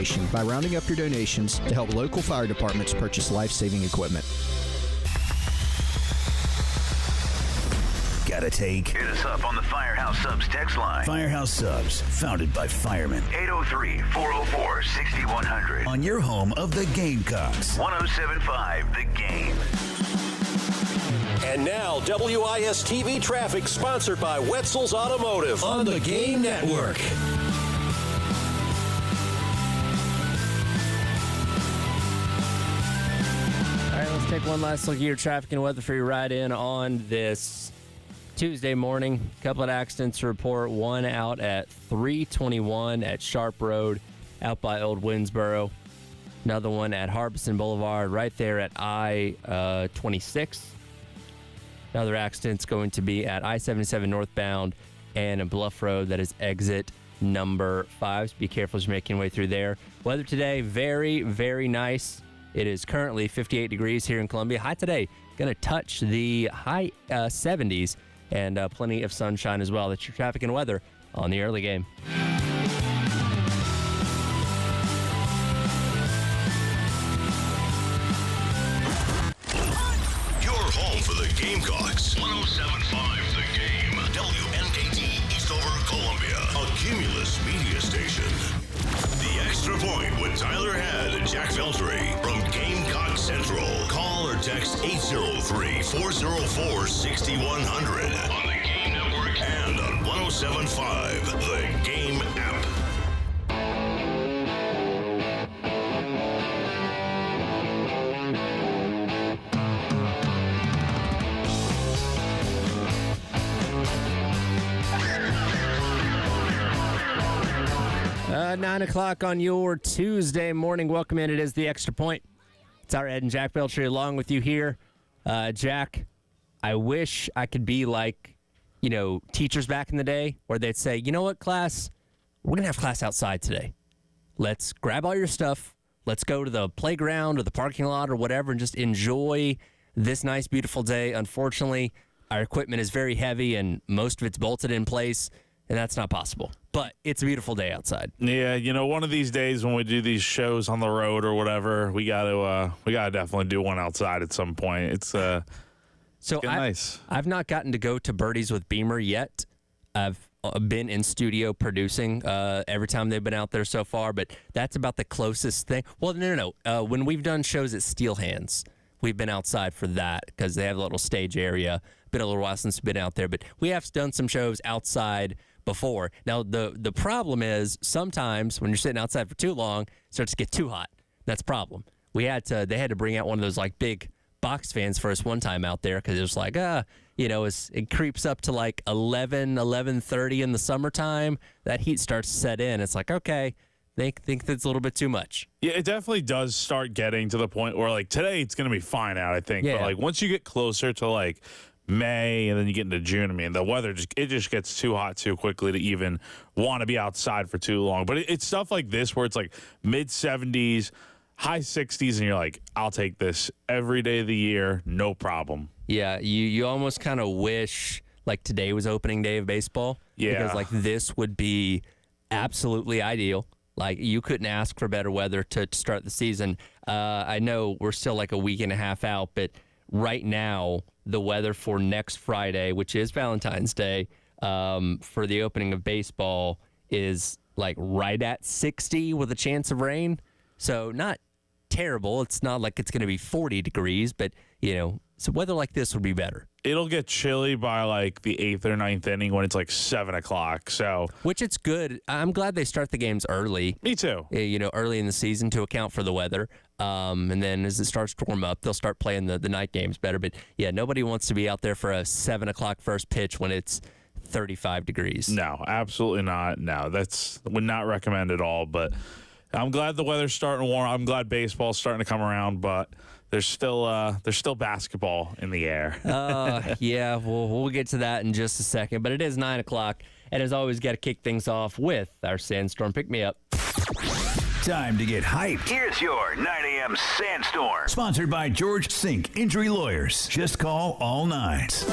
Foundation by rounding up your donations to help local fire departments purchase life-saving equipment. Got a take? Hit us up on the Firehouse Subs text line. Firehouse Subs, founded by firemen. 803-404-6100. On your home of the Gamecocks. 107.5 The Game. And now, WIS-TV traffic sponsored by Wetzel's Automotive on the Game Network. All right, let's take one last look at your traffic and weather for your ride in on this Tuesday morning. A couple of accidents to report. One out at 321 at Sharp Road out by Old Winnsboro. Another one at Harbison Boulevard right there at I-26. Another accident's going to be at I-77 northbound and Bluff Road. That is exit number 5. So be careful as you're making your way through there. Weather today, very, very nice. It is currently 58 degrees here in Columbia. High today, going to touch the high 70s and plenty of sunshine as well. That's your traffic and weather on the early game. Your home for the Gamecocks. 107.5 The Game. WNKT Eastover, Columbia. A Cumulus media station. The Extra Point with Tyler Hadd and Jack Veltri from Gamecock Central. Call or text 803-404-6100 on the Game Network and on 107.5 The Game app. Uh, 9 o'clock on your Tuesday morning. Welcome in. It is the Extra Point. It's our Ed and Jack Belcher along with you here. Jack, I wish I could be like, teachers back in the day where they'd say, you know what, class? We're going to have class outside today. Let's grab all your stuff. Let's go to the playground or the parking lot or whatever and just enjoy this nice, beautiful day. Unfortunately, our equipment is very heavy and most of it's bolted in place, and that's not possible. But it's a beautiful day outside. Yeah, one of these days when we do these shows on the road or whatever, we gotta definitely do one outside at some point. It's nice. I've not gotten to go to Birdies with Beamer yet. I've been in studio producing every time they've been out there so far, but that's about the closest thing. Well, no. When we've done shows at Steel Hands, we've been outside for that because they have a little stage area. Been a little while since we've been out there, but we have done some shows outside before. Now, the problem is sometimes when you're sitting outside for too long, it starts to get too hot. That's a problem. They had to bring out one of those like big box fans for us one time out there because it was like, it creeps up to like 11:30 in the summertime. That heat starts to set in. It's like, okay, they think that's a little bit too much. Yeah, it definitely does start getting to the point where like today it's going to be fine out, I think. Yeah. But like once you get closer to like May and then you get into June, the weather just gets too hot too quickly to even want to be outside for too long. But it's stuff like this where it's like mid 70s, high 60s, and you're like, I'll take this every day of the year, no problem. Yeah, you almost kind of wish like today was opening day of baseball. Yeah. Because like this would be absolutely ideal. Like you couldn't ask for better weather to start the season. I know we're still like a week and a half out, but right now, the weather for next Friday, which is Valentine's Day, for the opening of baseball is like right at 60 with a chance of rain. So not terrible. It's not like it's going to be 40 degrees, but, so weather like this would be better. It'll get chilly by like the 8th or 9th inning when it's like 7 o'clock. So, which it's good. I'm glad they start the games early. Me too. Early in the season to account for the weather. And then as it starts to warm up, they'll start playing the night games better. But yeah, nobody wants to be out there for a 7 o'clock first pitch when it's 35 degrees. No, absolutely not. No, would not recommend at all. But I'm glad the weather's starting to warm. I'm glad baseball's starting to come around, but there's still basketball in the air. Yeah, we'll get to that in just a second. But it is 9 o'clock, and as always, got to kick things off with our Sandstorm Pick-Me-Up. Time to get hyped. Here's your 9 a.m. Sandstorm. Sponsored by George Sink Injury Lawyers. Just call all nines.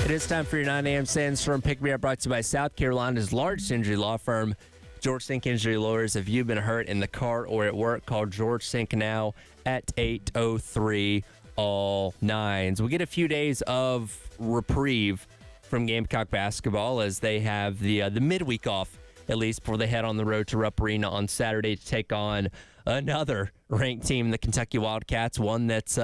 It is time for your 9 a.m. Sandstorm Pick Me Up, brought to you by South Carolina's largest injury law firm, George Sink Injury Lawyers. If you've been hurt in the car or at work, call George Sink now at 803 all nines. We get a few days of reprieve from Gamecock basketball as they have the midweek off, at least before they head on the road to Rupp Arena on Saturday to take on another ranked team, the Kentucky Wildcats, one that's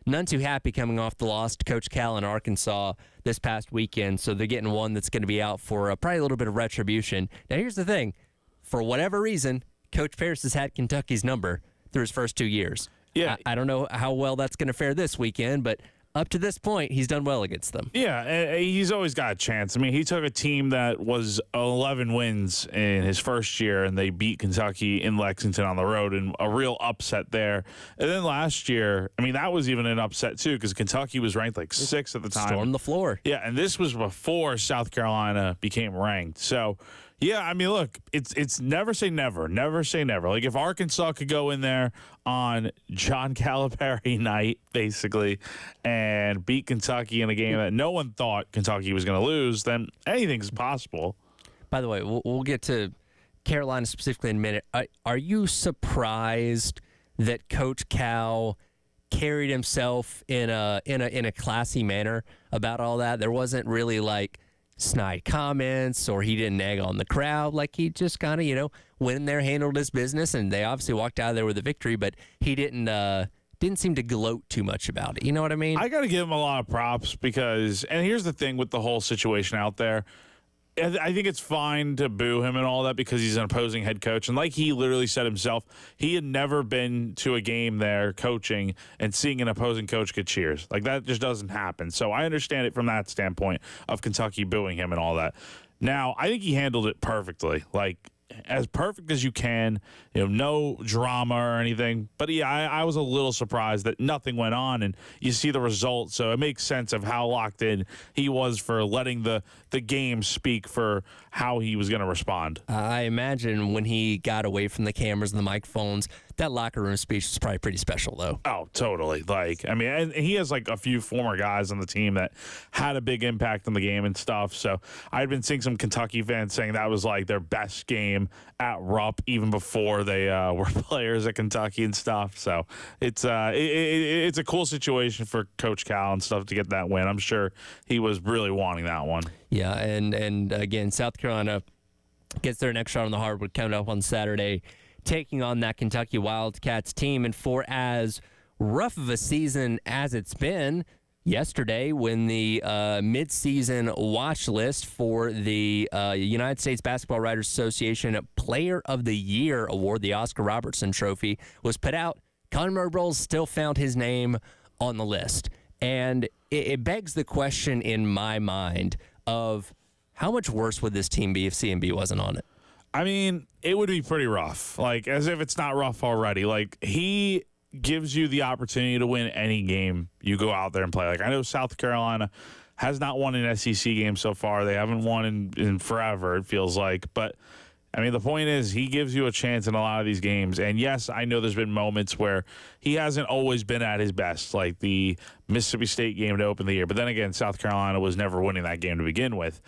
none too happy coming off the loss to Coach Cal in Arkansas this past weekend. So they're getting one that's going to be out for probably a little bit of retribution. Now, here's the thing. For whatever reason, Coach Pierce has had Kentucky's number through his first 2 years. Yeah. I don't know how well that's going to fare this weekend, but up to this point, he's done well against them. Yeah, he's always got a chance. I mean, he took a team that was 11 wins in his first year, and they beat Kentucky in Lexington on the road, and a real upset there. And then last year, I mean, that was even an upset, too, because Kentucky was ranked like 6th at the time. Stormed the floor. Yeah, and this was before South Carolina became ranked. So, yeah, I mean, look, it's never say never. Never say never. Like, if Arkansas could go in there on John Calipari night, basically, and beat Kentucky in a game that no one thought Kentucky was going to lose, then anything's possible. By the way, we'll get to Carolina specifically in a minute. Are you surprised that Coach Cal carried himself in a classy manner about all that? There wasn't really like snide comments, or he didn't nag on the crowd. Like, he just kind of, went in there, handled his business, and they obviously walked out of there with a victory, but he didn't seem to gloat too much about it. You know what I mean? I got to give him a lot of props because, and here's the thing with the whole situation out there, I think it's fine to boo him and all that because he's an opposing head coach. And like he literally said himself, he had never been to a game there coaching and seeing an opposing coach get cheers. Like, that just doesn't happen. So I understand it from that standpoint of Kentucky booing him and all that. Now, I think he handled it perfectly. Like, as perfect as you can, no drama or anything. But yeah, I was a little surprised that nothing went on, and you see the results, so it makes sense of how locked in he was for letting the game speak for how he was going to respond. I imagine when he got away from the cameras and the microphones, that locker room speech was probably pretty special, though. Oh, totally. Like, I mean, and he has like a few former guys on the team that had a big impact on the game and stuff. So I'd been seeing some Kentucky fans saying that was like their best game at Rupp, even before they were players at Kentucky and stuff. So it's a cool situation for Coach Cal and stuff to get that win. I'm sure he was really wanting that one. Yeah, and again, South Carolina gets their next shot on the hardwood coming up on Saturday, taking on that Kentucky Wildcats team. And for as rough of a season as it's been, yesterday when the midseason watch list for the United States Basketball Writers Association Player of the Year Award, the Oscar Robertson Trophy, was put out, Conroe Bowles still found his name on the list. And it begs the question in my mind of how much worse would this team be if CMB wasn't on it? I mean, it would be pretty rough, like, as if it's not rough already. Like, he gives you the opportunity to win any game you go out there and play. Like, I know South Carolina has not won an SEC game so far. They haven't won in forever, it feels like. But, I mean, the point is he gives you a chance in a lot of these games. And, yes, I know there's been moments where he hasn't always been at his best, like the Mississippi State game to open the year. But then again, South Carolina was never winning that game to begin with.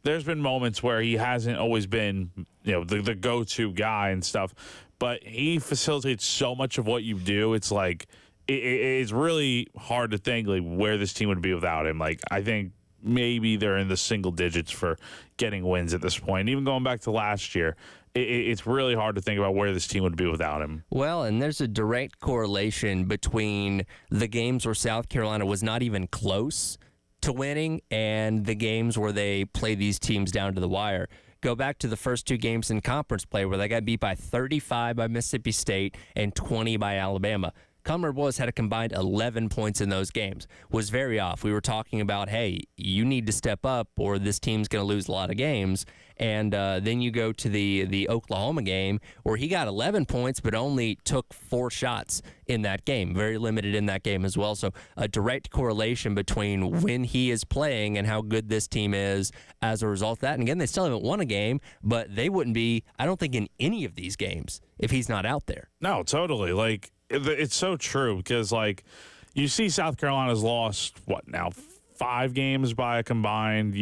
There's been moments where he hasn't always been, the go-to guy and stuff, but he facilitates so much of what you do. It's like it's really hard to think like where this team would be without him. Like, I think maybe they're in the single digits for getting wins at this point. Even going back to last year, it's really hard to think about where this team would be without him. Well, and there's a direct correlation between the games where South Carolina was not even close to winning and the games where they play these teams down to the wire. Go back to the first two games in conference play where they got beat by 35 by Mississippi State and 20 by Alabama. Conroe Bowles had a combined 11 points in those games. Was very off. We were talking about, hey, you need to step up or this team's going to lose a lot of games. And then you go to the Oklahoma game where he got 11 points but only took 4 shots in that game. Very limited in that game as well. So a direct correlation between when he is playing and how good this team is as a result of that. And again, they still haven't won a game, but they wouldn't be, I don't think, in any of these games if he's not out there. No, totally. Like, it's so true because, like, you see South Carolina's lost, what now, 5 games by a combined,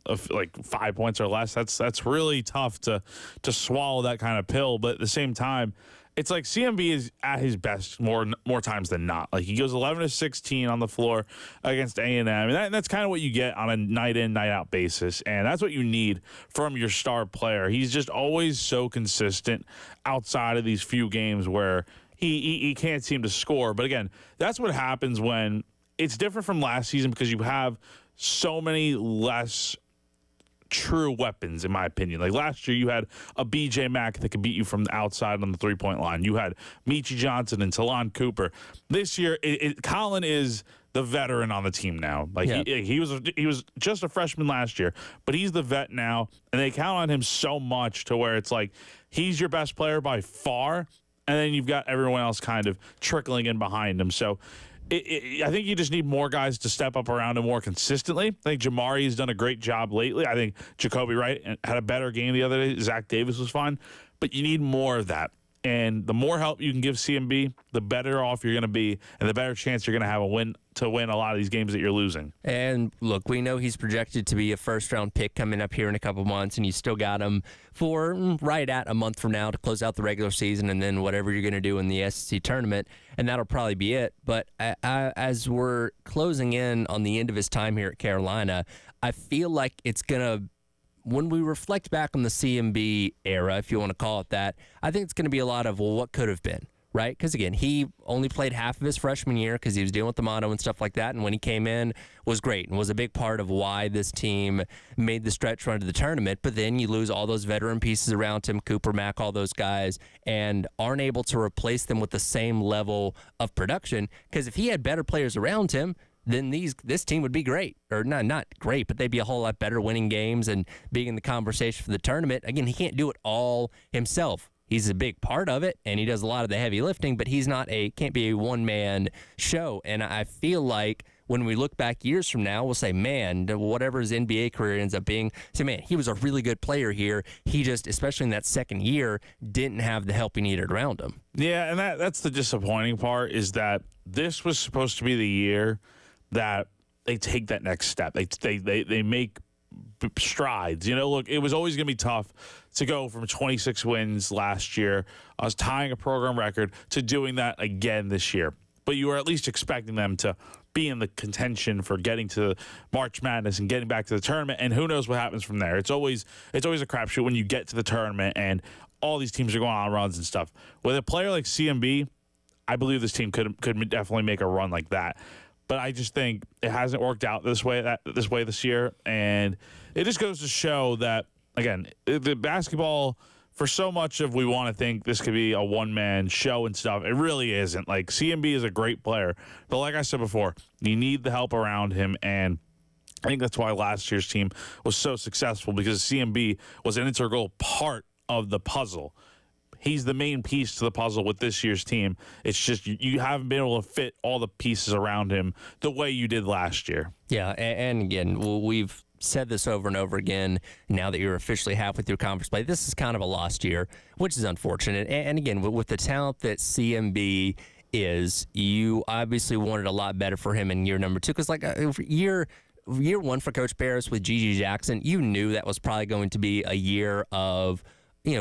of like 5 points or less. That's really tough to swallow that kind of pill. But at the same time, it's like CMB is at his best more times than not. Like, he goes 11 of 16 on the floor against A&M, and that's kind of what you get on a night in, night out basis, and that's what you need from your star player. He's just always so consistent outside of these few games where he can't seem to score. But again, that's what happens when it's different from last season, because you have so many less true weapons, in my opinion. Like last year, you had a BJ Mack that could beat you from the outside on the three-point line. You had Michi Johnson and Talon Cooper. This year, Colin is the veteran on the team now. Like he was just a freshman last year, but he's the vet now, and they count on him so much to where it's like he's your best player by far, and then you've got everyone else kind of trickling in behind him. So I think you just need more guys to step up around him more consistently. I think Jamari's done a great job lately. I think Jacoby Wright had a better game the other day. Zach Davis was fine. But you need more of that. And the more help you can give CMB, the better off you're going to be, and the better chance you're going to have to win a lot of these games that you're losing. And look, we know he's projected to be a first-round pick coming up here in a couple months, and you still got him for right at a month from now to close out the regular season, and then whatever you're going to do in the SEC tournament, and that'll probably be it. But as we're closing in on the end of his time here at Carolina, I feel like it's going to, when we reflect back on the CMB era, if you want to call it that, I think it's going to be a lot of, well, what could have been, right? Because, again, he only played half of his freshman year because he was dealing with the mono and stuff like that, and when he came in, was great and was a big part of why this team made the stretch run to the tournament. But then you lose all those veteran pieces around him, Cooper, Mack, all those guys, and aren't able to replace them with the same level of production. Because if he had better players around him, then this team would be great. Or not great, but they'd be a whole lot better, winning games and being in the conversation for the tournament. Again, he can't do it all himself. He's a big part of it, and he does a lot of the heavy lifting, but he's can't be a one-man show. And I feel like when we look back years from now, we'll say, man, whatever his NBA career ends up being, man, he was a really good player here. He just, especially in that second year, didn't have the help he needed around him. Yeah, and that's the disappointing part, is that this was supposed to be the year that they take that next step. They make strides. Look, it was always going to be tough to go from 26 wins last year, tying a program record, to doing that again this year. But you were at least expecting them to be in the contention for getting to March Madness and getting back to the tournament, and who knows what happens from there. It's always a crapshoot when you get to the tournament and all these teams are going on runs and stuff. With a player like CMB, I believe this team could definitely make a run like that. But I just think it hasn't worked out this way this year, and it just goes to show that, again, the basketball, for so much of we want to think this could be a one-man show and stuff, it really isn't. Like, CMB is a great player, but like I said before, you need the help around him, and I think that's why last year's team was so successful, because CMB was an integral part of the puzzle. He's the main piece to the puzzle with this year's team. It's just you haven't been able to fit all the pieces around him the way you did last year. Yeah, and again, we've said this over and over again now that you're officially halfway through conference play. This is kind of a lost year, which is unfortunate. And again, with the talent that CMB is, you obviously wanted a lot better for him in year number 2. Because, like, year 1 for Coach Paris with G.G. Jackson, you knew that was probably going to be a year of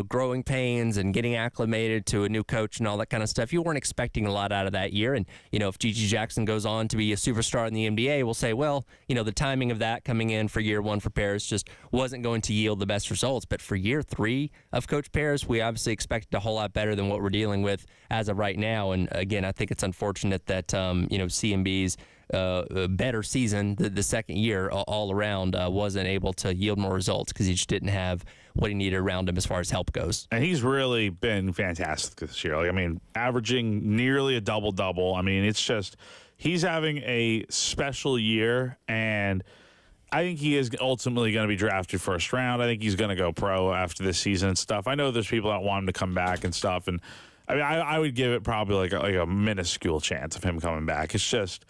growing pains and getting acclimated to a new coach and all that kind of stuff. You weren't expecting a lot out of that year. And, if G.G. Jackson goes on to be a superstar in the NBA, we'll say, well, the timing of that coming in for year 1 for Paris just wasn't going to yield the best results. But for year 3 of Coach Paris, we obviously expected a whole lot better than what we're dealing with as of right now. And again, I think it's unfortunate that, CMB's better season the second year all around wasn't able to yield more results because he just didn't have what he needed around him as far as help goes. And he's really been fantastic this year. Averaging nearly a double-double. It's just he's having a special year, and I think he is ultimately going to be drafted first round. I think he's going to go pro after this season and stuff. I know there's people that want him to come back and stuff, and I would give it probably like a minuscule chance of him coming back. It's just,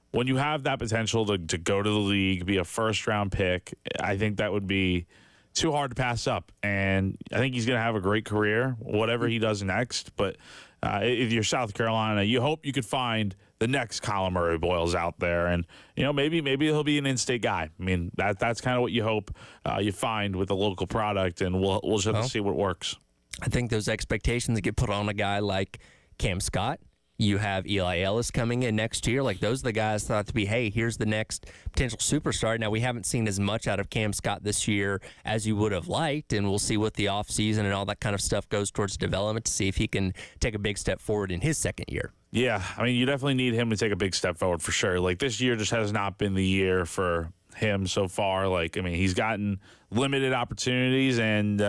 when you have that potential to go to the league, be a first-round pick, I think that would be too hard to pass up. And I think he's going to have a great career, whatever he does next. But if you're South Carolina, you hope you could find the next Colin Murray Boyles out there. And, maybe he'll be an in-state guy. I mean, that's kind of what you hope you find with the local product, and we'll just have to see what works. I think those expectations get put on a guy like Cam Scott. You have Eli Ellis coming in next year. Like, those are the guys thought to be, hey, here's the next potential superstar. Now, we haven't seen as much out of Cam Scott this year as you would have liked, and we'll see what the offseason and all that kind of stuff goes towards development to see if he can take a big step forward in his second year. Yeah, I mean, you definitely need him to take a big step forward for sure. Like, this year just has not been the year for him so far. Like, I mean, he's gotten limited opportunities, and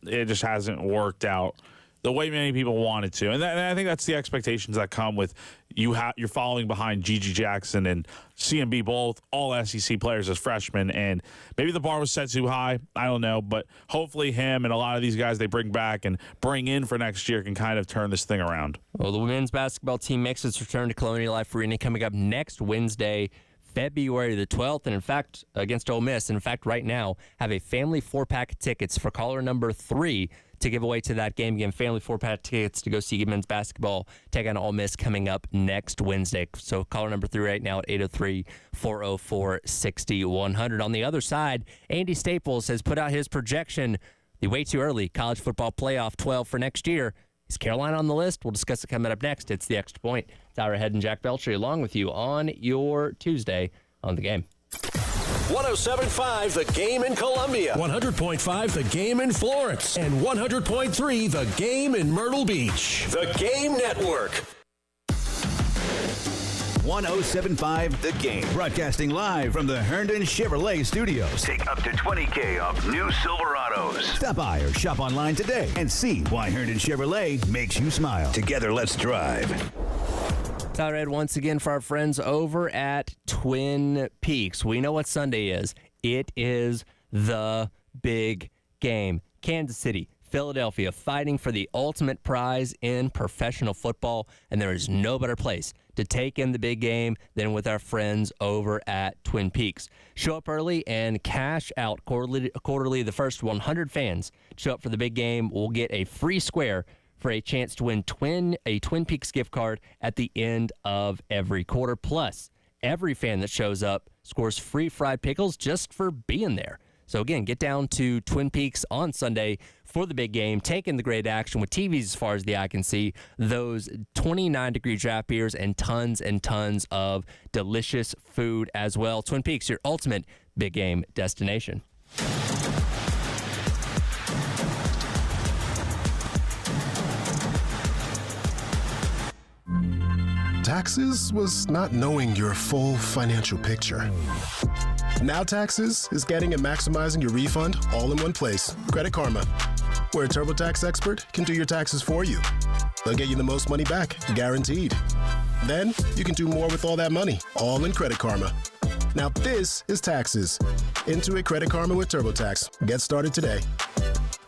it just hasn't worked out the way many people wanted to. And I think that's the expectations that come with you're following behind Gigi Jackson and CMB, both all SEC players as freshmen. And maybe the bar was set too high. I don't know. But hopefully him and a lot of these guys they bring back and bring in for next year can kind of turn this thing around. Well, the women's basketball team makes its return to Colonial Life Arena coming up next Wednesday, February the 12th, and in fact, against Ole Miss. And in fact, right now, have a family 4-pack of tickets for caller number 3 to give away to that game. Again, family 4-pack tickets to go see men's basketball take on Ole Miss coming up next Wednesday. So caller number 3 right now at 803-404-6100. On the other side, Andy Staples has put out his projection, the way too early college football playoff 12 for next year. Is Carolina on the list? We'll discuss it coming up next. It's The Extra Point. Tyler Head and Jack Belcher along with you on your Tuesday on The Game. 107.5 The Game in Columbia, 100.5 The Game in Florence, and 100.3 The Game in Myrtle Beach. The Game Network. 107.5 The Game. Broadcasting live from the Herndon Chevrolet Studios. Take up to $20,000 off new Silverados. Stop by or shop online today and see why Herndon Chevrolet makes you smile. Together, let's drive. Tyler Ed once again for our friends over at Twin Peaks. We know what Sunday is. It is the big game. Kansas City, Philadelphia fighting for the ultimate prize in professional football, and there is no better place to take in the big game than with our friends over at Twin Peaks. Show up early and cash out quarterly. The first 100 fans show up for the big game will get a free square for a chance to win a Twin Peaks gift card at the end of every quarter. Plus, every fan that shows up scores free fried pickles just for being there. So again, get down to Twin Peaks on Sunday for the big game, take in the great action with TVs as far as the eye can see, those 29-degree draft beers, and tons of delicious food as well. Twin Peaks, your ultimate big game destination. Taxes was not knowing your full financial picture. Now Taxes is getting and maximizing your refund all in one place. Credit Karma, where a TurboTax expert can do your taxes for you. They'll get you the most money back, guaranteed. Then you can do more with all that money, all in Credit Karma. Now this is Taxes. Intuit Credit Karma with TurboTax. Get started today.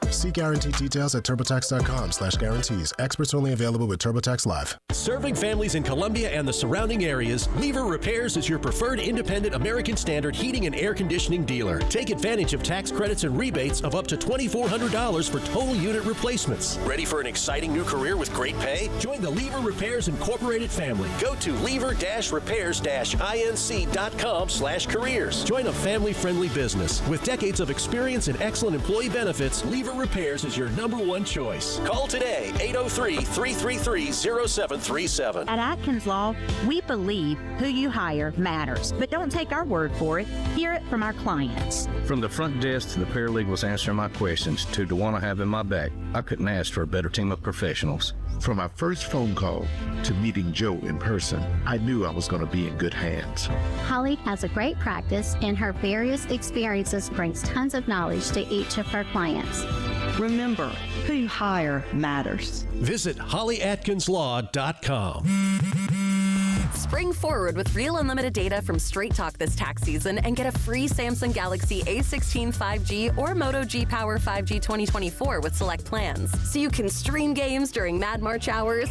See guarantee details at TurboTax.com/guarantees. Experts only available with TurboTax Live. Serving families in Columbia and the surrounding areas, Lever Repairs is your preferred independent American Standard heating and air conditioning dealer. Take advantage of tax credits and rebates of up to $2,400 for total unit replacements. Ready for an exciting new career with great pay? Join the Lever Repairs Incorporated family. Go to lever-repairs-inc.com/careers. Join a family-friendly business. With decades of experience and excellent employee benefits, Lever Repairs is your #1 choice. Call today, 803-333-0737. At Atkins Law, we believe who you hire matters, but don't take our word for it. Hear it from our clients. From the front desk to the paralegals answering my questions to the one I have in my back, I couldn't ask for a better team of professionals. From our first phone call to meeting Joe in person, I knew I was going to be in good hands. Holly has a great practice, and her various experiences brings tons of knowledge to each of her clients. Remember, who you hire matters. Visit hollyatkinslaw.com. Spring forward with real unlimited data from Straight Talk this tax season and get a free Samsung Galaxy A16 5G or Moto G Power 5G 2024 with select plans. So you can stream games during Mad March hours,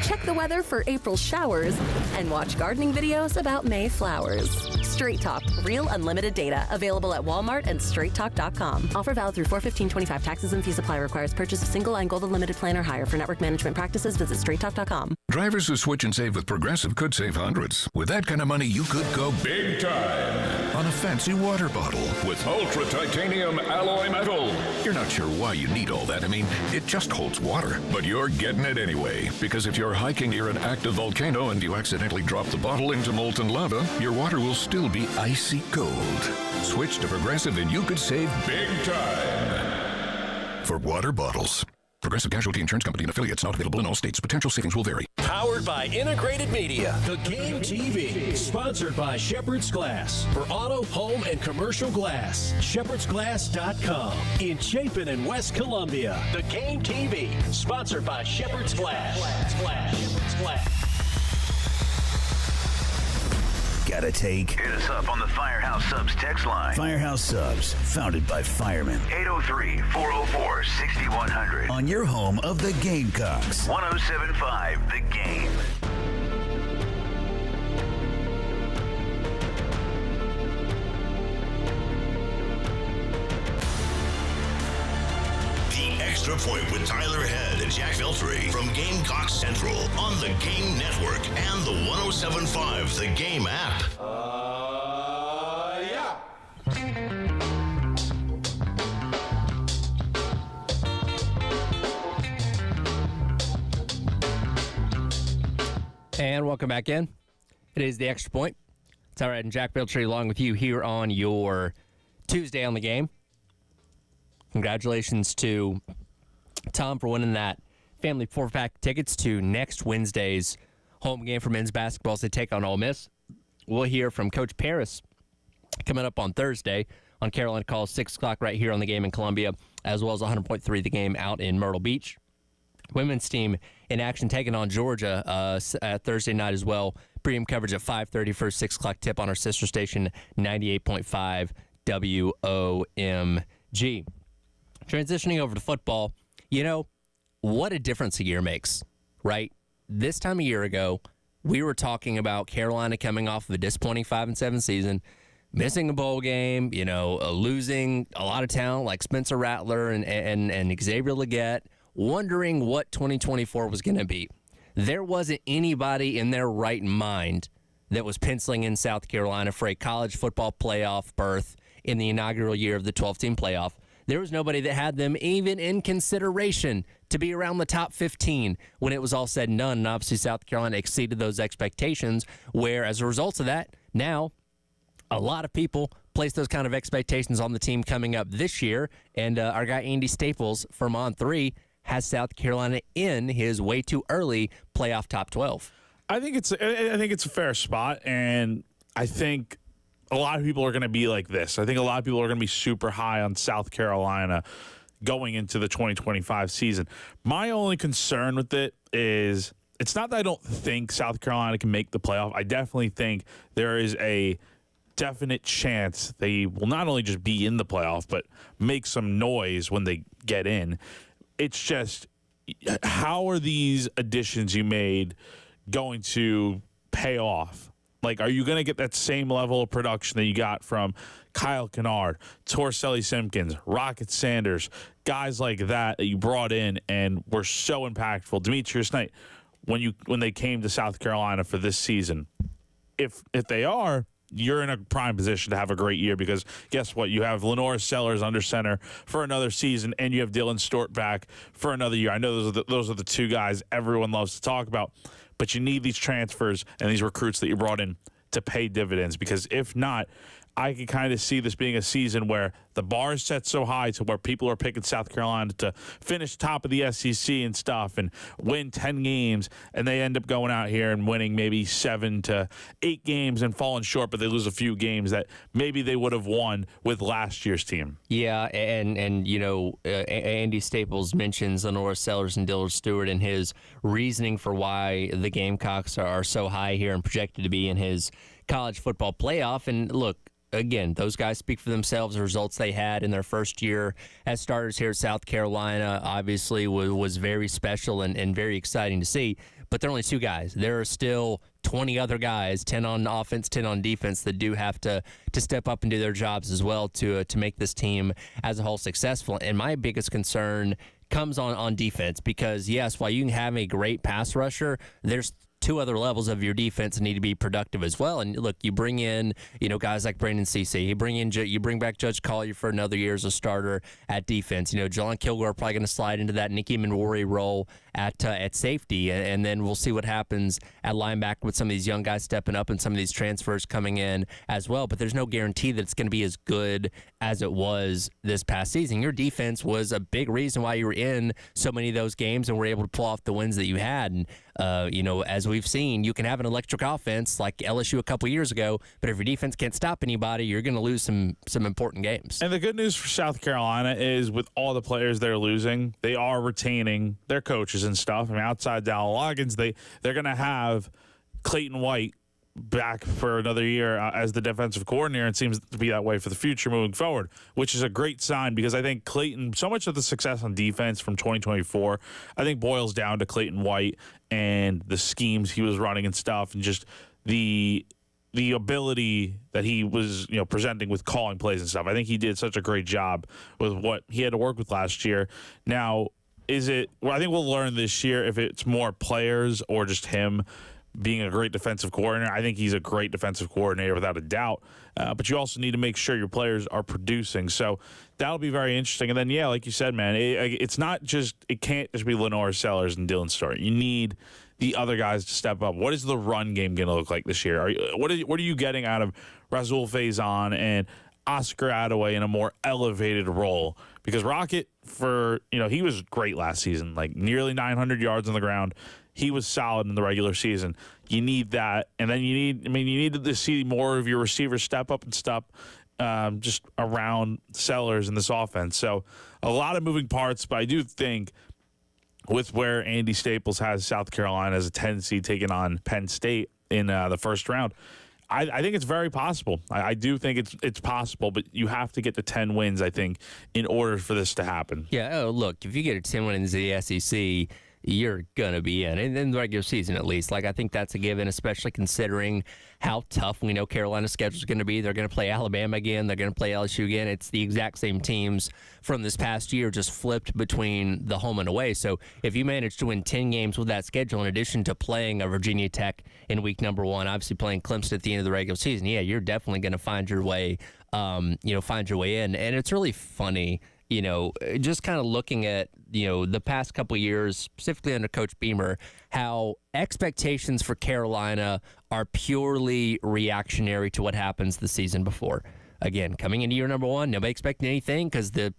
check the weather for April showers, and watch gardening videos about May flowers. Straight Talk, real unlimited data. Available at Walmart and straighttalk.com. Offer valid through 4/15/25. Taxes and fees apply. Requires purchase of single line Gold Unlimited plan or higher. For network management practices, visit straighttalk.com. Drivers who switch and save with Progressive could save hundreds. With that kind of money, you could go big time on a fancy water bottle with ultra titanium alloy metal. You're not sure why you need all that. I mean, it just holds water, but you're getting it anyway. Because if you're hiking near an active volcano and you accidentally drop the bottle into molten lava, your water will still be icy cold. Switch to Progressive and you could save big time. For water bottles. Progressive Casualty Insurance Company and affiliates, not available in all states. Potential savings will vary. Powered by Integrated Media. The Game TV. Sponsored by Shepherd's Glass. For auto, home, and commercial glass. ShepherdsGlass.com. In Chapin and West Columbia. The Game TV. Sponsored by Shepherd's Glass. Shepherd's Glass. Got a take? Hit us up on the Firehouse Subs text line. Firehouse Subs, founded by firemen. 803-404-6100. On your home of the Gamecocks. 107.5 The Game. Extra Point with Tyler Head and Jack Veltri from Gamecock Central on the Game Network and the 107.5 The Game app. Yeah. And welcome back in. It is the Extra Point. Tyler Head and Jack Veltri along with you here on your Tuesday on the Game. Congratulations to Tom for winning that family 4-pack tickets to next Wednesday's home game for men's basketball as they take on Ole Miss. We'll hear from Coach Paris coming up on Thursday on Carolina Calls, 6 o'clock right here on the Game in Columbia, as well as 100.3 The Game out in Myrtle Beach. Women's team in action taking on Georgia Thursday night as well. Premium coverage at 5:30 for a 6 o'clock tip on our sister station, 98.5 WOMG. Transitioning over to football, you know, what a difference a year makes, right? This time a year ago, we were talking about Carolina coming off of a disappointing 5-7 season, missing a bowl game, you know, losing a lot of talent like Spencer Rattler and Xavier Legette, wondering what 2024 was going to be. There wasn't anybody in their right mind that was penciling in South Carolina for a college football playoff berth in the inaugural year of the 12-team playoff. There was nobody that had them even in consideration to be around the top 15 when it was all said and done. And obviously South Carolina exceeded those expectations, where as a result of that, now a lot of people place those kind of expectations on the team coming up this year. And our guy Andy Staples from On3 has South Carolina in his way too early playoff top 12. I think it's a fair spot, and I think a lot of people are going to be like this. I think a lot of people are going to be super high on South Carolina going into the 2025 season. My only concern with it is it's not that I don't think South Carolina can make the playoff. I definitely think there is a definite chance they will not only just be in the playoff, but make some noise when they get in. It's just, how are these additions you made going to pay off? Like, are you going to get that same level of production that you got from Kyle Kennard, Torselli Simpkins, Rocket Sanders, guys like that you brought in and were so impactful? Demetrius Knight, when they came to South Carolina for this season, if they are, you're in a prime position to have a great year, because guess what? You have Lenore Sellers under center for another season, and you have Dylan Stort back for another year. I know those are the two guys everyone loves to talk about, but you need these transfers and these recruits that you brought in to pay dividends, because if not, I can kind of see this being a season where the bar is set so high to where people are picking South Carolina to finish top of the SEC and stuff and win 10 games, and they end up going out here and winning maybe 7 to 8 games and falling short, but they lose a few games that maybe they would have won with last year's team. Yeah, and you know, Andy Staples mentions Lenora Sellers and Dylan Stewart and his reasoning for why the Gamecocks are so high here and projected to be in his college football playoff. And look, again, those guys speak for themselves. The results they had in their first year as starters here at South Carolina obviously was very special and very exciting to see. but they're only 2 guys. There are still 20 other guys, 10 on offense, 10 on defense, that do have to step up and do their jobs as well to make this team as a whole successful. And my biggest concern comes on defense, because yes, while you can have a great pass rusher, there's 2 other levels of your defense that need to be productive as well. And look, you bring in, guys like Brandon Cece. You bring back Judge Collier for another year as a starter at defense. John Kilgore probably going to slide into that Nicky Manwari role at safety, and then we'll see what happens at linebacker with some of these young guys stepping up and some of these transfers coming in as well. But there's no guarantee that it's going to be as good as it was this past season. Your defense was a big reason why you were in so many of those games and were able to pull off the wins that you had. And as we've seen, you can have an electric offense like LSU a couple years ago, but if your defense can't stop anybody, you're going to lose some important games. And the good news for South Carolina is, with all the players they're losing, they are retaining their coaches and stuff. I mean, outside Dallin Loggins, they're going to have Clayton White back for another year as the defensive coordinator, and seems to be that way for the future moving forward, which is a great sign, because I think Clayton, so much of the success on defense from 2024, I think boils down to Clayton White and the schemes he was running and stuff, and just the ability that he was, presenting with calling plays and stuff. I think he did such a great job with what he had to work with last year. Now, I think we'll learn this year if it's more players or just him being a great defensive coordinator. I think he's a great defensive coordinator without a doubt. But you also need to make sure your players are producing. So that'll be very interesting. And then, yeah, like you said, man, it can't just be Lenore Sellers and Dylan Story. You need the other guys to step up. What is the run game going to look like this year? What are you getting out of Rasul Faison and Oscar Attaway in a more elevated role? Because Rocket, he was great last season, like nearly 900 yards on the ground. He was solid in the regular season. You need that. And then you need to see more of your receivers step up and stuff just around Sellers in this offense. So a lot of moving parts, but I do think with where Andy Staples has South Carolina as a 10 seed taking on Penn State in the first round, I think it's very possible. I do think it's possible, but you have to get to 10 wins, I think, in order for this to happen. Yeah, look, if you get a 10 wins in the SEC, you're going to be in the regular season at least. Like, I think that's a given, especially considering how tough we know Carolina's schedule is going to be. They're going to play Alabama again. They're going to play LSU again. It's the exact same teams from this past year, just flipped between the home and away. So if you manage to win 10 games with that schedule, in addition to playing a Virginia Tech in week number 1, obviously playing Clemson at the end of the regular season, yeah, you're definitely going to find your way in. And it's really funny, just kind of looking at, the past couple of years, specifically under Coach Beamer, how expectations for Carolina are purely reactionary to what happens the season before. Again, coming into year number 1, nobody expected anything because the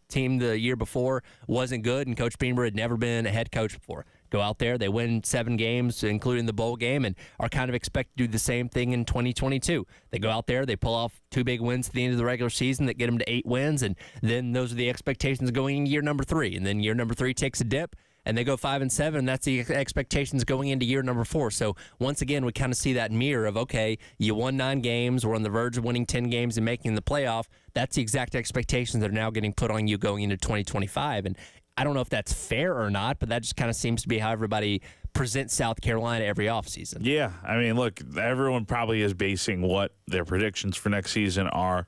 team the year before wasn't good, and Coach Beamer had never been a head coach before. Go out there, they win 7 games, including the bowl game, and are kind of expected to do the same thing in 2022. They go out there, they pull off 2 big wins at the end of the regular season that get them to 8 wins, and then those are the expectations going into year number 3. And then year number 3 takes a dip, and they go 5-7, and that's the expectations going into year number 4. So once again, we kind of see that mirror of, okay, you won 9 games, we're on the verge of winning 10 games and making the playoff. That's the exact expectations that are now getting put on you going into 2025. And I don't know if that's fair or not, but that just kind of seems to be how everybody presents South Carolina every offseason. Yeah, I mean, look, everyone probably is basing what their predictions for next season are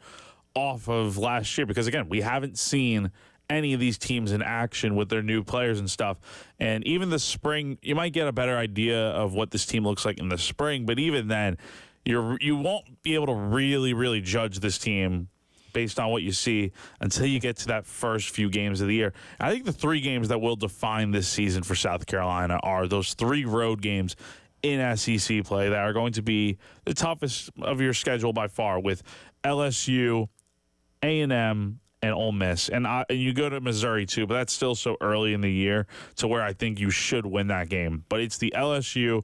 off of last year, because, again, we haven't seen any of these teams in action with their new players and stuff. And even the spring, you might get a better idea of what this team looks like in the spring, but even then, you won't be able to really, really judge this team based on what you see until you get to that first few games of the year. I think the 3 games that will define this season for South Carolina are those 3 road games in SEC play that are going to be the toughest of your schedule by far, with LSU, A&M, and Ole Miss. And you go to Missouri too, but that's still so early in the year to where I think you should win that game. But it's the LSU,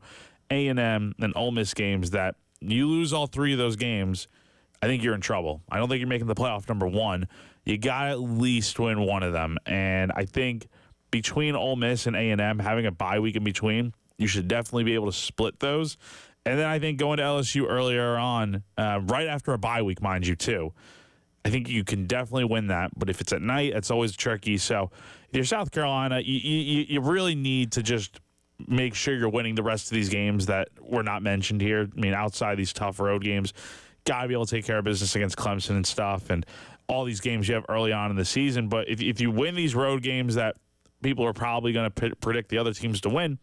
A&M, and Ole Miss games that you lose all 3 of those games, I think you're in trouble. I don't think you're making the playoff number 1. You got to at least win one of them. And I think between Ole Miss and A&M, having a bye week in between, you should definitely be able to split those. And then I think going to LSU earlier on, right after a bye week, mind you, too, I think you can definitely win that. But if it's at night, it's always tricky. So if you're South Carolina, you really need to just make sure you're winning the rest of these games that were not mentioned here. I mean, outside these tough road games, got to be able to take care of business against Clemson and stuff and all these games you have early on in the season. But if you win these road games that people are probably going to predict the other teams to win,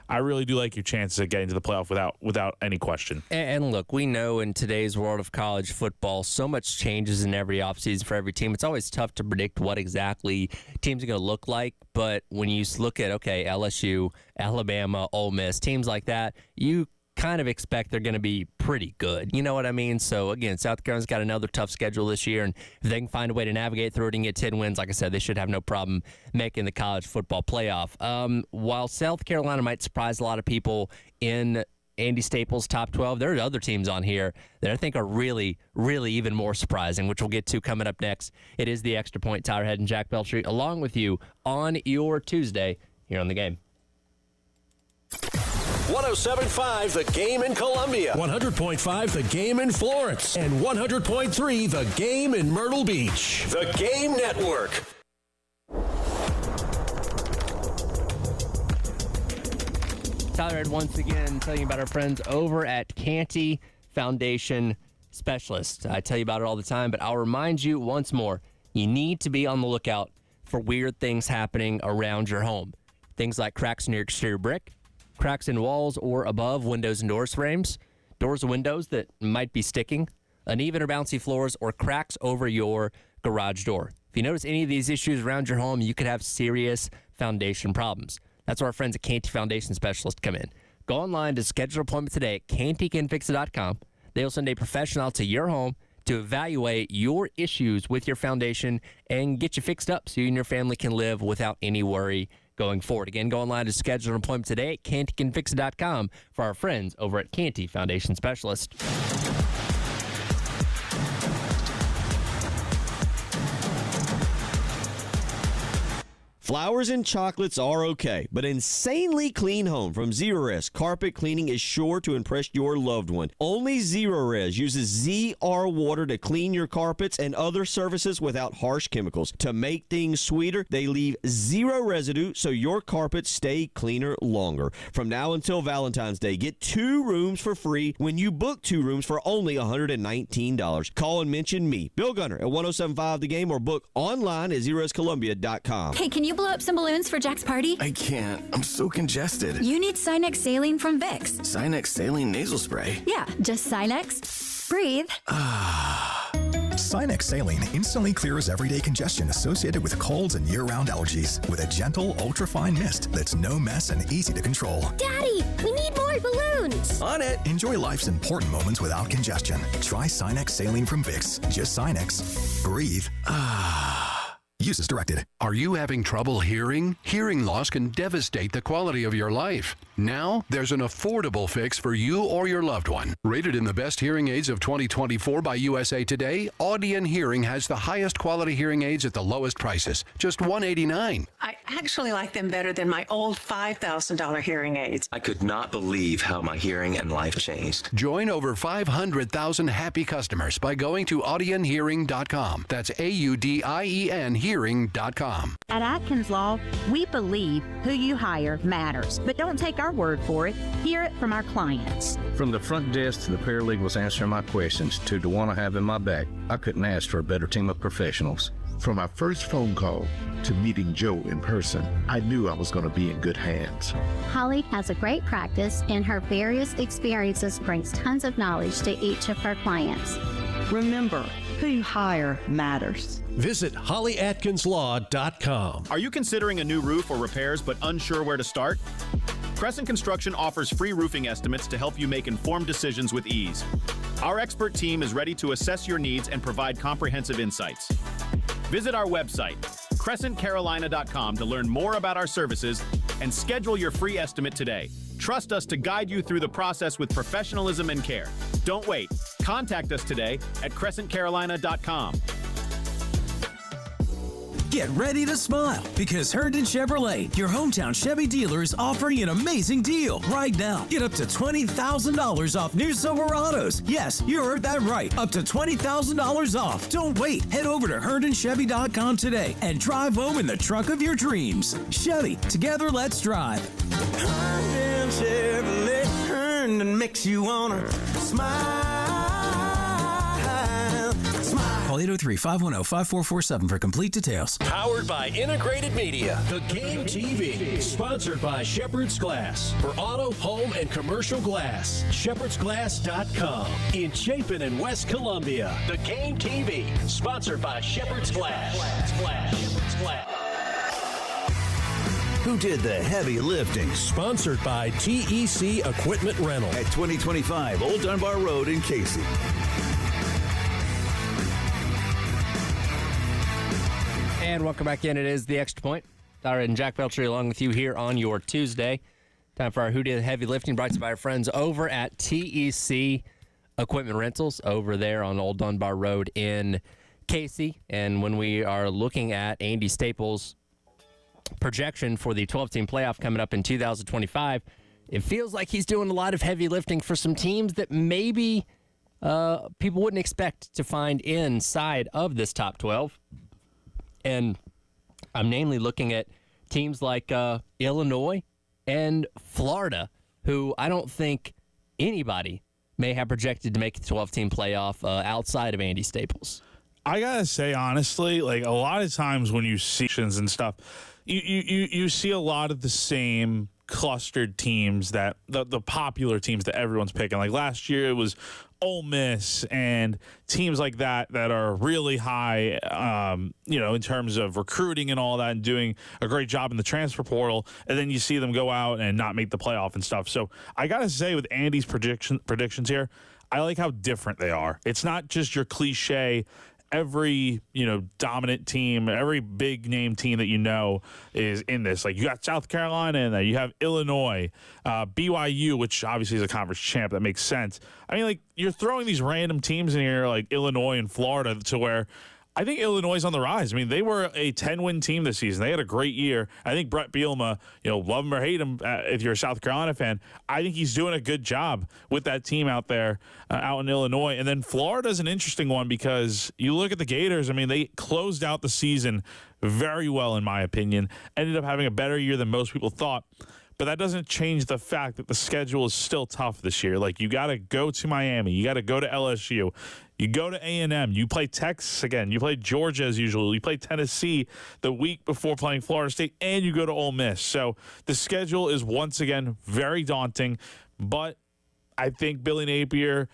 I really do like your chances of getting to the playoff without any question. And look, we know in today's world of college football, so much changes in every offseason for every team. It's always tough to predict what exactly teams are going to look like. But when you look at, okay, LSU, Alabama, Ole Miss, teams like that, you kind of expect they're going to be pretty good. You know what I mean? So, again, South Carolina's got another tough schedule this year, and if they can find a way to navigate through it and get 10 wins, like I said, they should have no problem making the college football playoff. While South Carolina might surprise a lot of people in Andy Staples' top 12, there are other teams on here that I think are really, really even more surprising, which we'll get to coming up next. It is the Extra Point. Tyler Head and Jack Beltry along with you on your Tuesday here on The Game. 107.5 The Game in Columbia, 100.5 The Game in Florence, and 100.3 The Game in Myrtle Beach. The Game Network. Tyler Ed once again telling you about our friends over at Canty Foundation Specialists. I tell you about it all the time, but I'll remind you once more, you need to be on the lookout for weird things happening around your home. Things like cracks in your exterior brick, cracks in walls or above windows and doors frames, doors and windows that might be sticking, uneven or bouncy floors, or cracks over your garage door. If you notice any of these issues around your home, you could have serious foundation problems. That's where our friends at Canty Foundation Specialists come in. Go online to schedule an appointment today at cantycanfixit.com. They'll send a professional to your home to evaluate your issues with your foundation and get you fixed up so you and your family can live without any worry going forward. Again, go online to schedule an appointment today at cantycanfixit.com for our friends over at Canty Foundation Specialist. Flowers and chocolates are okay, but insanely clean home from Zerorez Carpet Cleaning is sure to impress your loved one. Only Zerorez uses ZR water to clean your carpets and other surfaces without harsh chemicals. To make things sweeter, they leave zero residue so your carpets stay cleaner longer. From now until Valentine's Day, get 2 rooms for free when you book 2 rooms for only $119. Call and mention me, Bill Gunner, at 107.5 The Game, or book online at ZerorezColumbia.com. Hey, can you blow up some balloons for Jack's party? I can't. I'm so congested. You need Sinex Saline from Vicks. Sinex Saline nasal spray? Yeah, just Sinex. Breathe. Sinex Saline instantly clears everyday congestion associated with colds and year-round allergies with a gentle, ultra-fine mist that's no mess and easy to control. Daddy, we need more balloons. On it. Enjoy life's important moments without congestion. Try Sinex Saline from Vicks. Just Sinex. Breathe. Use as directed. Are you having trouble hearing? Hearing loss can devastate the quality of your life. Now, there's an affordable fix for you or your loved one. Rated in the best hearing aids of 2024 by USA Today, Audion Hearing has the highest quality hearing aids at the lowest prices, just $189. I actually like them better than my old $5,000 hearing aids. I could not believe how my hearing and life changed. Join over 500,000 happy customers by going to audionhearing.com. That's AUDIEN hearing.com. At Atkins Law, we believe who you hire matters, but don't take our word for it. Hear it from our clients. From the front desk to the paralegals answering my questions to the one I have in my back, I couldn't ask for a better team of professionals. From our first phone call to meeting Joe in person, I knew I was going to be in good hands. Holly has a great practice, and her various experiences brings tons of knowledge to each of her clients. Remember, who you hire matters. Visit hollyatkinslaw.com. Are you considering a new roof or repairs but unsure where to start? Crescent Construction offers free roofing estimates to help you make informed decisions with ease. Our expert team is ready to assess your needs and provide comprehensive insights. Visit our website, crescentcarolina.com, to learn more about our services and schedule your free estimate today. Trust us to guide you through the process with professionalism and care. Don't wait. Contact us today at crescentcarolina.com. Get ready to smile because Herndon Chevrolet, your hometown Chevy dealer, is offering an amazing deal right now. Get up to $20,000 off new Silverados. Yes, you heard that right. Up to $20,000 off. Don't wait. Head over to HerndonChevy.com today and drive home in the truck of your dreams. Chevy, together let's drive. Chevrolet and makes you wanna smile. Call 803-510-5447 for complete details. Powered by Integrated Media. The Game TV. Sponsored by Shepherd's Glass. For auto, home, and commercial glass. ShepherdsGlass.com. In Chapin and West Columbia. The Game TV. Sponsored by Shepherd's Glass. Shepherd's Glass. Who did the heavy lifting? Sponsored by TEC Equipment Rental. At 2025 Old Dunbar Road in Casey. And welcome back in. It is the Extra Point. Tyler and Jack Belcher along with you here on your Tuesday. Time for our Who Did the Heavy Lifting, brought to you by our friends over at TEC Equipment Rentals over there on Old Dunbar Road in Casey. And when we are looking at Andy Staples' projection for the 12-team playoff coming up in 2025, it feels like he's doing a lot of heavy lifting for some teams that maybe people wouldn't expect to find inside of this top 12. And I'm namely looking at teams like Illinois and Florida, who I don't think anybody may have projected to make the 12-team playoff outside of Andy Staples. I gotta say, honestly, like a lot of times when you see and stuff, you see a lot of the same clustered teams, that the popular teams that everyone's picking. Like last year, it was Ole Miss and teams like that are really high, in terms of recruiting and all that, and doing a great job in the transfer portal. And then you see them go out and not make the playoff and stuff. So I gotta say, with Andy's predictions here, I like how different they are. It's not just your cliche. Every, dominant team, every big name team that is in this. Like you got South Carolina in there. You have Illinois, BYU, which obviously is a conference champ. That makes sense. I mean, like you're throwing these random teams in here like Illinois and Florida to where I think Illinois is on the rise. I mean, they were a 10-win team this season. They had a great year. I think Brett Bielema, love him or hate him if you're a South Carolina fan, I think he's doing a good job with that team out there, out in Illinois. And then Florida's an interesting one because you look at the Gators. I mean, they closed out the season very well, in my opinion. Ended up having a better year than most people thought. But that doesn't change the fact that the schedule is still tough this year. Like, you got to go to Miami. You got to go to LSU. You go to A&M. You play Texas again. You play Georgia as usual. You play Tennessee the week before playing Florida State, and you go to Ole Miss. So the schedule is once again very daunting. But I think Billy Napier,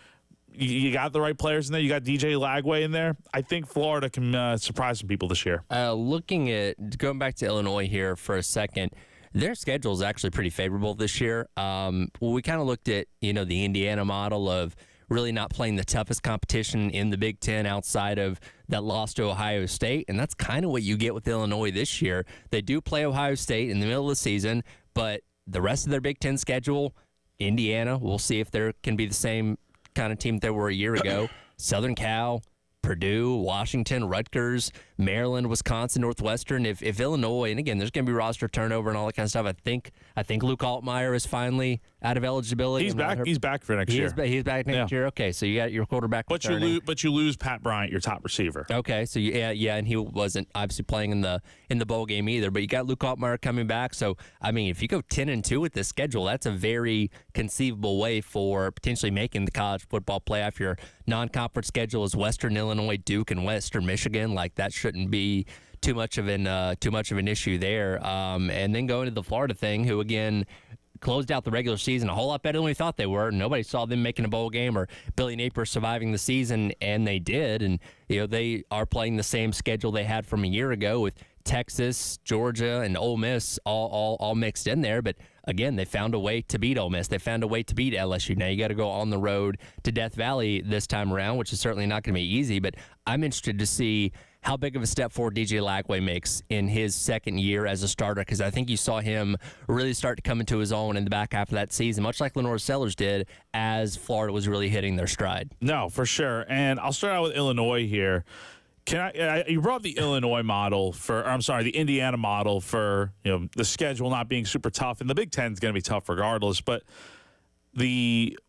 you got the right players in there. You got DJ Lagway in there. I think Florida can surprise some people this year. Going back to Illinois here for a second, their schedule is actually pretty favorable this year. We kind of looked at, the Indiana model of really not playing the toughest competition in the Big Ten outside of that loss to Ohio State, and that's kind of what you get with Illinois this year. They do play Ohio State in the middle of the season, but the rest of their Big Ten schedule, Indiana, we'll see if they can be the same kind of team that they were a year ago. Southern Cal, Purdue, Washington, Rutgers, Maryland, Wisconsin, Northwestern. If Illinois, and again, there's going to be roster turnover and all that kind of stuff. I think Luke Altmaier is finally out of eligibility. He's back. He's back for next year. He's back next year. Okay, so you got your quarterback. But you lose Pat Bryant, your top receiver. Okay, so and he wasn't obviously playing in the bowl game either. But you got Luke Altmaier coming back. So I mean, if you go 10-2 with this schedule, that's a very conceivable way for potentially making the college football playoff. Your non-conference schedule is Western Illinois, Duke, and Western Michigan. Like that shouldn't be too much of an issue there. And then going to the Florida thing, who again closed out the regular season a whole lot better than we thought they were. Nobody saw them making a bowl game or Billy Napier surviving the season, and they did. And they are playing the same schedule they had from a year ago with Texas, Georgia, and Ole Miss all mixed in there. But again, they found a way to beat Ole Miss. They found a way to beat LSU. Now you got to go on the road to Death Valley this time around, which is certainly not going to be easy. But I'm interested to see how big of a step forward DJ Lagway makes in his second year as a starter, because I think you saw him really start to come into his own in the back half of that season, much like Lenore Sellers did as Florida was really hitting their stride. No, for sure. And I'll start out with Illinois here. You brought up the Illinois model the Indiana model for the schedule not being super tough, and the Big Ten is going to be tough regardless. But who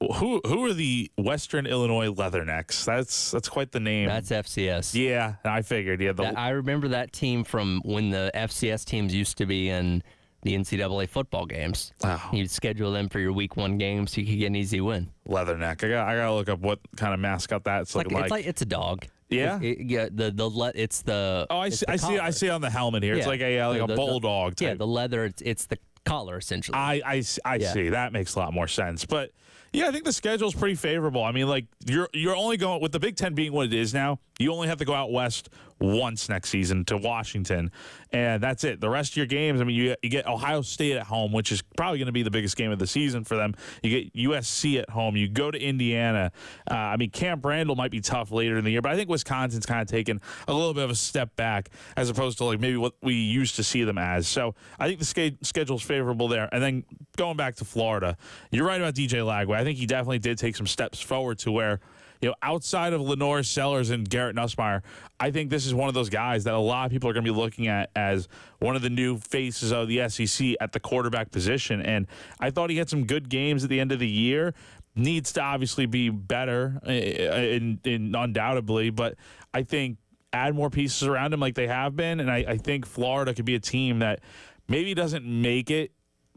are the Western Illinois Leathernecks? That's quite the name. That's FCS. Yeah, I figured. Yeah, I remember that team from when the FCS teams used to be in the NCAA football games. Wow. You'd schedule them for your week 1 game so you could get an easy win. Leatherneck. I gotta look up what kind of mascot that's looking like. It's a dog. Yeah. It's the. Oh, I see on the helmet here. Yeah. It's like a bulldog type. Yeah, the leather. It's the collar essentially. I see. That makes a lot more sense. But yeah, I think the schedule's pretty favorable. I mean, like you're only going with the Big Ten being what it is now. You only have to go out west once next season to Washington, and that's it. The rest of your games, I mean, you get Ohio State at home, which is probably going to be the biggest game of the season for them. You get USC at home. You go to Indiana. I mean, Camp Randall might be tough later in the year, but I think Wisconsin's kind of taken a little bit of a step back as opposed to like maybe what we used to see them as. So I think the schedule's favorable there. And then going back to Florida, you're right about DJ Lagway. I think he definitely did take some steps forward to where, outside of Lenore Sellers and Garrett Nussmeier, I think this is one of those guys that a lot of people are going to be looking at as one of the new faces of the SEC at the quarterback position. And I thought he had some good games at the end of the year. Needs to obviously be better, undoubtedly, but I think add more pieces around him like they have been, and I think Florida could be a team that maybe doesn't make it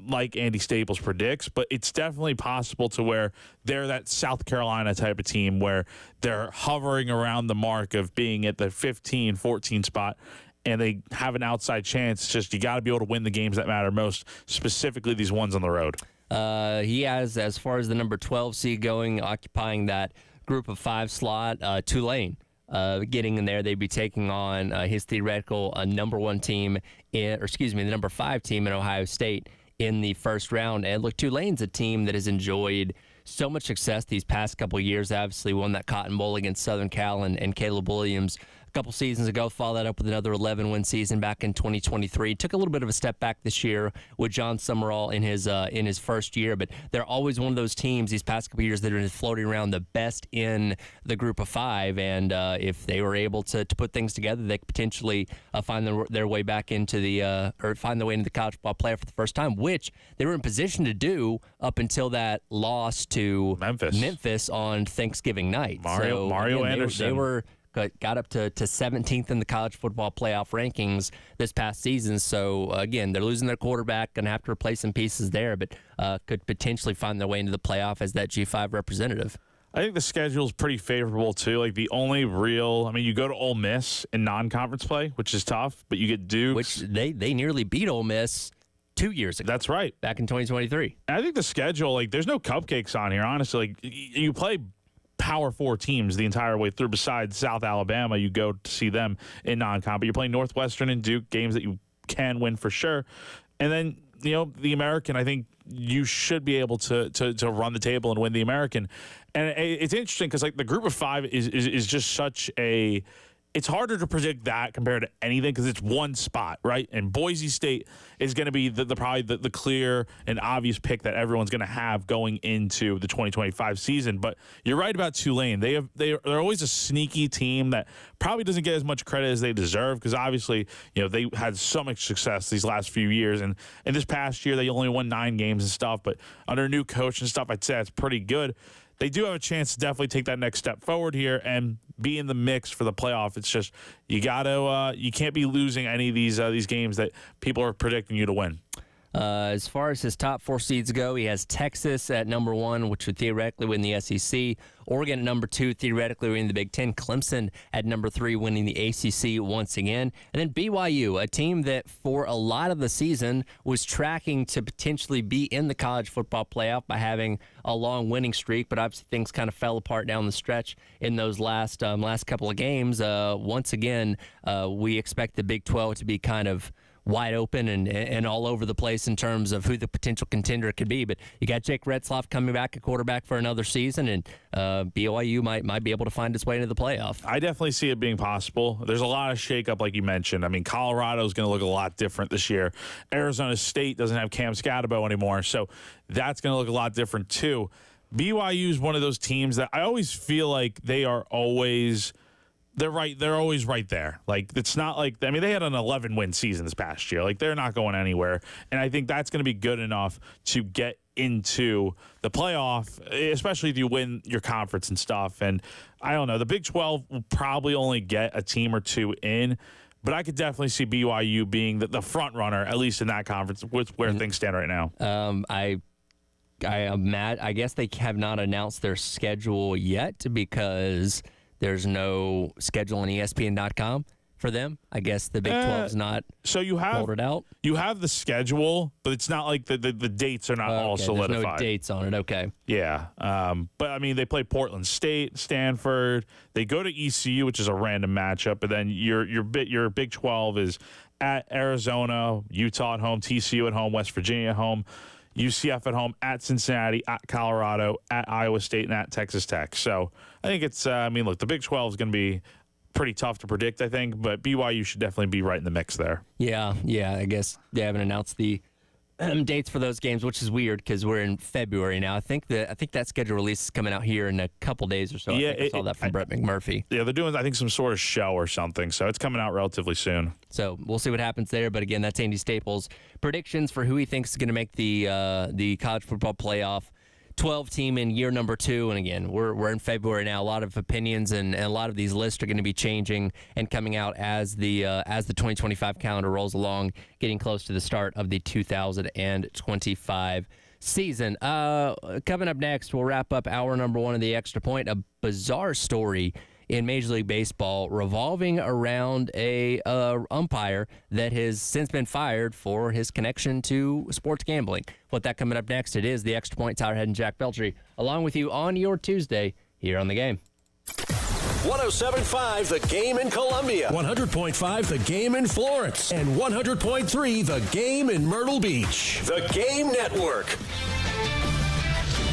like Andy Staples predicts, but it's definitely possible to where they're that South Carolina type of team where they're hovering around the mark of being at the 15, 14 spot, and they have an outside chance. It's just you got to be able to win the games that matter most, specifically these ones on the road. He has, as far as the number 12 seed going, occupying that group of 5 slot, Tulane. Getting in there, they'd be taking on his theoretical number 1 team, the number 5 team in Ohio State in the first round. And look, Tulane's a team that has enjoyed so much success these past couple of years. Obviously won that Cotton Bowl against Southern Cal and Caleb Williams a couple seasons ago. Followed that up with another 11-win season back in 2023. Took a little bit of a step back this year with John Summerall in his first year, but they're always one of those teams these past couple of years that are floating around the best in the group of 5. And if they were able to put things together, they could potentially find their way back into find their way into the college football playoff for the first time, which they were in position to do up until that loss to Memphis on Thanksgiving night. Mario Anderson. They were got up to 17th in the college football playoff rankings this past season. So, again, they're losing their quarterback, going to have to replace some pieces there, but could potentially find their way into the playoff as that G5 representative. I think the schedule is pretty favorable, too. Like, the only real, you go to Ole Miss in non-conference play, which is tough, but you get Duke. Which they nearly beat Ole Miss 2 years ago. That's right. Back in 2023. I think the schedule, there's no cupcakes on here, honestly. You play Power 4 teams the entire way through. Besides South Alabama, you go to see them in non-con, but you're playing Northwestern and Duke, games that you can win for sure. And then, the American, I think you should be able to run the table and win the American. And it's interesting because, the group of 5 is just such a – it's harder to predict that compared to anything because it's one spot, right? And Boise State is going to be probably the clear and obvious pick that everyone's going to have going into the 2025 season. But you're right about Tulane. They're always a sneaky team that probably doesn't get as much credit as they deserve because obviously, they had so much success these last few years. And this past year, they only won 9 games and stuff. But under a new coach and stuff, I'd say that's pretty good. They do have a chance to definitely take that next step forward here and be in the mix for the playoff. It's just you can't be losing any of these games that people are predicting you to win. As far as his top 4 seeds go, he has Texas at number 1, which would theoretically win the SEC. Oregon at number 2, theoretically winning the Big Ten. Clemson at number 3, winning the ACC once again. And then BYU, a team that for a lot of the season was tracking to potentially be in the college football playoff by having a long winning streak, but obviously things kind of fell apart down the stretch in those last couple of games. Once again, we expect the Big 12 to be kind of wide open and all over the place in terms of who the potential contender could be. But you got Jake Retzlaff coming back at quarterback for another season, and BYU might be able to find its way into the playoff. I definitely see it being possible. There's a lot of shakeup, like you mentioned. Colorado's going to look a lot different this year. Arizona State doesn't have Cam Scatterbo anymore, so that's going to look a lot different too. BYU is one of those teams that I always feel like they are always – they're always right there. It's not like, they had an 11-win season this past year. They're not going anywhere. And I think that's going to be good enough to get into the playoff, especially if you win your conference and stuff. And I don't know, the Big 12 will probably only get a team or two in, But I could definitely see BYU being the front runner, at least in that conference, with where things stand right now. I am mad. I guess they have not announced their schedule yet because there's no schedule on ESPN.com for them. I guess the Big 12's not rolled it out. You have the schedule, but it's not like the dates are not all solidified. There's no dates on it. Okay. Yeah. But, I mean, they play Portland State, Stanford. They go to ECU, which is a random matchup. But then your Big 12 is at Arizona, Utah at home, TCU at home, West Virginia at home, UCF at home, at Cincinnati, at Colorado, at Iowa State, and at Texas Tech. So I think it's, look, the Big 12 is going to be pretty tough to predict, I think, but BYU should definitely be right in the mix there. Yeah, I guess they haven't announced the dates for those games, which is weird because we're in February now. I think that schedule release is coming out here in a couple days or so. Yeah, I saw that from Brett McMurphy. Yeah, they're doing, I think, some sort of show or something, so it's coming out relatively soon. So we'll see what happens there. But again, that's Andy Staples' predictions for who he thinks is going to make the college football playoff 12 team in year number 2. And again, we're in February now. A lot of opinions and a lot of these lists are going to be changing and coming out as the 2025 calendar rolls along, getting close to the start of the 2025 season. Coming up next, we'll wrap up hour number 1 of the Extra Point. A bizarre story in Major League Baseball revolving around a umpire that has since been fired for his connection to sports gambling. What that coming up next? It is the Extra Point. Tyler Head and Jack Beltry along with you on your Tuesday here on The Game. 107.5 The Game in Columbia, 100.5 The Game in Florence, and 100.3 The Game in Myrtle Beach. The Game Network.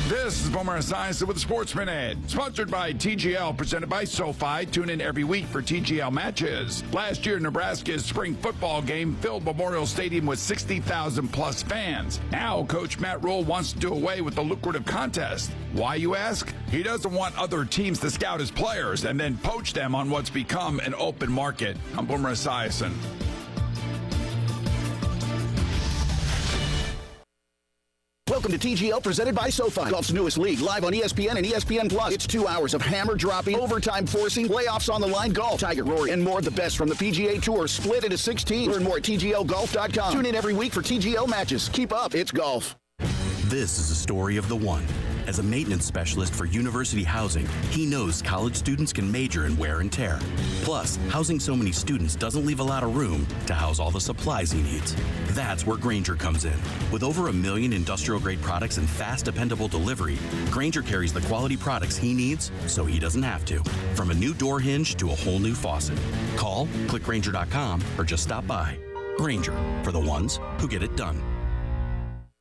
This is Boomer Esiason with the Sportsman Ed, sponsored by TGL, presented by SoFi. Tune in every week for TGL matches. Last year, Nebraska's spring football game filled Memorial Stadium with 60,000-plus fans. Now, Coach Matt Rule wants to do away with the lucrative contest. Why, you ask? He doesn't want other teams to scout his players and then poach them on what's become an open market. I'm Boomer Esiason. Welcome to TGL, presented by SoFi. Golf's newest league, live on ESPN and ESPN Plus. It's 2 hours of hammer-dropping, overtime forcing, playoffs on the line golf, Tiger, Rory, and more of the best from the PGA Tour, split into 6 teams. Learn more at TGLGolf.com. Tune in every week for TGL matches. Keep up, it's golf. This is the story of the one. As a maintenance specialist for University Housing, he knows college students can major in wear and tear. Plus, housing so many students doesn't leave a lot of room to house all the supplies he needs. That's where Grainger comes in. With over 1 million industrial-grade products and fast, dependable delivery, Grainger carries the quality products he needs so he doesn't have to. From a new door hinge to a whole new faucet. Call, click Grainger.com, or just stop by. Grainger, for the ones who get it done.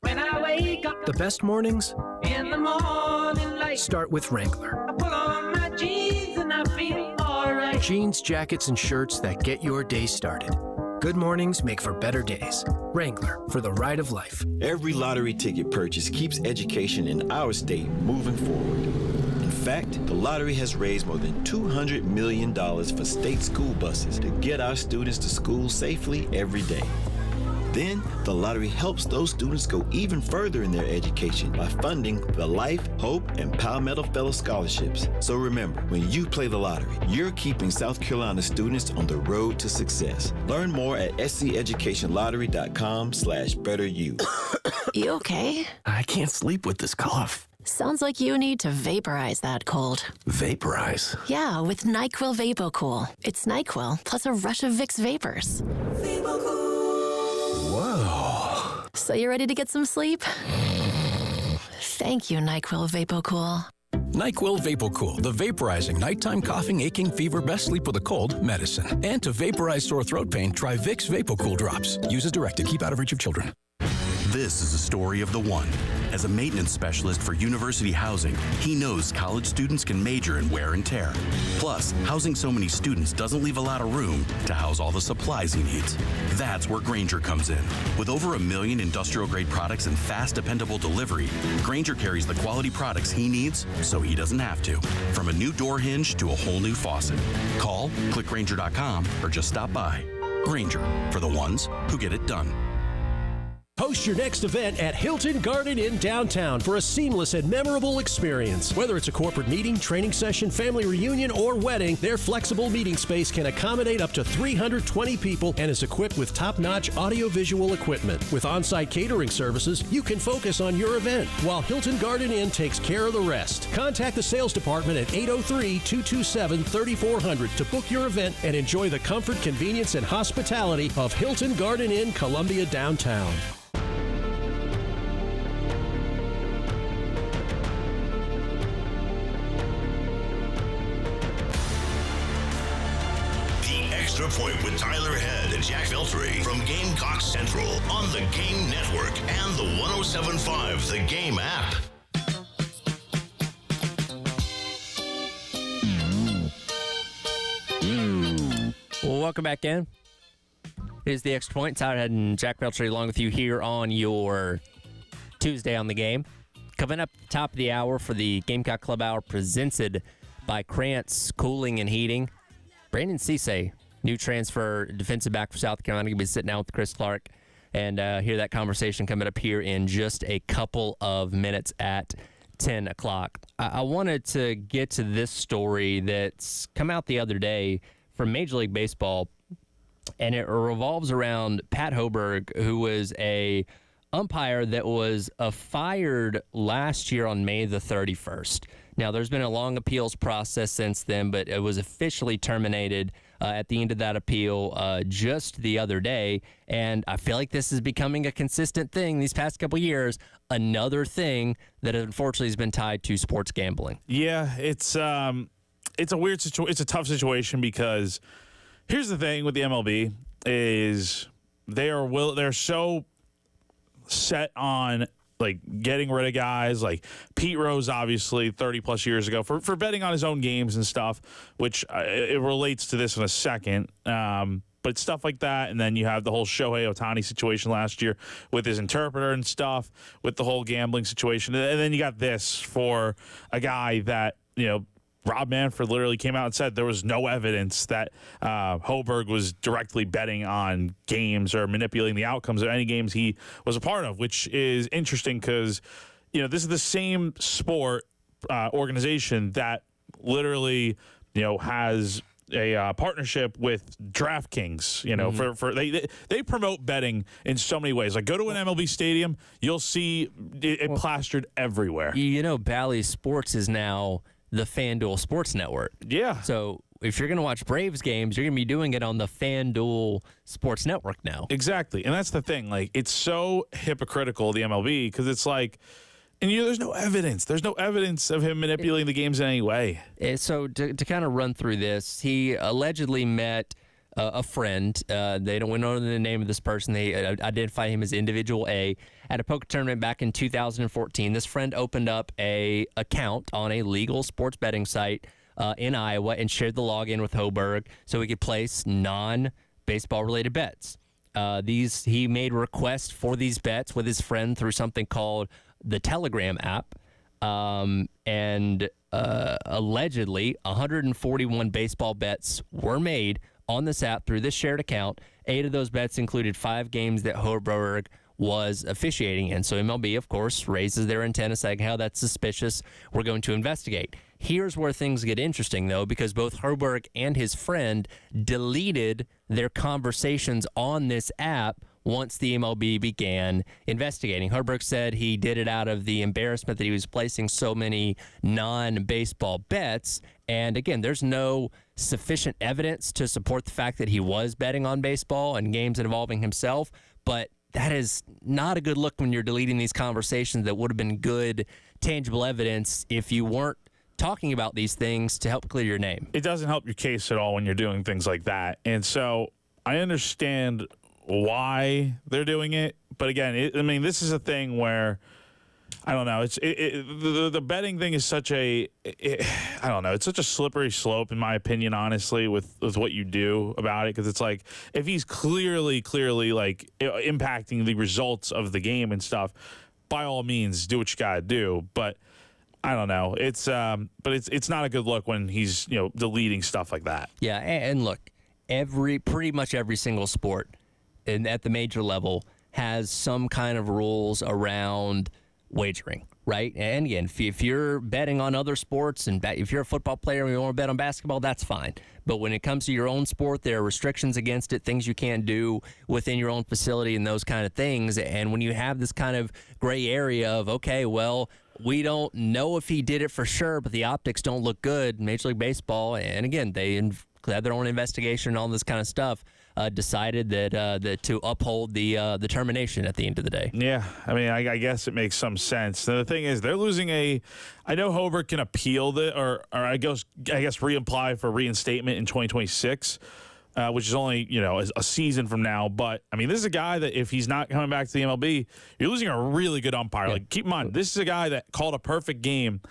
When I wake up, the best mornings in the morning light start with Wrangler. I put on my jeans and I feel alright. Jeans, jackets, and shirts that get your day started. Good mornings make for better days. Wrangler, for the ride of life. Every lottery ticket purchase keeps education in our state moving forward. In fact, the lottery has raised more than $200 million for state school buses to get our students to school safely every day. Then, the lottery helps those students go even further in their education by funding the Life, Hope, and Palmetto Fellow Scholarships. So remember, when you play the lottery, you're keeping South Carolina students on the road to success. Learn more at sceducationlottery.com/betteryou. You okay? I can't sleep with this cough. Sounds like you need to vaporize that cold. Vaporize? Yeah, with NyQuil VapoCool. It's NyQuil plus a rush of Vicks vapors. Whoa. So you ready to get some sleep? Thank you, NyQuil VapoCool. NyQuil VapoCool, the vaporizing nighttime coughing, aching, fever, best sleep with a cold medicine. And to vaporize sore throat pain, try Vicks VapoCool drops. Use as directed. Keep out of reach of children. This is the story of the one. As a maintenance specialist for University Housing, he knows college students can major in wear and tear. Plus, housing so many students doesn't leave a lot of room to house all the supplies he needs. That's where Grainger comes in. With over 1 million industrial-grade products and fast, dependable delivery, Grainger carries the quality products he needs so he doesn't have to. From a new door hinge to a whole new faucet. Call, click Grainger.com, or just stop by. Grainger, for the ones who get it done. Host your next event at Hilton Garden Inn downtown for a seamless and memorable experience. Whether it's a corporate meeting, training session, family reunion, or wedding, their flexible meeting space can accommodate up to 320 people and is equipped with top-notch audiovisual equipment. With on-site catering services, you can focus on your event, while Hilton Garden Inn takes care of the rest. Contact the sales department at 803-227-3400 to book your event and enjoy the comfort, convenience, and hospitality of Hilton Garden Inn, Columbia downtown. Extra Point with Tyler Head and Jack Veltri from Gamecock Central on the Game Network and the 107.5 The Game app. Well, welcome back in. It is the Extra Point. Tyler Head and Jack Veltri along with you here on your Tuesday on the Game. Coming up top of the hour for the Gamecock Club Hour presented by Krantz Cooling and Heating. Brandon Cisse, new transfer defensive back for South Carolina, going to be sitting down with Chris Clark and hear that conversation coming up here in just a couple of minutes at 10 o'clock. I wanted to get to this story that's come out the other day from Major League Baseball, and it revolves around Pat Hoberg, who was a umpire that was fired last year on May the 31st. Now, there's been a long appeals process since then, but it was officially terminated at the end of that appeal just the other day. And I feel like this is becoming a consistent thing these past couple years. Another thing that unfortunately has been tied to sports gambling. Yeah, it's a weird situation. It's a tough situation because here's the thing with the MLB is they're so set on like getting rid of guys like Pete Rose, obviously 30 plus years ago for betting on his own games and stuff, which it relates to this in a second. But stuff like that. And then you have the whole Shohei Ohtani situation last year with his interpreter and stuff with the whole gambling situation. And then you got this for a guy that, Rob Manfred literally came out and said there was no evidence that Hoberg was directly betting on games or manipulating the outcomes of any games he was a part of, which is interesting because, this is the same sport organization that literally, has a partnership with DraftKings, for they promote betting in so many ways. Like, go to an MLB stadium, you'll see it plastered everywhere. Bally Sports is now the FanDuel Sports Network. Yeah. So if you're going to watch Braves games, you're going to be doing it on the FanDuel Sports Network now. Exactly. And that's the thing. Like, it's so hypocritical, the MLB, because it's like, and there's no evidence. There's no evidence of him manipulating the games in any way. So to kind of run through this, he allegedly met a friend. We don't know the name of this person. They identify him as Individual A at a poker tournament back in 2014. This friend opened up a account on a legal sports betting site in Iowa and shared the login with Hoberg so he could place non-baseball related bets. He made requests for these bets with his friend through something called the Telegram app. And allegedly 141 baseball bets were made on this app through this shared account. 8 of those bets included 5 games that Hoberg was officiating in. So MLB, of course, raises their antenna saying, how that's suspicious. We're going to investigate. Here's where things get interesting, though, because both Hoberg and his friend deleted their conversations on this app once the MLB began investigating. Hoberg said he did it out of the embarrassment that he was placing so many non-baseball bets. And again, there's no sufficient evidence to support the fact that he was betting on baseball and games involving himself. But that is not a good look when you're deleting these conversations that would have been good, tangible evidence if you weren't talking about these things to help clear your name. It doesn't help your case at all when you're doing things like that. And so I understand why they're doing it. But again, this is a thing where, I don't know. The betting thing is such it's such a slippery slope, in my opinion, honestly, with what you do about it. Because it's like, if he's clearly like impacting the results of the game and stuff, by all means, do what you got to do. But I don't know. It's not a good look when he's deleting stuff like that. Yeah, and look, pretty much every single sport and at the major level has some kind of rules around wagering, right? And again, if you're betting on other sports and if you're a football player and you want to bet on basketball, that's fine. But when it comes to your own sport, there are restrictions against it, things you can't do within your own facility and those kind of things. And when you have this kind of gray area of, okay, well, we don't know if he did it for sure, but the optics don't look good. Major League Baseball, and again, they had their own investigation and all this kind of stuff, decided that to uphold the termination at the end of the day. Yeah, I mean, I guess it makes some sense. The thing is, they're losing I know Hobart can appeal or I guess reapply for reinstatement in 2026. Which is only, a season from now. But, I mean, this is a guy that if he's not coming back to the MLB, you're losing a really good umpire. Yeah. Like, keep in mind, this is a guy that called a perfect game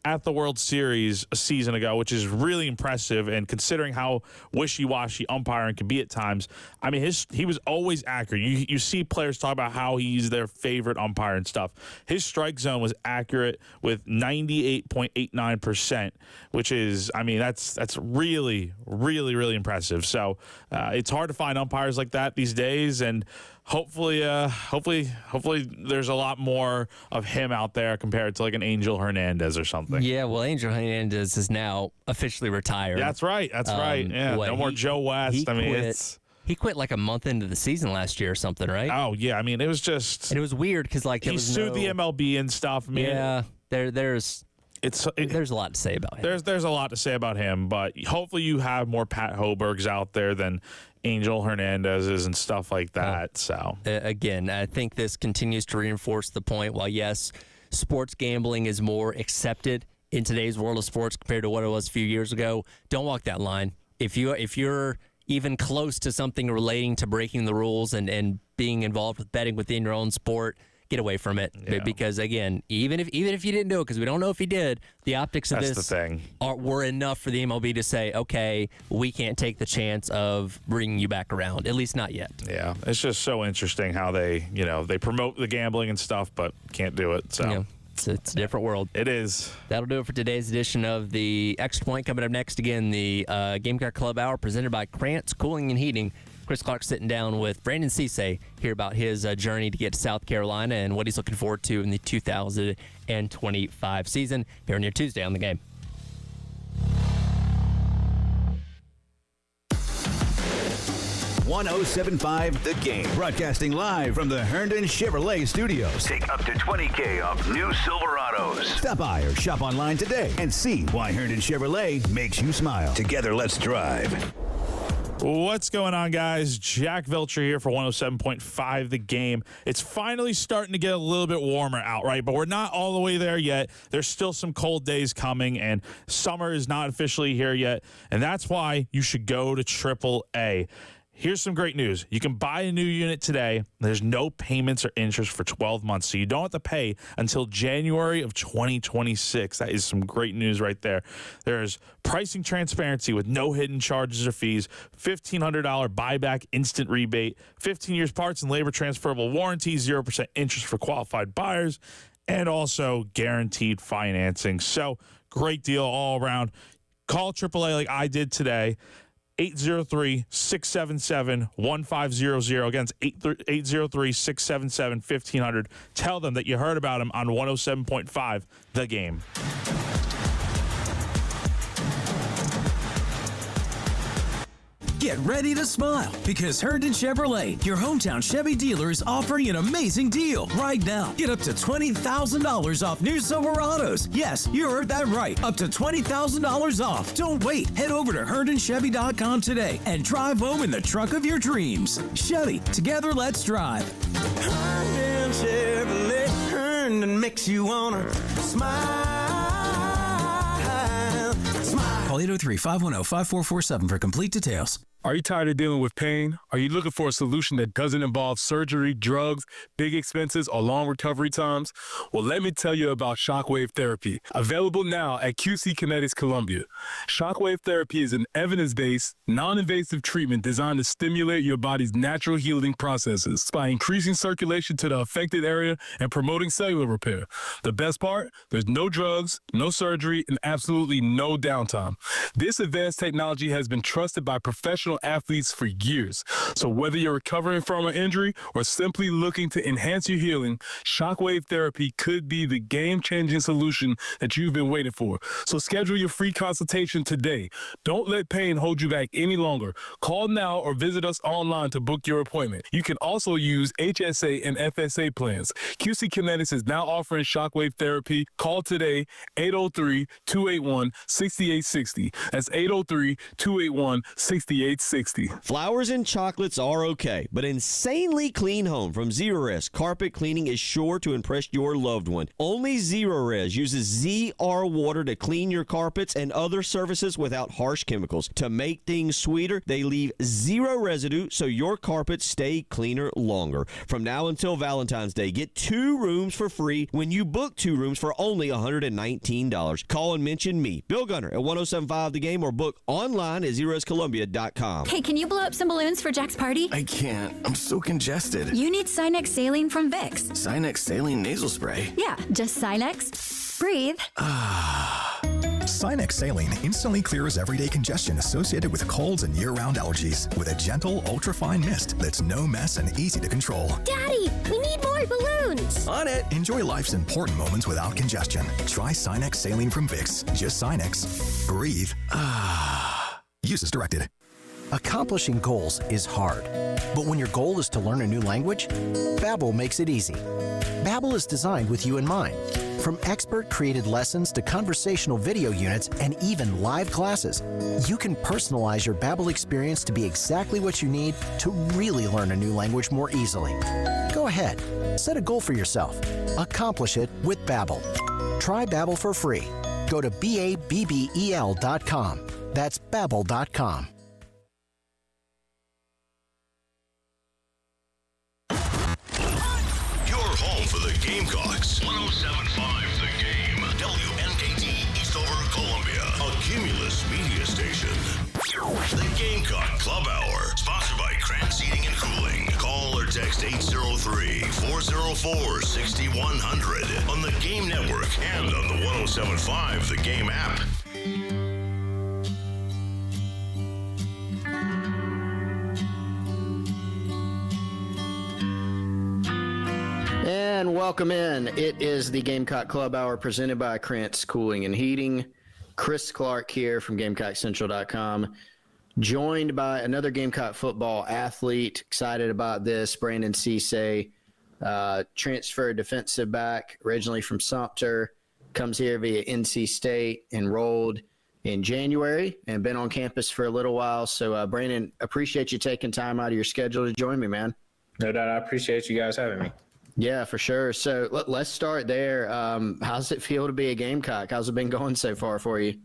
at the World Series a season ago, which is really impressive. And considering how wishy-washy umpiring can be at times, I mean, he was always accurate. You see players talk about how he's their favorite umpire and stuff. His strike zone was accurate with 98.89%, which is, I mean, that's really, really, really impressive. So it's hard to find umpires like that these days, and hopefully there's a lot more of him out there compared to like an Angel Hernandez or something. Yeah, well, Angel Hernandez is now officially retired. That's right. Yeah, no more Joe West. He quit like a month into the season last year or something, right? Oh yeah, I mean it was just. And it was weird because like he sued the MLB and stuff. I mean, yeah, there's a lot to say about him. There's a lot to say about him, but hopefully you have more Pat Hobergs out there than Angel Hernandez's and stuff like that. So again, I think this continues to reinforce the point. While yes, sports gambling is more accepted in today's world of sports compared to what it was a few years ago, don't walk that line. If you're even close to something relating to breaking the rules and being involved with betting within your own sport, get away from it. Yeah. Because again, even if you didn't do it, because we don't know if he did, the optics of this were enough for the MLB to say, okay, we can't take the chance of bringing you back around, at least not yet. Yeah, it's just so interesting how they promote the gambling and stuff, but can't do it. So. Yeah. It's a different world. It is. That'll do it for today's edition of the Extra Point. Coming up next, again, the Gamecock Club Hour presented by Krantz Cooling and Heating. Chris Clark sitting down with Brandon Cisse, hear about his journey to get to South Carolina and what he's looking forward to in the 2025 season here on your Tuesday on The Game. .1075 The Game. Broadcasting live from the Herndon Chevrolet Studios. Take up to $20,000 off new Silverados. Stop by or shop online today and see why Herndon Chevrolet makes you smile. Together, let's drive. What's going on, guys? Jack Velcher here for 107.5 The Game. It's finally starting to get a little bit warmer out, right? But we're not all the way there yet. There's still some cold days coming, and summer is not officially here yet. And that's why you should go to AAA. Here's some great news. You can buy a new unit today. There's no payments or interest for 12 months, so you don't have to pay until January of 2026. That is some great news right there. There's pricing transparency with no hidden charges or fees, $1,500 buyback instant rebate, 15 years parts and labor transferable warranty, 0% interest for qualified buyers, and also guaranteed financing. So great deal all around. Call AAA like I did today. 803-677-1500. Again, it's 803-677-1500. Tell them that you heard about him on 107.5 The Game. Get ready to smile because Herndon Chevrolet, your hometown Chevy dealer, is offering an amazing deal right now. Get up to $20,000 off new Silverados. Yes, you heard that right. Up to $20,000 off. Don't wait. Head over to HerndonChevy.com today and drive home in the truck of your dreams. Chevy, together let's drive. Herndon Chevrolet, Herndon makes you wanna smile. Call 803-510-5447 for complete details. Are you tired of dealing with pain? Are you looking for a solution that doesn't involve surgery, drugs, big expenses, or long recovery times? Well, let me tell you about Shockwave Therapy, available now at QC Kinetics Columbia. Shockwave Therapy is an evidence-based, non-invasive treatment designed to stimulate your body's natural healing processes by increasing circulation to the affected area and promoting cellular repair. The best part? There's no drugs, no surgery, and absolutely no downtime. This advanced technology has been trusted by professional professional athletes for years. So whether you're recovering from an injury or simply looking to enhance your healing, Shockwave Therapy could be the game-changing solution that you've been waiting for. So schedule your free consultation today. Don't let pain hold you back any longer. Call now or visit us online to book your appointment. You can also use HSA and FSA plans. QC Kinetics is now offering Shockwave Therapy. Call today, 803-281-6860. That's 803-281-6860. Flowers and chocolates are okay, but insanely clean home from Zerorez Carpet Cleaning is sure to impress your loved one. Only Zerorez uses ZR water to clean your carpets and other surfaces without harsh chemicals. To make things sweeter, they leave zero residue so your carpets stay cleaner longer. From now until Valentine's Day, get 2 rooms for free when you book 2 rooms for only $119. Call and mention me, Bill Gunner, at 1075 The Game, or book online at ZerorezColumbia.com. Hey, can you blow up some balloons for Jack's party? I can't. I'm so congested. You need Sinex Saline from Vicks. Sinex Saline Nasal Spray? Yeah, just Sinex. Breathe. Sinex Saline instantly clears everyday congestion associated with colds and year-round allergies with a gentle, ultra-fine mist that's no mess and easy to control. Daddy, we need more balloons. On it! Enjoy life's important moments without congestion. Try Sinex Saline from Vicks. Just Sinex. Breathe. Use as directed. Accomplishing goals is hard, but when your goal is to learn a new language, Babbel makes it easy. Babbel is designed with you in mind. From expert-created lessons to conversational video units and even live classes, you can personalize your Babbel experience to be exactly what you need to really learn a new language more easily. Go ahead, set a goal for yourself. Accomplish it with Babbel. Try Babbel for free. Go to BABBEL.com. That's Babbel.com. Gamecocks. 107.5 The Game. WNKT Eastover, Columbia. A Cumulus media station. The Gamecock Club Hour. Sponsored by Krantz Heating and Cooling. Call or text 803-404-6100 on the Game Network and on the 107.5 The Game app. And welcome in. It is the Gamecock Club Hour presented by Krantz Cooling and Heating. Chris Clark here from GamecockCentral.com. Joined by another Gamecock football athlete. Excited about this. Brandon Cisse, transferred defensive back, originally from Sumter. Comes here via NC State, enrolled in January, and been on campus for a little while. So, Brandon, appreciate you taking time out of your schedule to join me, man. No doubt. I appreciate you guys having me. Yeah, for sure. So let's start there. How's it feel to be a Gamecock? How's it been going so far for you?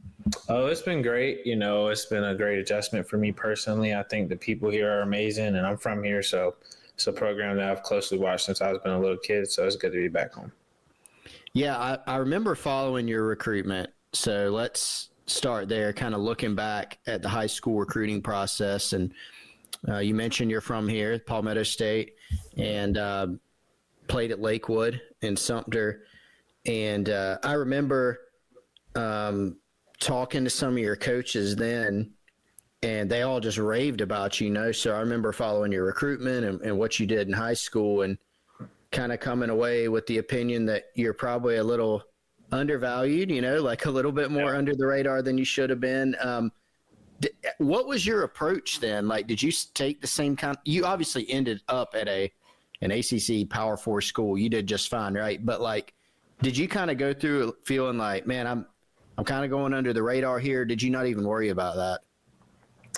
Oh, it's been great. You know, it's been a great adjustment for me personally. I think the people here are amazing, and I'm from here, so it's a program that I've closely watched since I was been a little kid, so it's good to be back home. Yeah, I remember following your recruitment. So let's start there, kind of looking back at the high school recruiting process. And you mentioned you're from here, Palmetto State, and played at Lakewood and Sumter. And I remember talking to some of your coaches then, and they all just raved about you, you know. So I remember following your recruitment and what you did in high school, and kind of coming away with the opinion that you're probably a little undervalued, you know, like a little bit more under the radar than you should have been. What was your approach then? Like, did you take the same kind – you obviously ended up at an ACC Power 4 school. You did just fine, right? But, like, did you kind of go through feeling like, man, I'm kind of going under the radar here? Did you not even worry about that?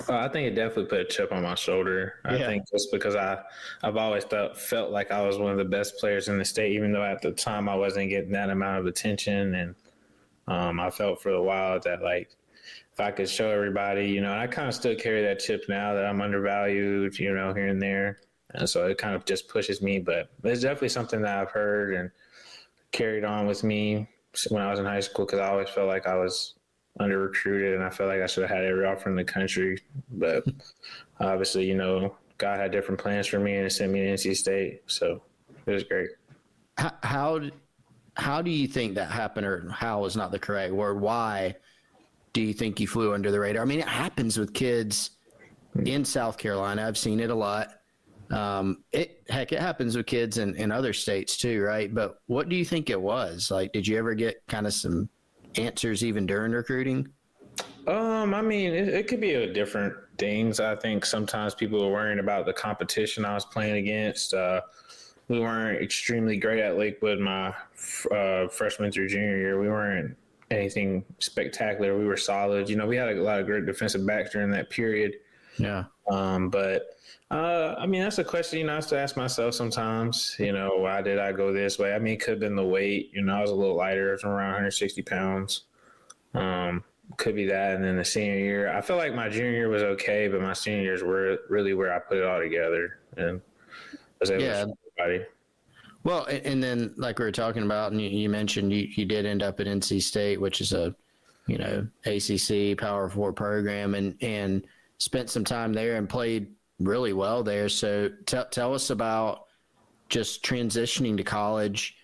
I think it definitely put a chip on my shoulder. I think just because I've always felt like I was one of the best players in the state, even though at the time I wasn't getting that amount of attention. And I felt for a while that, like, if I could show everybody, you know, and I kind of still carry that chip now that I'm undervalued, you know, here and there. And so it kind of just pushes me. But it's definitely something that I've heard and carried on with me when I was in high school, because I always felt like I was under recruited and I felt like I should have had every offer in the country. But obviously, you know, God had different plans for me and it sent me to NC State. So it was great. How do you think that happened, or how is not the correct word? Why do you think you flew under the radar? I mean, it happens with kids in South Carolina. I've seen it a lot. It happens with kids in other states too, right? But what do you think it was? Like, did you ever get kind of some answers even during recruiting? I mean, it could be different things. I think sometimes people were worrying about the competition I was playing against. We weren't extremely great at Lakewood my freshman through junior year. We weren't anything spectacular. We were solid. You know, we had a lot of great defensive backs during that period. Yeah. I mean, that's a question, you know, I have to ask myself sometimes, you know, why did I go this way? I mean, it could have been the weight. You know, I was a little lighter. I was around 160 pounds. Could be that. And then the senior year, I feel like my junior year was okay, but my senior years were really where I put it all together and was able to show everybody. Well, and then like we were talking about, and you mentioned you did end up at NC State, which is a, you know, ACC Power 4 program, and spent some time there and played really well there. So tell us about just transitioning to college,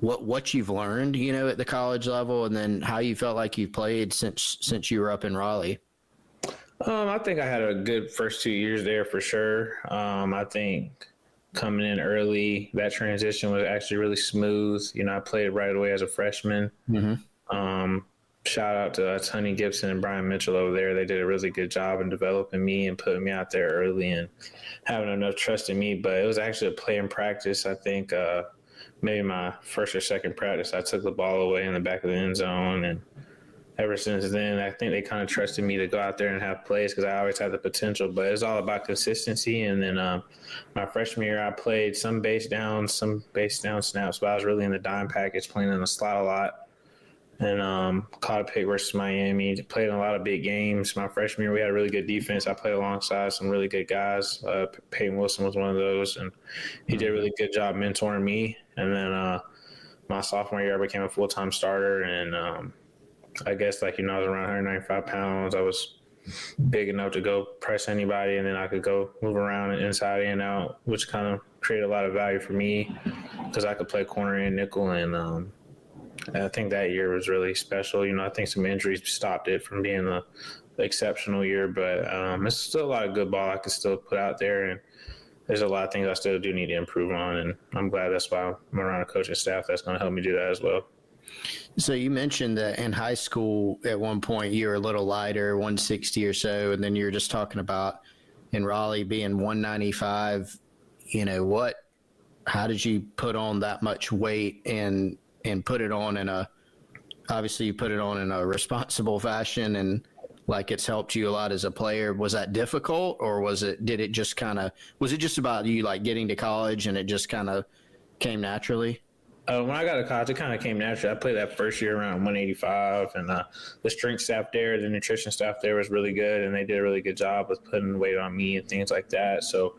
what you've learned, you know, at the college level, and then how you felt like you've played since you were up in Raleigh. I think I had a good first 2 years there for sure. I think coming in early, that transition was actually really smooth. You know, I played right away as a freshman. Mm-hmm. Shout out to Tony Gibson and Brian Mitchell over there. They did a really good job in developing me and putting me out there early and having enough trust in me. But it was actually a play in practice. I think maybe my first or second practice, I took the ball away in the back of the end zone. And ever since then, I think they kind of trusted me to go out there and have plays because I always had the potential. But it's all about consistency. And then my freshman year, I played some base down snaps, but I was really in the dime package, playing in the slot a lot. And caught a pick versus Miami. Played in a lot of big games. My freshman year, we had a really good defense. I played alongside some really good guys. Peyton Wilson was one of those, and he did a really good job mentoring me. And then my sophomore year, I became a full-time starter. And I guess, like, you know, I was around 195 pounds. I was big enough to go press anybody, and then I could go move around and inside and out, which kind of created a lot of value for me because I could play corner and nickel. And I think that year was really special. You know, I think some injuries stopped it from being an exceptional year, but it's still a lot of good ball I could still put out there, and there's a lot of things I still do need to improve on, and I'm glad that's why I'm around a coaching staff that's going to help me do that as well. So you mentioned that in high school at one point you were a little lighter, 160 or so, and then you were just talking about in Raleigh being 195. You know, how did you put on that much weight and put it on obviously you put it on in a responsible fashion, and like it's helped you a lot as a player? Was that difficult, or was it just about you like getting to college and it just kind of came naturally? When I got to college, it kind of came naturally. I played that first year around 185, and the strength staff there, the nutrition staff there was really good, and they did a really good job with putting weight on me and things like that. So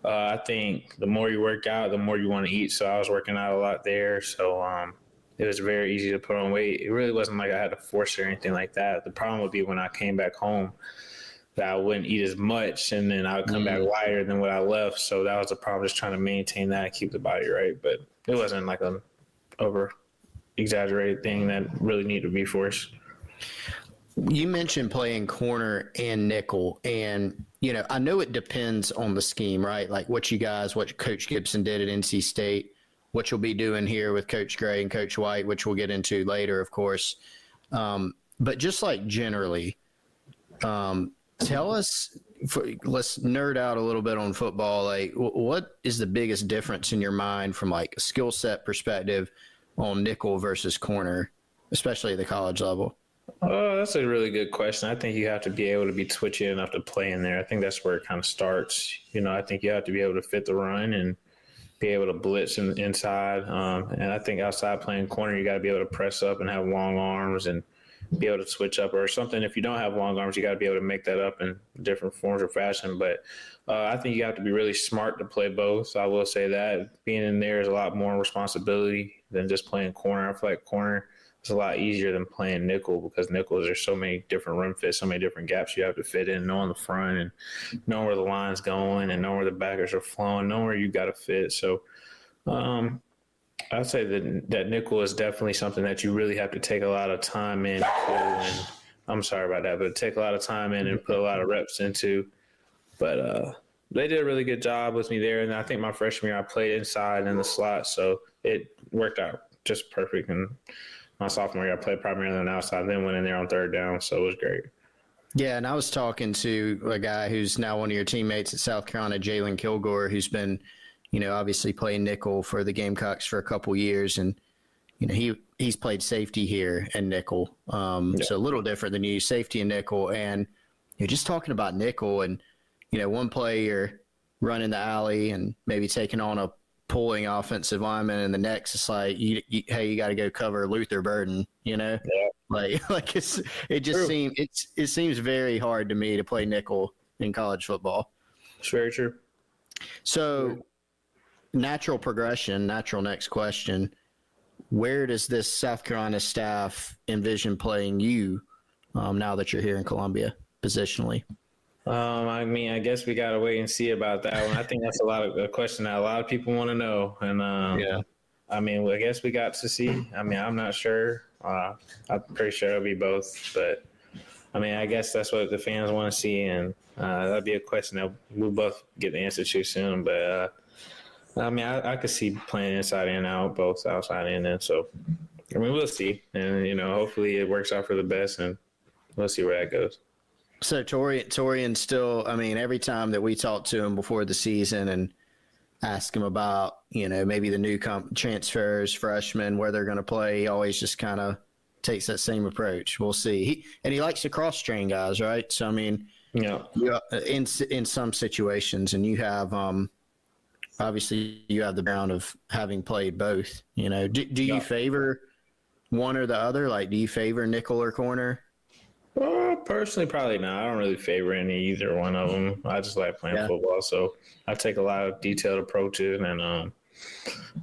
I think the more you work out, the more you want to eat. So I was working out a lot there. So it was very easy to put on weight. It really wasn't like I had to force it or anything like that. The problem would be when I came back home that I wouldn't eat as much, and then I would come back lighter than what I left. So that was the problem, just trying to maintain that and keep the body right. But it wasn't like an over-exaggerated thing that really needed to be forced. You mentioned playing corner and nickel, and, you know, I know it depends on the scheme, right? Like what Coach Gibson did at NC State, what you'll be doing here with Coach Gray and Coach White, which we'll get into later, of course. But just like generally, tell us, let's nerd out a little bit on football. Like, what is the biggest difference in your mind from like a skill set perspective on nickel versus corner, especially at the college level? That's a really good question. I think you have to be able to be twitchy enough to play in there. I think that's where it kind of starts. You know, I think you have to be able to fit the run and be able to blitz inside. And I think outside playing corner, you got to be able to press up and have long arms and be able to switch up or something. If you don't have long arms, you got to be able to make that up in different forms or fashion. But I think you have to be really smart to play both. I will say that being in there is a lot more responsibility than just playing corner. I feel like corner is a lot easier than playing nickel, because nickels, there's so many different run fits, so many different gaps you have to fit in, knowing the front and knowing where the line's going and knowing where the backers are flowing, knowing where you got to fit. So I'd say that nickel is definitely something that you really have to take a lot of time in and I'm sorry about that, but take a lot of time in and put a lot of reps into. But they did a really good job with me there. And I think my freshman year I played inside in the slot, so it worked out just perfect. And my sophomore year I played primarily on the outside, then went in there on third down, so it was great. Yeah, and I was talking to a guy who's now one of your teammates at South Carolina, Jalen Kilgore, who's been, obviously playing nickel for the Gamecocks for a couple years, and he's played safety here and nickel, so a little different than you, safety and nickel. And you're just talking about nickel, and one play you're running the alley and maybe taking on a pulling offensive lineman, and the next it's like, hey, you got to go cover Luther Burden, Yeah. Like it seems very hard to me to play nickel in college football. It's very true. So, natural progression, natural next question. Where does this South Carolina staff envision playing you now that you're here in Columbia positionally? I guess we got to wait and see about that one. I think that's a question that a lot of people want to know. And, I guess we got to see. I'm not sure. I'm pretty sure it'll be both. But, I guess that's what the fans want to see. And that'd be a question that we'll both get the answer to soon. But, I could see playing inside and out, both outside and in. So, we'll see. And, hopefully it works out for the best. And we'll see where that goes. So Torian still, every time that we talk to him before the season and ask him about, maybe the new transfers, freshmen, where they're going to play, he always just kind of takes that same approach. We'll see. He likes to cross-train guys, right? So, in some situations, and you have, obviously you have the background of having played both, do you favor one or the other? Like, do you favor nickel or corner? Personally, probably not. I don't really favor either one of them. I just like playing football, so I take a lot of detailed approaches, and I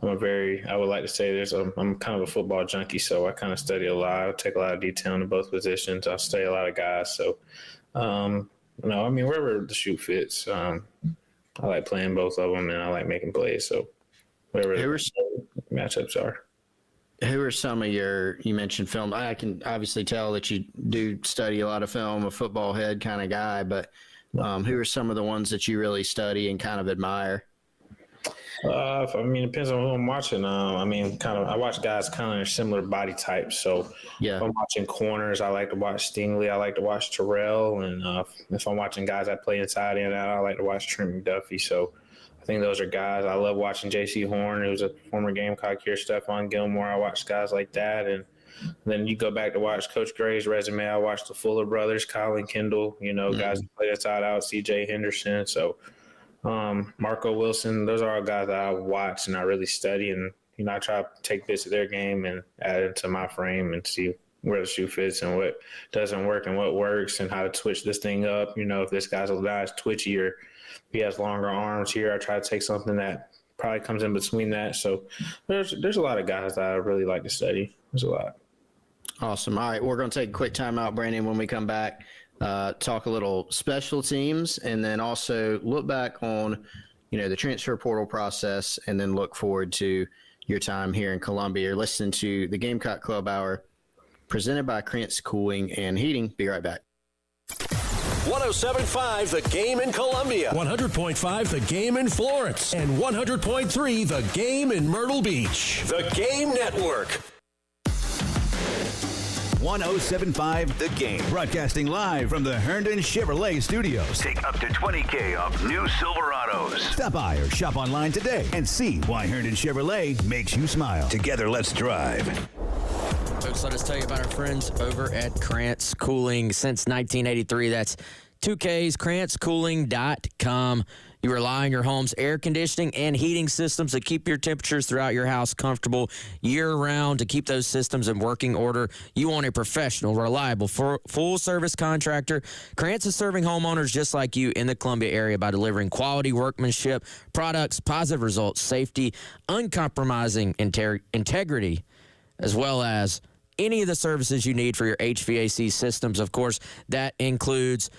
would like to say I'm kind of a football junkie, so I kind of study a lot. I take a lot of detail into both positions. I study a lot of guys, so wherever the shoe fits, I like playing both of them, and I like making plays. So whatever the matchups are. Who are some of you mentioned film? I can obviously tell that you do study a lot of film, a football head kind of guy, but who are some of the ones that you really study and kind of admire? It depends on who I'm watching. I watch guys kind of similar body types. So if I'm watching corners, I like to watch Stingley. I like to watch Terrell. And if I'm watching guys that play inside and out, I like to watch Trent McDuffie. So I think those are guys. I love watching J.C. Horn, who's a former Gamecock here, Stephon Gilmore. I watch guys like that. And then you go back to watch Coach Gray's resume. I watch the Fuller brothers, Kyle and Kendall, guys who play inside out, C.J. Henderson. So Marco Wilson, those are all guys that I watch and I really study. And, I try to take bits of their game and add it to my frame and see where the shoe fits and what doesn't work and what works and how to twitch this thing up. If this guy's a guy is twitchy or he has longer arms here, I try to take something that probably comes in between that. So there's a lot of guys that I really like to study. There's a lot. Awesome. All right, we're going to take a quick timeout, Brandon. When we come back, talk a little special teams, and then also look back on, the transfer portal process, and then look forward to your time here in Columbia. You're listening to the Gamecock Club Hour, presented by Krantz Cooling and Heating. Be right back. 107.5 The Game in Columbia, 100.5 The Game in Florence, and 100.3 The Game in Myrtle Beach. The Game Network. 107.5 The Game. Broadcasting live from the Herndon Chevrolet Studios. Take up to $20K off new Silverados. Stop by or shop online today and see why Herndon Chevrolet makes you smile. Together, let's drive. Folks, let us tell you about our friends over at Krantz Cooling. Since 1983, that's 2Ks, KrantzCooling.com. You rely on your home's air conditioning and heating systems to keep your temperatures throughout your house comfortable year-round. To keep those systems in working order, you want a professional, reliable, full-service contractor. Krantz is serving homeowners just like you in the Columbia area by delivering quality workmanship, products, positive results, safety, uncompromising integrity, as well as any of the services you need for your HVAC systems. Of course, that includes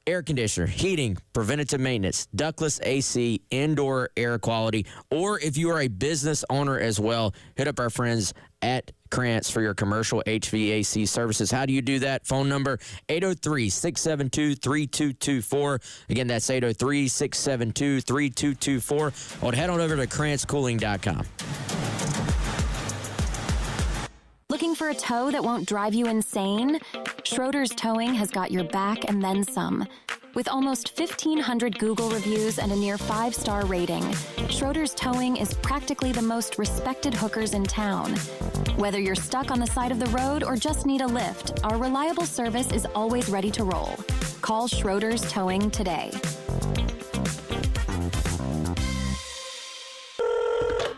air conditioner, heating, preventative maintenance, ductless AC, indoor air quality, or if you are a business owner as well, hit up our friends at Krantz for your commercial HVAC services. How do you do that? Phone number 803-672-3224. Again, that's 803-672-3224. Or head on over to KrantzCooling.com. Looking for a tow that won't drive you insane? Schroeder's Towing has got your back and then some. With almost 1,500 Google reviews and a near 5-star rating, Schroeder's Towing is practically the most respected hookers in town. Whether you're stuck on the side of the road or just need a lift, our reliable service is always ready to roll. Call Schroeder's Towing today.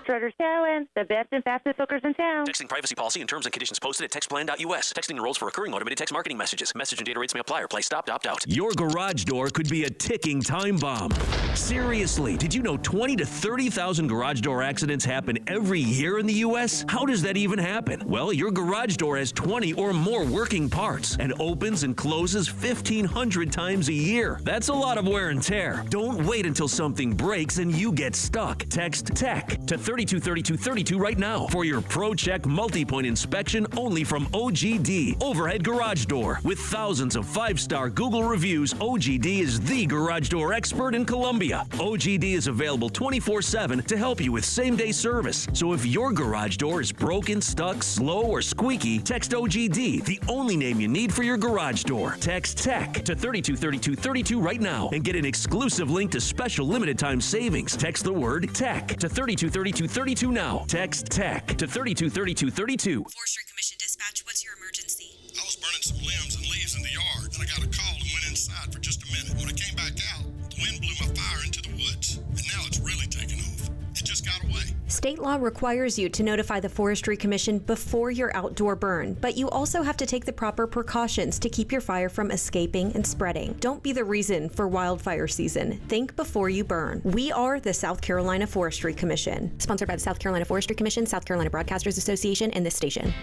Schroeder's Towing, the best and fastest hookers in town. Texting privacy policy and terms and conditions posted at textplan.us. Texting enrolls for recurring automated text marketing messages. Message and data rates may apply or play stopped, opt out. Your garage door could be a ticking time bomb. Seriously, did you know 20 to 30,000 garage door accidents happen every year in the U.S.? How does that even happen? Well, your garage door has 20 or more working parts and opens and closes 1,500 times a year. That's a lot of wear and tear. Don't wait until something breaks and you get stuck. Text TECH to 323232 right now for your ProCheck multi-point inspection only from OGD Overhead Garage Door. With thousands of 5-star Google reviews, OGD is the garage door expert in Columbia. OGD is available 24/7 to help you with same-day service. So if your garage door is broken, stuck, slow, or squeaky, text OGD, the only name you need for your garage door. Text TECH to 323232 right now and get an exclusive link to special limited time savings. Text the word TECH to 323232 now. Text TECH to 323232. Forestry Commission dispatch, what's your emergency? I was burning some limbs and leaves in the yard, and I got a call and went inside for just a minute. When I came back out, the wind blew my fire into the woods, and now it's really taken off. It just got away. State law requires you to notify the Forestry Commission before your outdoor burn, but you also have to take the proper precautions to keep your fire from escaping and spreading. Don't be the reason for wildfire season. Think before you burn. We are the South Carolina Forestry Commission. Sponsored by the South Carolina Forestry Commission, South Carolina Broadcasters Association, and this station.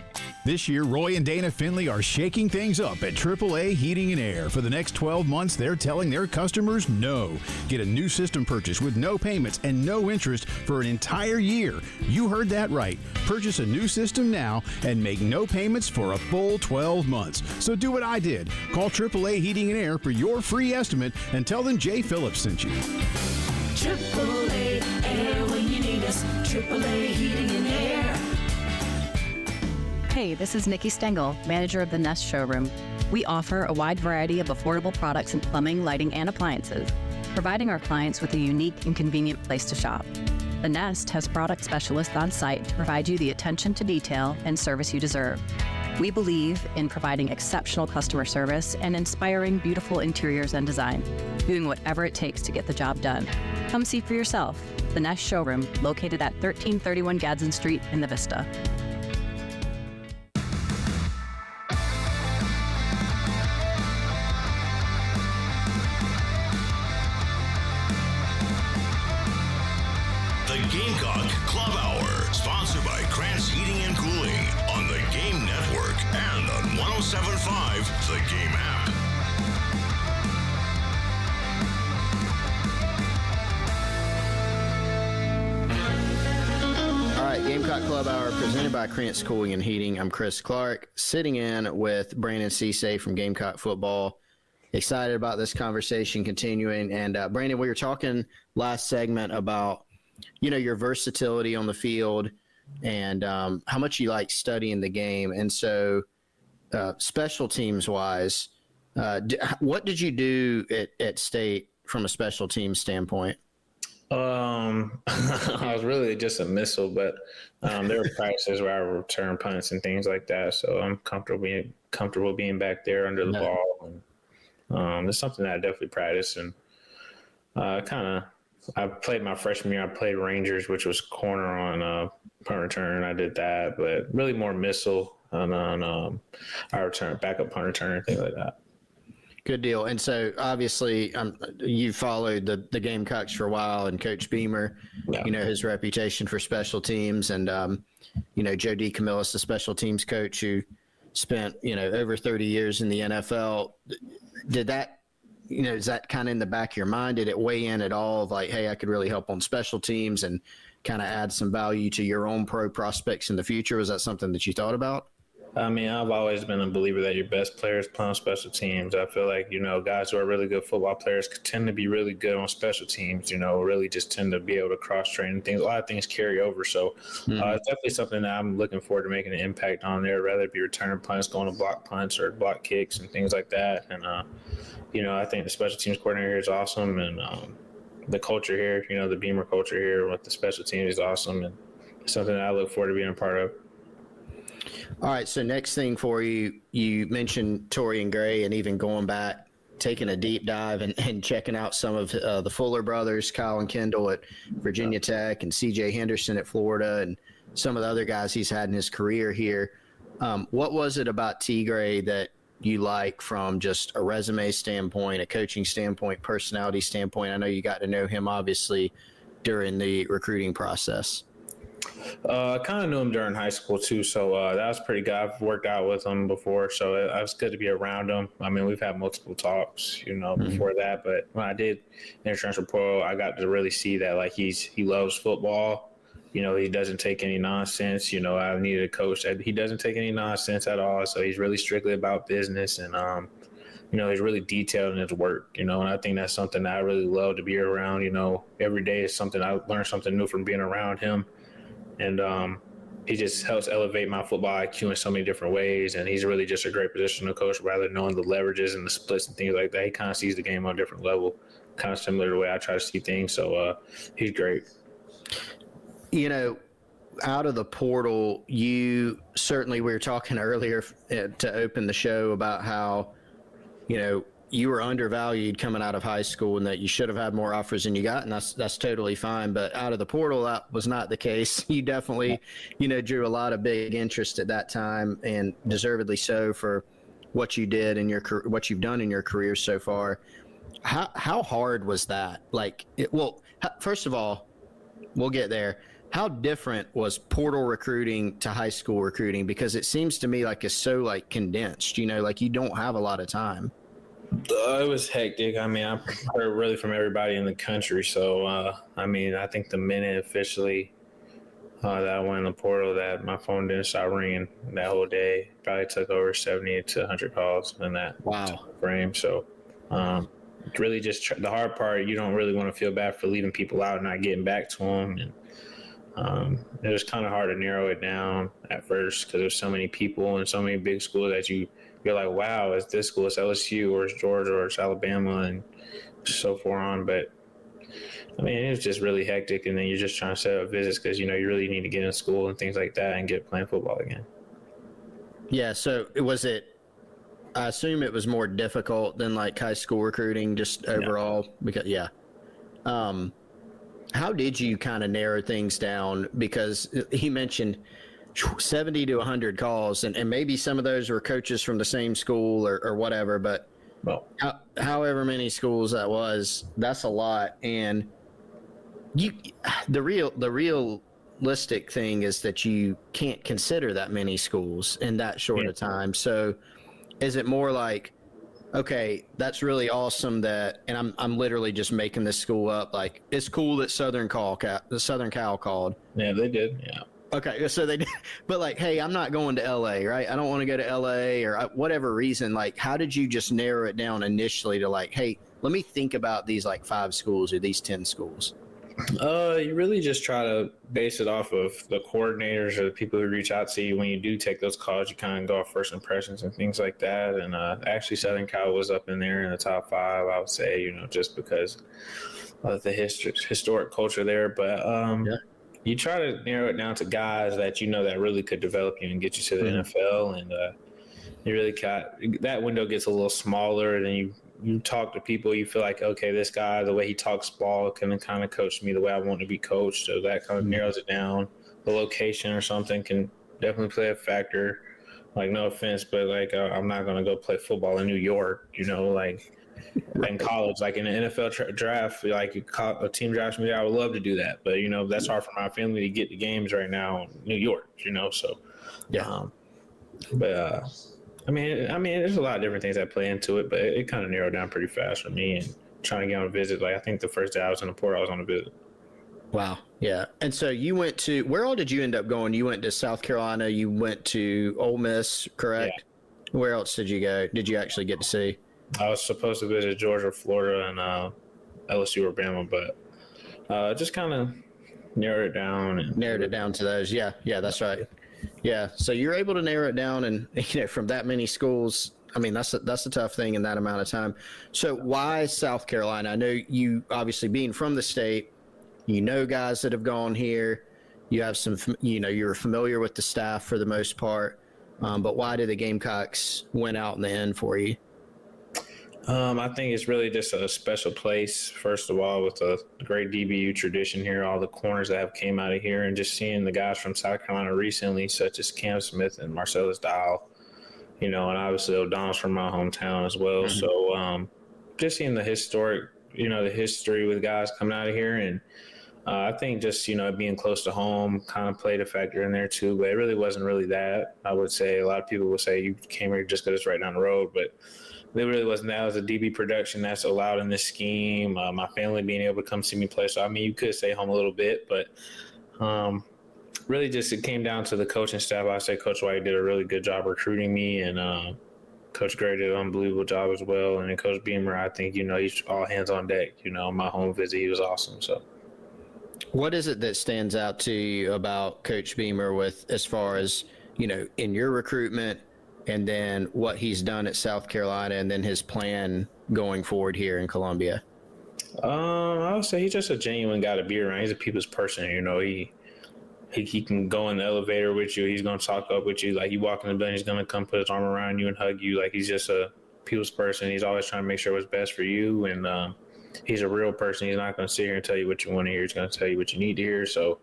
This year, Roy and Dana Finley are shaking things up at AAA Heating and Air. For the next 12 months, they're telling their customers no. Get a new system purchase with no payments and no interest for an entire year. You heard that right. Purchase a new system now and make no payments for a full 12 months. So do what I did. Call AAA Heating and Air for your free estimate and tell them Jay Phillips sent you. AAA Air when you need us. AAA Heating and Air. Hey, this is Nikki Stengel, manager of the Nest Showroom. We offer a wide variety of affordable products in plumbing, lighting, and appliances, providing our clients with a unique and convenient place to shop. The Nest has product specialists on site to provide you the attention to detail and service you deserve. We believe in providing exceptional customer service and inspiring beautiful interiors and design, doing whatever it takes to get the job done. Come see for yourself. The Nest Showroom, located at 1331 Gadsden Street in the Vista. Gamecock Club Hour, sponsored by Krantz Heating and Cooling on the Game Network and on 107.5, the Game app. All right, Gamecock Club Hour presented by Krantz Cooling and Heating. I'm Chris Clark, sitting in with Brandon Cisse from Gamecock Football. Excited about this conversation continuing. And Brandon, we were talking last segment about your versatility on the field and how much you like studying the game. And so special teams wise, what did you do at State from a special teams standpoint? I was really just a missile, but there were practices where I would return punts and things like that. So I'm comfortable being back there under the ball. And, it's something that I definitely practice and I played my freshman year. I played Rangers, which was corner on punt return. I did that, but really more missile on our return, backup punt return, things like that. Good deal. And so obviously you followed the Gamecocks for a while and Coach Beamer, his reputation for special teams and, Joe DeCamillis, the special teams coach who spent, over 30 years in the NFL. Did that is that kind of in the back of your mind? Did it weigh in at all of like, hey, I could really help on special teams and kind of add some value to your own pro prospects in the future? Was that something that you thought about? I mean, I've always been a believer that your best players play on special teams. I feel like, guys who are really good football players tend to be really good on special teams, really just tend to be able to cross-train and things. A lot of things carry over. So it's definitely something that I'm looking forward to making an impact on there, whether it be return punts, going to block punts or block kicks and things like that. And, I think the special teams coordinator here is awesome. And the culture here, the Beamer culture here with the special teams is awesome. And it's something that I look forward to being a part of. All right, so next thing for you, you mentioned Torian Gray and even going back, taking a deep dive and checking out some of the Fuller brothers, Kyle and Kendall at Virginia Tech and C.J. Henderson at Florida and some of the other guys he's had in his career here. What was it about T. Gray that you like from just a resume standpoint, a coaching standpoint, personality standpoint? I know you got to know him, obviously, during the recruiting process. I kind of knew him during high school too, so that was pretty good. I've worked out with him before, so it was good to be around him. I mean, we've had multiple talks, before that, but when I did transfer portal, I got to really see that like he loves football. He doesn't take any nonsense. I needed a coach that he doesn't take any nonsense at all. So he's really strictly about business, and he's really detailed in his work. And I think that's something that I really love to be around. Every day is something I learn something new from being around him. And he just helps elevate my football IQ in so many different ways. And he's really just a great positional coach, rather than knowing the leverages and the splits and things like that. He kind of sees the game on a different level, kind of similar to the way I try to see things. So he's great. Out of the portal, we were talking earlier to open the show about how, you were undervalued coming out of high school and that you should have had more offers than you got, and that's totally fine. But out of the portal, that was not the case. You definitely, drew a lot of big interest at that time, and deservedly so for what you did in what you've done in your career so far. How hard was that? First of all, we'll get there. How different was portal recruiting to high school recruiting? Because it seems to me like it's so condensed. You don't have a lot of time. It was hectic. I mean, I heard really from everybody in the country. So, I think the minute officially that I went in the portal, that my phone didn't stop ringing that whole day. Probably took over 70 to 100 calls in that frame. So, really just the hard part, you don't really want to feel bad for leaving people out and not getting back to them. And it was kind of hard to narrow it down at first because there's so many people and so many big schools that you're like, wow, it's this school, it's LSU, or it's Georgia, or it's Alabama, and so forth on. But, it was just really hectic, and then you're just trying to set up visits because, you really need to get in school and things like that and get playing football again. Yeah, so I assume it was more difficult than high school recruiting just overall? Yeah. Because, how did you kind of narrow things down? Because he mentioned 70 to 100 calls, and maybe some of those were coaches from the same school or whatever, but however many schools that was, that's a lot. And the realistic thing is that you can't consider that many schools in that short of time. So is it more like, okay, that's really awesome and I'm literally just making this school up. It's cool that Southern Cal called. Yeah, they did. Yeah. Okay, so they did, but hey, I'm not going to LA, right? I don't want to go to LA or whatever reason. How did you just narrow it down initially to hey, let me think about these 5 schools or these 10 schools? You really just try to base it off of the coordinators or the people who reach out to you. When you do take those calls, you kind of go off first impressions and things like that. And actually, Southern Cal was up in there in the top 5, I would say, just because of the historic culture there. But you try to narrow it down to guys that that really could develop you and get you to the NFL. And you really that window gets a little smaller, and then you talk to people, you feel like, okay, this guy, the way he talks ball can kind of coach me the way I want to be coached. So that kind of narrows it down. The location or something can definitely play a factor. No offense, but I'm not going to go play football in New York, in college, in the NFL draft, a team drafts me, I would love to do that. But, that's hard for my family to get the games right now in New York, so. Yeah. I mean, there's a lot of different things that play into it, but it kind of narrowed down pretty fast for me. And trying to get on a visit, like I think the first day I was in the port, I was on a visit. Wow. Yeah. And so you went to, where all did you end up going? You went to South Carolina. You went to Ole Miss, correct? Yeah. Where else did you go? Did you actually get to see? I was supposed to visit Georgia, Florida, and LSU or Bama, but just kind of narrowed it down. Narrowed it down to those. Yeah. Yeah, that's right. Yeah. So you're able to narrow it down, and from that many schools, I mean, that's a tough thing in that amount of time. So why South Carolina? I know you, obviously being from the state, guys that have gone here, you have some, you're familiar with the staff for the most part, but why did the Gamecocks win out in the end for you? I think it's really just a special place, first of all, with a great DBU tradition here, all the corners that have came out of here, and just seeing the guys from South Carolina recently, such as Cam Smith and Marcellus Dial, and obviously O'Donnell's from my hometown as well. Mm-hmm. So just seeing the history with guys coming out of here, and I think just, being close to home kind of played a factor in there too, but it really wasn't really that. I would say a lot of people will say you came here just because it's right down the road, but it really wasn't that. It was a DB production that's allowed in this scheme. My family being able to come see me play. So, I mean, you could stay home a little bit, but really just it came down to the coaching staff. I say Coach White did a really good job recruiting me, and Coach Gray did an unbelievable job as well. And then Coach Beamer, I think, he's all hands on deck. My home visit, he was awesome. So, what is it that stands out to you about Coach Beamer as far as, in your recruitment, and then what he's done at South Carolina, and then his plan going forward here in Columbia? I would say he's just a genuine guy to be around. He's a people's person. He can go in the elevator with you. He's going to talk up with you. Like, you walk in the building, he's going to come put his arm around you and hug you. Like, he's just a people's person. He's always trying to make sure what's best for you. And he's a real person. He's not going to sit here and tell you what you want to hear. He's going to tell you what you need to hear. So,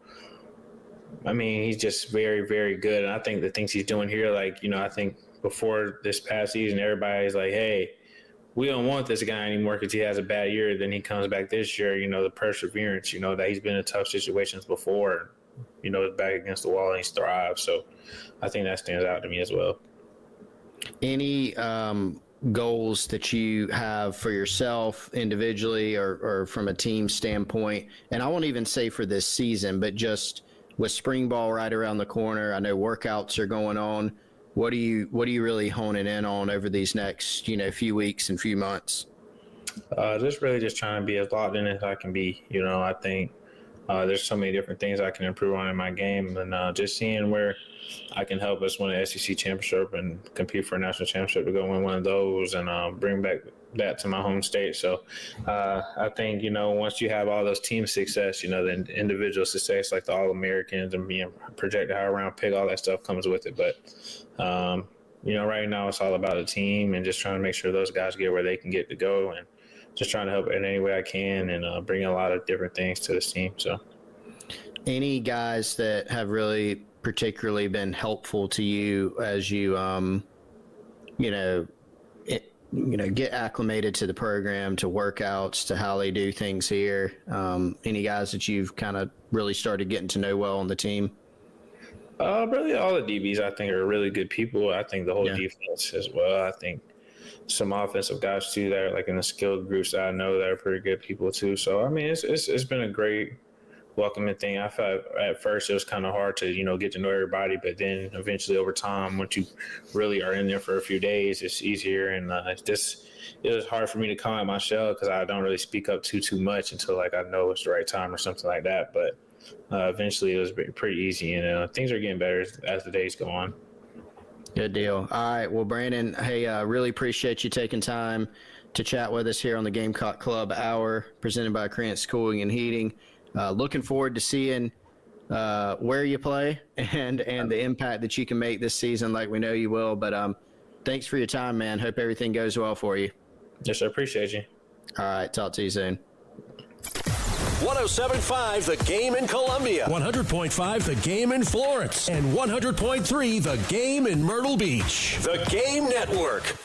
I mean, he's just very, very good. And I think the things he's doing here, I think before this past season, everybody's like, hey, we don't want this guy anymore because he has a bad year. Then he comes back this year, the perseverance, that he's been in tough situations before, is back against the wall and he's thrived. So I think that stands out to me as well. Any goals that you have for yourself individually or from a team standpoint? And I won't even say for this season, but just with spring ball right around the corner, I know workouts are going on. What are you really honing in on over these next, few weeks and few months? Just trying to be as locked in as I can be. I think there's so many different things I can improve on in my game, and just seeing where I can help us win an SEC championship and compete for a national championship to go win one of those and bring back that to my home state. So I think, once you have all those team success, the individual success, like the All-Americans and being projected high round pick, all that stuff comes with it. But, right now it's all about the team and just trying to make sure those guys get where they can get to go, and just trying to help in any way I can and bring a lot of different things to this team. So, any guys that have really particularly been helpful to you as you, get acclimated to the program, to workouts, to how they do things here? Any guys that you've kind of really started getting to know well on the team? Really all the DBs I think are really good people. I think the whole defense as well. I think some offensive guys too that are like in the skilled groups that I know that are pretty good people too. So, I mean, it's been a great welcoming thing. I felt at first it was kind of hard to, get to know everybody, but then eventually over time, once you really are in there for a few days, it's easier. And it was hard for me to come out my shell because I don't really speak up too much until I know it's the right time or something like that. But eventually it was pretty easy, and things are getting better as the days go on. Good deal. All right. Well, Brandon, hey, really appreciate you taking time to chat with us here on the Gamecock Club Hour presented by Krantz Cooling and Heating. Looking forward to seeing where you play and the impact that you can make this season, like we know you will. But thanks for your time, man. Hope everything goes well for you. Yes, sir. Appreciate you. All right. Talk to you soon. 107.5 The Game in Columbia, 100.5 The Game in Florence, and 100.3 The Game in Myrtle Beach. The Game Network.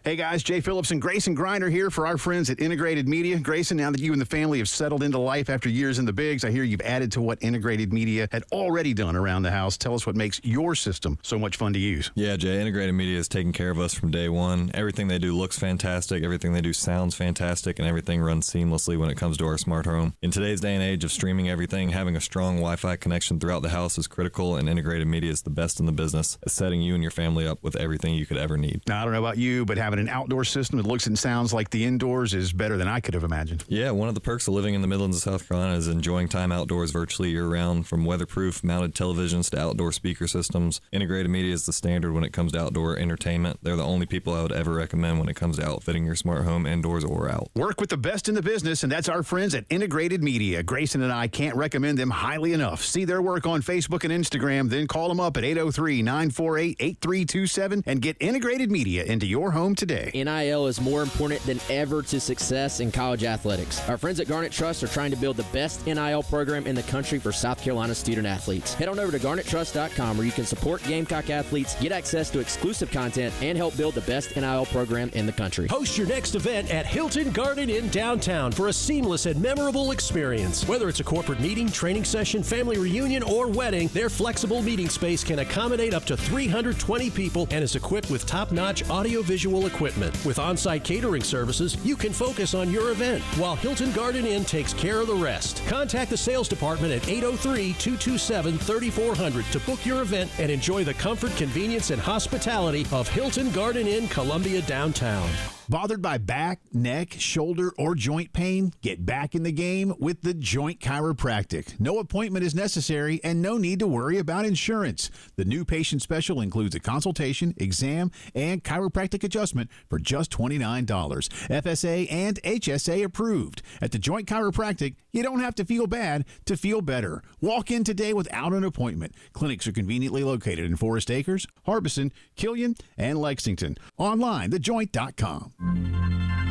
Hey guys, Jay Phillips and Grayson Griner here for our friends at Integrated Media. Grayson, now that you and the family have settled into life after years in the bigs, I hear you've added to what Integrated Media had already done around the house. Tell us what makes your system so much fun to use. Yeah, Jay, Integrated Media has taken care of us from day one. Everything they do looks fantastic, everything they do sounds fantastic, and everything runs seamlessly when it comes to our smart home. In today's day and age of streaming everything, having a strong Wi-Fi connection throughout the house is critical, and Integrated Media is the best in the business at setting you and your family up with everything you could ever need. Now, I don't know about you, but having an outdoor system that looks and sounds like the indoors is better than I could have imagined. Yeah, one of the perks of living in the Midlands of South Carolina is enjoying time outdoors virtually year-round. From weatherproof mounted televisions to outdoor speaker systems, Integrated Media is the standard when it comes to outdoor entertainment. They're the only people I would ever recommend when it comes to outfitting your smart home indoors or out. Work with the best in the business, and that's our friends at Integrated Media. Grayson and I can't recommend them highly enough. See their work on Facebook and Instagram, then call them up at 803-948-8327 and get Integrated Media into your home today. NIL is more important than ever to success in college athletics. Our friends at Garnet Trust are trying to build the best NIL program in the country for South Carolina student athletes. Head on over to garnettrust.com where you can support Gamecock athletes, get access to exclusive content, and help build the best NIL program in the country. Host your next event at Hilton Garden Inn downtown for a seamless and memorable experience. Whether it's a corporate meeting, training session, family reunion, or wedding, their flexible meeting space can accommodate up to 320 people and is equipped with top-notch audio-visual equipment. With on-site catering services, you can focus on your event while Hilton Garden Inn takes care of the rest. Contact the sales department at 803-227-3400 to book your event and enjoy the comfort, convenience, and hospitality of Hilton Garden Inn, Columbia downtown. Bothered by back, neck, shoulder, or joint pain? Get back in the game with The Joint Chiropractic. No appointment is necessary and no need to worry about insurance. The new patient special includes a consultation, exam, and chiropractic adjustment for just $29. FSA and HSA approved. At The Joint Chiropractic, you don't have to feel bad to feel better. Walk in today without an appointment. Clinics are conveniently located in Forest Acres, Harbison, Killian, and Lexington. Online, thejoint.com.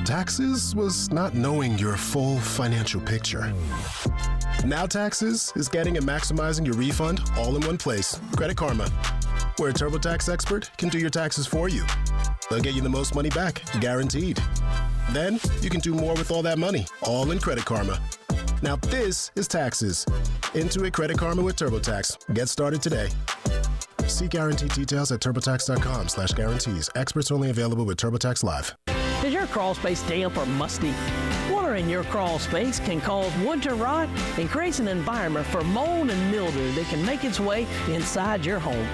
Taxes was not knowing your full financial picture. Now Taxes is getting and maximizing your refund all in one place. Credit Karma, where a TurboTax expert can do your taxes for you. They'll get you the most money back, guaranteed. Then you can do more with all that money, all in Credit Karma. Now this is Taxes. Intuit Credit Karma with TurboTax. Get started today. See guarantee details at turbotax.com/guarantees. Experts only available with TurboTax Live. Is your crawl space damp or musty? Water in your crawl space can cause winter rot and creates an environment for mold and mildew that can make its way inside your home.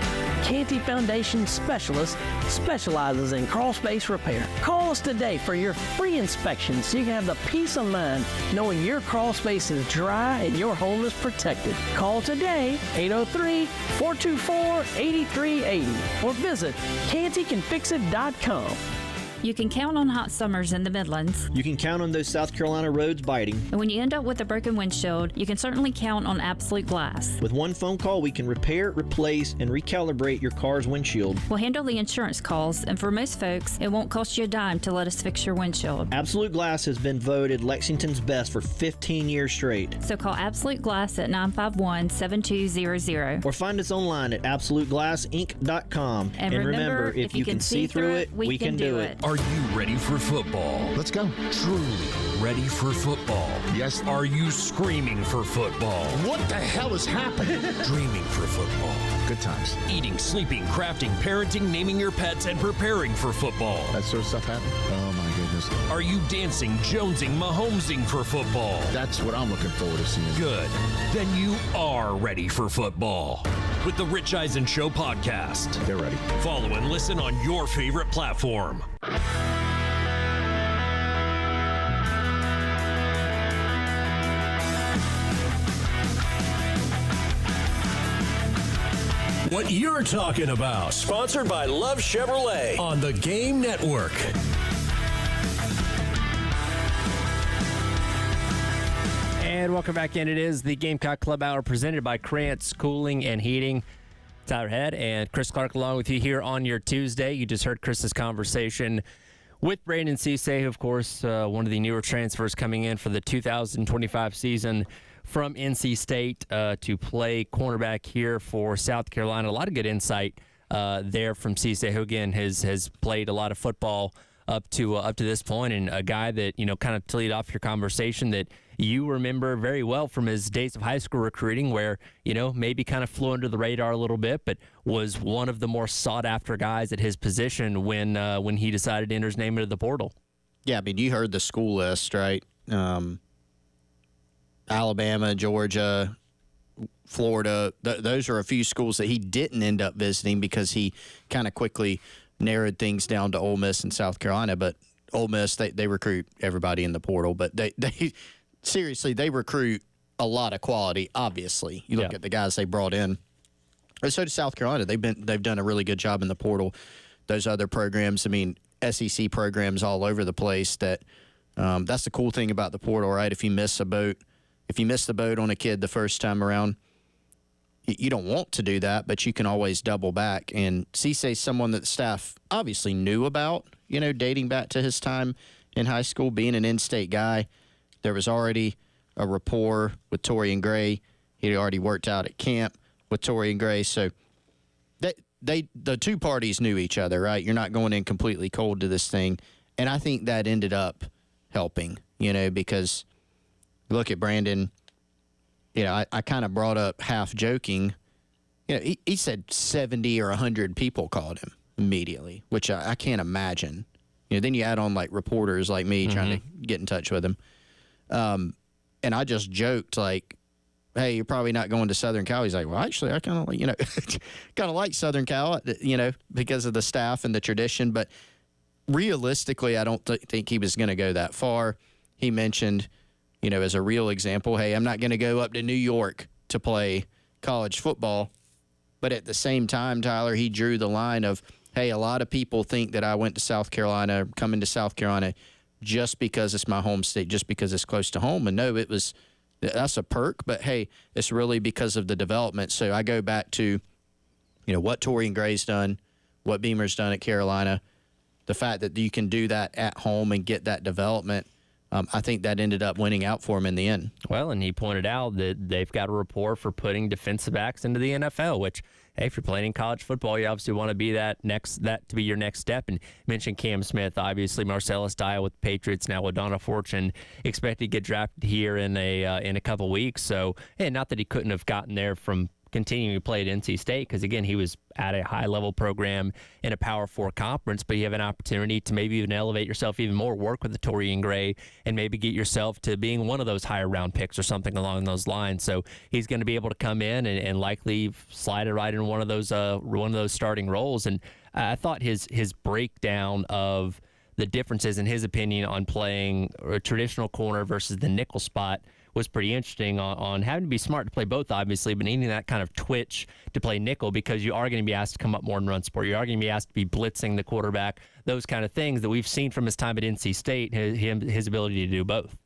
Canty Foundation Specialist specializes in crawl space repair. Call us today for your free inspection so you can have the peace of mind knowing your crawl space is dry and your home is protected. Call today, 803-424-8380, or visit cantycanfixit.com. You can count on hot summers in the Midlands. You can count on those South Carolina roads biting. And when you end up with a broken windshield, you can certainly count on Absolute Glass. With one phone call, we can repair, replace, and recalibrate your car's windshield. We'll handle the insurance calls, and for most folks, it won't cost you a dime to let us fix your windshield. Absolute Glass has been voted Lexington's best for 15 years straight. So call Absolute Glass at 951-7200. Or find us online at absoluteglassinc.com. And remember, if you can see through it, we can do it. Are you ready for football? Let's go. Truly ready for football? Yes. Are you screaming for football? What the hell is happening? Dreaming for football. Good times. Eating, sleeping, crafting, parenting, naming your pets, and preparing for football. That sort of stuff happening? Oh, my goodness. Are you dancing, jonesing, Mahomesing for football? That's what I'm looking forward to seeing. Good. Then you are ready for football. With the Rich Eisen Show podcast. They're ready. Follow and listen on your favorite platform. What you're talking about. Sponsored by Love Chevrolet on the Game Network. And welcome back in. It is the Gamecock Club Hour presented by Krantz Cooling and Heating. Tyler Head and Chris Clark along with you here on your Tuesday. You just heard Chris's conversation with Brandon Cisse, of course, one of the newer transfers coming in for the 2025 season from NC State to play cornerback here for South Carolina. A lot of good insight there from Cisse, who, again, has played a lot of football up to this point, and a guy that, kind of to lead off your conversation, that you remember very well from his days of high school recruiting, where, maybe kind of flew under the radar a little bit, but was one of the more sought-after guys at his position when he decided to enter his name into the portal. Yeah, I mean, you heard the school list, right? Alabama, Georgia, Florida. Those are a few schools that he didn't end up visiting because he kind of quickly narrowed things down to Ole Miss and South Carolina. But Ole Miss, they recruit everybody in the portal. But they seriously, they recruit a lot of quality, obviously. You look at the guys they brought in. And so does South Carolina. They've done a really good job in the portal. Those other programs, I mean, SEC programs all over the place. That's the cool thing about the portal, right? If you miss the boat on a kid the first time around, you don't want to do that, but you can always double back. And Cissay's someone that the staff obviously knew about, dating back to his time in high school, being an in-state guy. There was already a rapport with Torian Gray. He'd already worked out at camp with Torian Gray. So the two parties knew each other, right? You're not going in completely cold to this thing. And I think that ended up helping, because look at Brandon. I kind of brought up half joking. He said 70 or 100 people called him immediately, which I can't imagine. Then you add on like reporters like me trying to get in touch with him. And I just joked like, hey, you're probably not going to Southern Cal. He's like, well, actually, I kind of like, kind of like Southern Cal, because of the staff and the tradition. But realistically, I don't think he was going to go that far. He mentioned, as a real example, hey, I'm not going to go up to New York to play college football. But at the same time, Tyler, he drew the line of, hey, a lot of people think that I went to South Carolina, coming to South Carolina just because it's my home state, just because it's close to home. And no, that's a perk, but hey, it's really because of the development. So I go back to, what Torian Gray's done, what Beamer's done at Carolina, the fact that you can do that at home and get that development. I think that ended up winning out for him in the end. Well, and he pointed out that they've got a rapport for putting defensive backs into the NFL, which, hey, if you're playing in college football, you obviously want to be that to be your next step. And mentioned Cam Smith, obviously Marcellus Dial with the Patriots, now with Donna Fortune, expected to get drafted here in a couple weeks. So, and not that he couldn't have gotten there from continuing to play at NC State, because again, he was at a high-level program in a Power 4 conference, but you have an opportunity to maybe even elevate yourself even more, work with the Torian Gray, and maybe get yourself to being one of those higher round picks or something along those lines. So he's going to be able to come in and likely slide it right in one of those starting roles. And I thought his breakdown of the differences in his opinion on playing a traditional corner versus the nickel spot was pretty interesting on having to be smart to play both, obviously, but needing that kind of twitch to play nickel, because you are going to be asked to come up more and run support. You are going to be asked to be blitzing the quarterback, those kind of things that we've seen from his time at NC State, his ability to do both.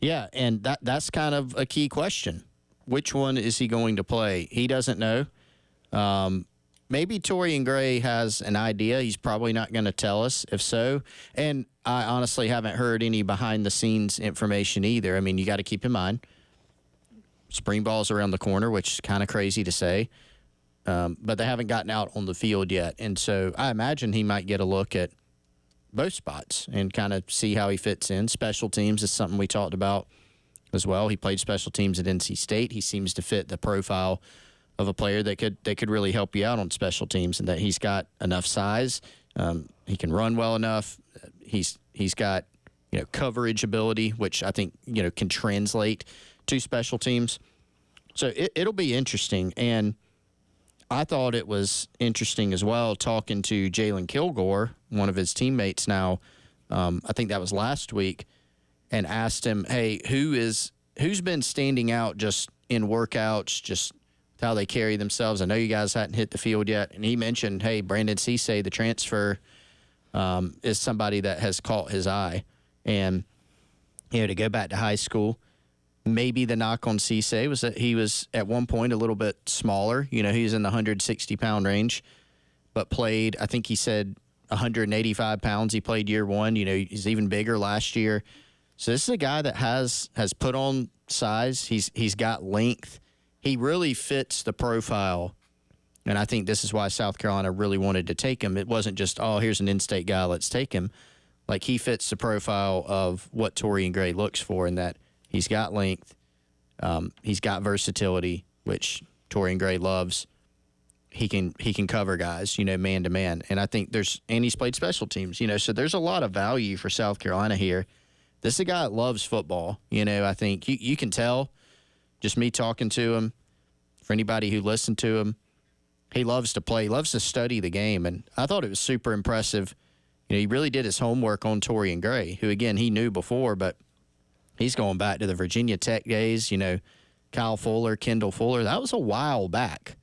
Yeah, and that's kind of a key question. Which one is he going to play? He doesn't know. Maybe Torian Gray has an idea. He's probably not going to tell us, if so. And I honestly haven't heard any behind-the-scenes information either. I mean, you got to keep in mind, spring ball's around the corner, which is kind of crazy to say. But they haven't gotten out on the field yet. And so I imagine he might get a look at both spots and kind of see how he fits in. Special teams is something we talked about as well. He played special teams at NC State. He seems to fit the profile of a player that could really help you out on special teams, and that he's got enough size. He can run well enough. He's got coverage ability, which I think can translate to special teams. So it'll be interesting. And I thought it was interesting as well talking to Jalen Kilgore, one of his teammates now. I think that was last week, and asked him, hey, who's been standing out just in workouts, just how they carry themselves. I know you guys hadn't hit the field yet. And he mentioned, hey, Brandon Cissay, the transfer, is somebody that has caught his eye. And, to go back to high school, maybe the knock on Cissay was that he was at one point a little bit smaller. He was in the 160-pound range, but played, I think he said 185 pounds. He played year one. He's even bigger last year. So this is a guy that has put on size. He's got length. He really fits the profile And I think this is why South Carolina really wanted to take him. It wasn't just, here's an in-state guy, let's take him. Like, he fits the profile of what Torian Gray looks for, in that he's got length, he's got versatility, which Torian Gray loves. He can cover guys, man to man. And I think and he's played special teams, so there's a lot of value for South Carolina here. This is a guy that loves football. I think you can tell, just me talking to him, for anybody who listened to him, he loves to play, loves to study the game. And I thought it was super impressive. He really did his homework on Torian Gray, who, again, he knew before, but he's going back to the Virginia Tech days, Kyle Fuller, Kendall Fuller. That was a while back.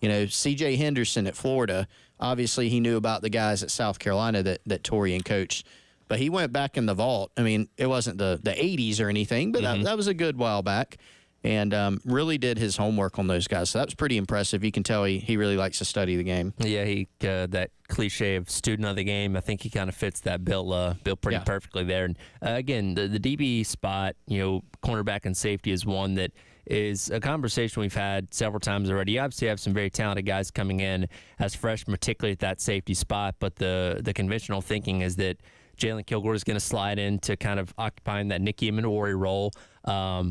C.J. Henderson at Florida, obviously he knew about the guys at South Carolina that Torian coached. But he went back in the vault. I mean, it wasn't the 80s or anything, but that was a good while back. And really did his homework on those guys. So that was pretty impressive. You can tell he really likes to study the game. Yeah, he that cliche of student of the game, I think he kind of fits that bill pretty perfectly there. And again, the DB spot, cornerback and safety is one that is a conversation we've had several times already. You obviously have some very talented guys coming in as freshmen, particularly at that safety spot, but the conventional thinking is that Jalen Kilgore is going to slide into kind of occupying that Nicky Minori role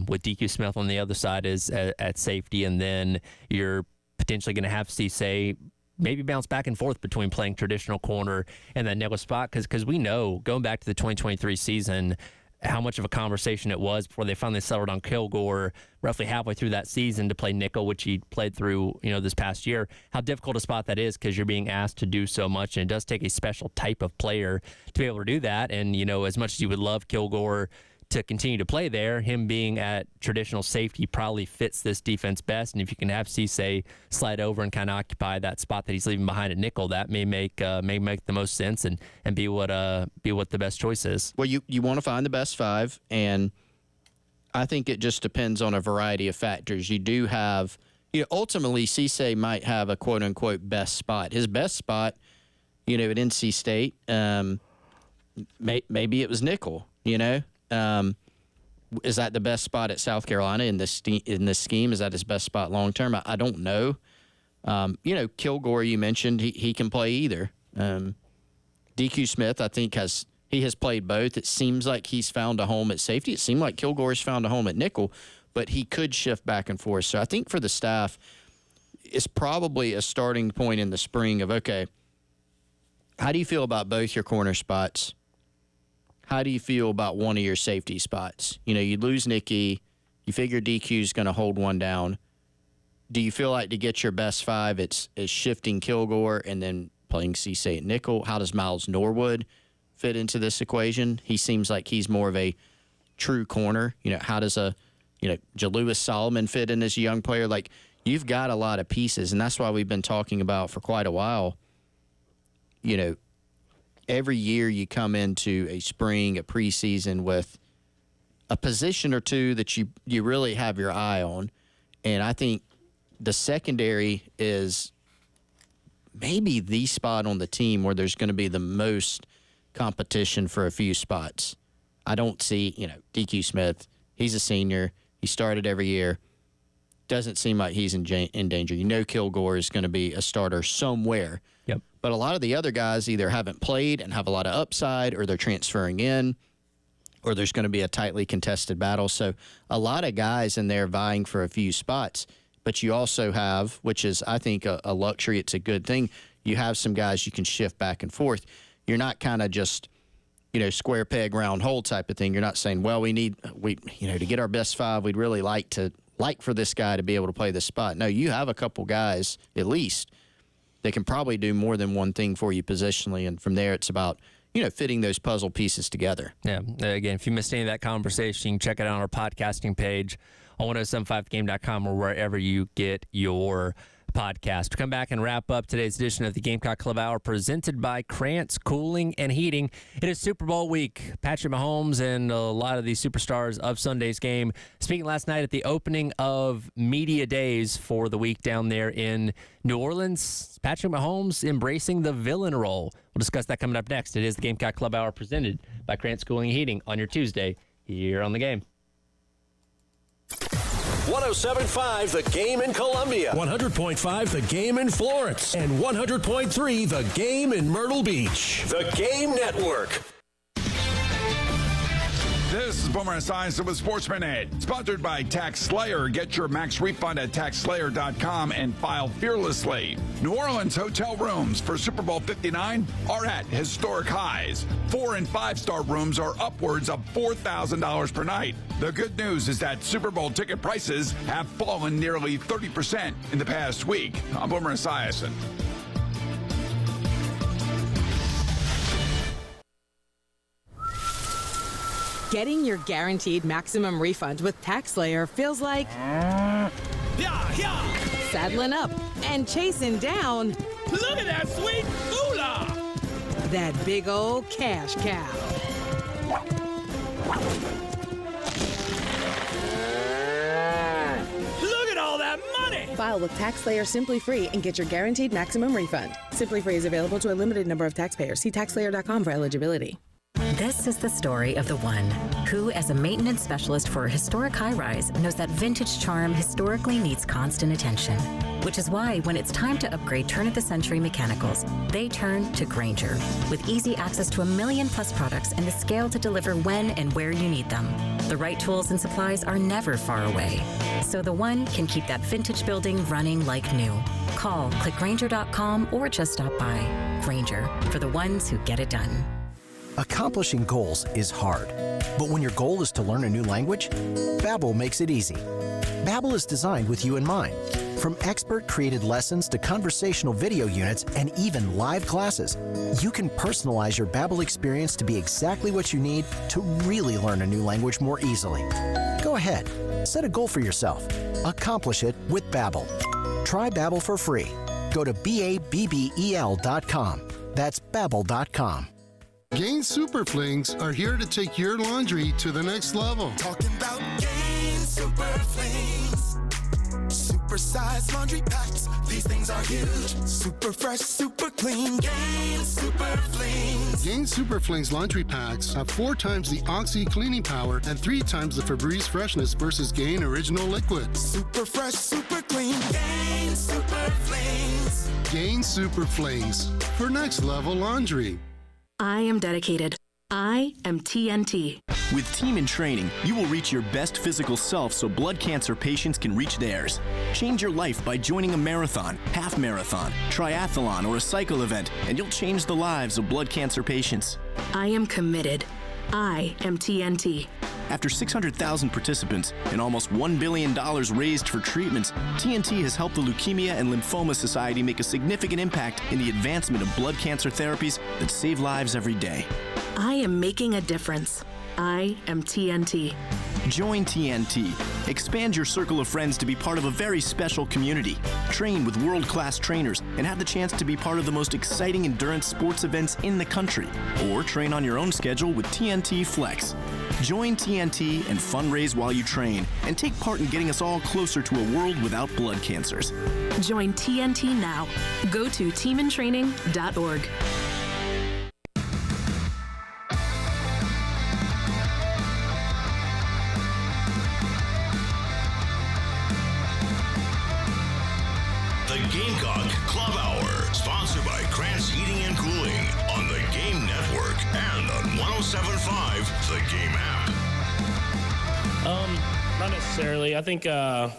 with DQ Smith on the other side at safety, and then you're potentially going to have Cisse maybe bounce back and forth between playing traditional corner and that nickel spot, because we know, going back to the 2023 season, how much of a conversation it was before they finally settled on Kilgore roughly halfway through that season to play nickel, which he played through, this past year. How difficult a spot that is, because you're being asked to do so much, and it does take a special type of player to be able to do that. And, as much as you would love Kilgore to continue to play there, him being at traditional safety probably fits this defense best. And if you can have Cisse slide over and kind of occupy that spot that he's leaving behind at nickel, that may make the most sense and be what the best choice is. Well, you want to find the best five, and I think it just depends on a variety of factors. You do have, ultimately Cisse might have a quote unquote best spot. His best spot, at NC State, maybe it was nickel. Is that the best spot at South Carolina in this scheme? Is that his best spot long term? I don't know. Kilgore, you mentioned, he can play either. DQ Smith, I think, has played both. It seems like he's found a home at safety. It seemed like Kilgore's found a home at nickel, but he could shift back and forth. So I think for the staff, it's probably a starting point in the spring of, okay, how do you feel about both your corner spots? How do you feel about one of your safety spots? You lose Nicky. You figure DQ's going to hold one down. Do you feel like to get your best five, it's shifting Kilgore and then playing Cisse at nickel? How does Miles Norwood fit into this equation? He seems like he's more of a true corner. How does Jalewis Solomon fit in as a young player? Like, you've got a lot of pieces, and that's why we've been talking about for quite a while. Every year you come into a spring, a preseason with a position or two that you really have your eye on. And I think the secondary is maybe the spot on the team where there's going to be the most competition for a few spots. I don't see, DQ Smith, he's a senior. He started every year. Doesn't seem like he's in danger. Kilgore is going to be a starter somewhere. Yep. But a lot of the other guys either haven't played and have a lot of upside, or they're transferring in, or there's going to be a tightly contested battle. So a lot of guys in there vying for a few spots. But you also have, which is, I think, a luxury. It's a good thing. You have some guys you can shift back and forth. You're not kind of just, square peg, round hole type of thing. You're not saying, well, we to get our best five, we'd really like for this guy to be able to play this spot. No, you have a couple guys, at least, that can probably do more than one thing for you positionally. And from there, it's about, fitting those puzzle pieces together. Yeah. Again, if you missed any of that conversation, you can check it out on our podcasting page on 1075thegame.com or wherever you get your podcast. We'll come back and wrap up today's edition of the Gamecock Club Hour presented by Krantz Cooling and Heating. It is Super Bowl week. Patrick Mahomes and a lot of the superstars of Sunday's game speaking last night at the opening of media days for the week down there in New Orleans. Patrick Mahomes embracing the villain role. We'll discuss that coming up next. It is the Gamecock Club Hour presented by Krantz Cooling and Heating on your Tuesday here on The Game. 107.5 The Game in Columbia, 100.5 The Game in Florence, and 100.3 The Game in Myrtle Beach. The Game Network. This is Boomer Esiason with Sportsman Ed, sponsored by Tax Slayer. Get your max refund at taxslayer.com and file fearlessly. New Orleans hotel rooms for Super Bowl 59 are at historic highs. 4- and 5-star rooms are upwards of $4,000 per night. The good news is that Super Bowl ticket prices have fallen nearly 30% in the past week. I'm Boomer Esiason. Getting your guaranteed maximum refund with TaxSlayer feels like saddling up and chasing down. Look at that sweet moolah! That big old cash cow. Look at all that money! File with TaxSlayer Simply Free and get your guaranteed maximum refund. Simply Free is available to a limited number of taxpayers. See taxslayer.com for eligibility. This is the story of the one who, as a maintenance specialist for a historic high-rise, knows that vintage charm historically needs constant attention. Which is why, when it's time to upgrade turn-of-the-century mechanicals, they turn to Grainger. With easy access to 1 million-plus products and the scale to deliver when and where you need them. The right tools and supplies are never far away. So the one can keep that vintage building running like new. Call, click Grainger.com, or just stop by. Grainger, for the ones who get it done. Accomplishing goals is hard, but when your goal is to learn a new language, Babbel makes it easy. Babbel is designed with you in mind. From expert-created lessons to conversational video units and even live classes, you can personalize your Babbel experience to be exactly what you need to really learn a new language more easily. Go ahead, set a goal for yourself. Accomplish it with Babbel. Try Babbel for free. Go to BABBEL.com. That's Babbel.com. Gain Super Flings are here to take your laundry to the next level. Talking about Gain Super Flings. Super-sized laundry packs. These things are huge. Super fresh, super clean. Gain Super Flings. Gain Super Flings laundry packs have 4 times the Oxy cleaning power and 3 times the Febreze freshness versus Gain Original Liquid. Super fresh, super clean. Gain Super Flings. Gain Super Flings for next level laundry. I am dedicated. I am TNT. With Team in Training, you will reach your best physical self so blood cancer patients can reach theirs. Change your life by joining a marathon, half marathon, triathlon, or a cycle event, and you'll change the lives of blood cancer patients. I am committed. I am TNT. After 600,000 participants and almost $1 billion raised for treatments, TNT has helped the Leukemia and Lymphoma Society make a significant impact in the advancement of blood cancer therapies that save lives every day. I am making a difference. I am TNT. Join TNT. Expand your circle of friends to be part of a very special community. Train with world-class trainers and have the chance to be part of the most exciting endurance sports events in the country. Or train on your own schedule with TNT Flex. Join TNT and fundraise while you train and take part in getting us all closer to a world without blood cancers. Join TNT now. Go to teamintraining.org. The Gamecock Club Hour, sponsored by Krantz Heating and Cooling on the Game Network and on 107.5 The Game app. Not necessarily. I think I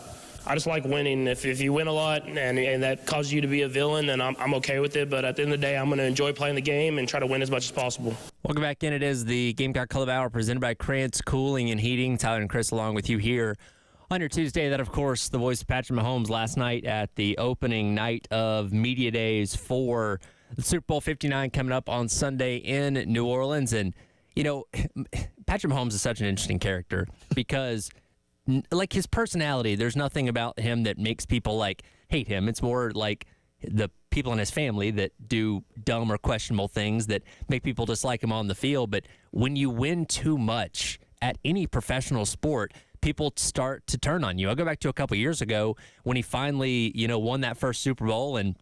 just like winning. If you win a lot and that causes you to be a villain, then I'm okay with it. But at the end of the day, I'm going to enjoy playing the game and try to win as much as possible. Welcome back in. It is the Gamecock Club Hour presented by Krantz Cooling and Heating. Tyler and Chris along with you here on your Tuesday. That, of course, the voice of Patrick Mahomes last night at the opening night of Media Days for the Super Bowl 59 coming up on Sunday in New Orleans. And, you know, Patrick Mahomes is such an interesting character because, like, his personality, there's nothing about him that makes people, like, hate him. It's more like the people in his family that do dumb or questionable things that make people dislike him on the field. But when you win too much at any professional sport, people start to turn on you. I'll go back to a couple years ago when he finally, won that first Super Bowl, and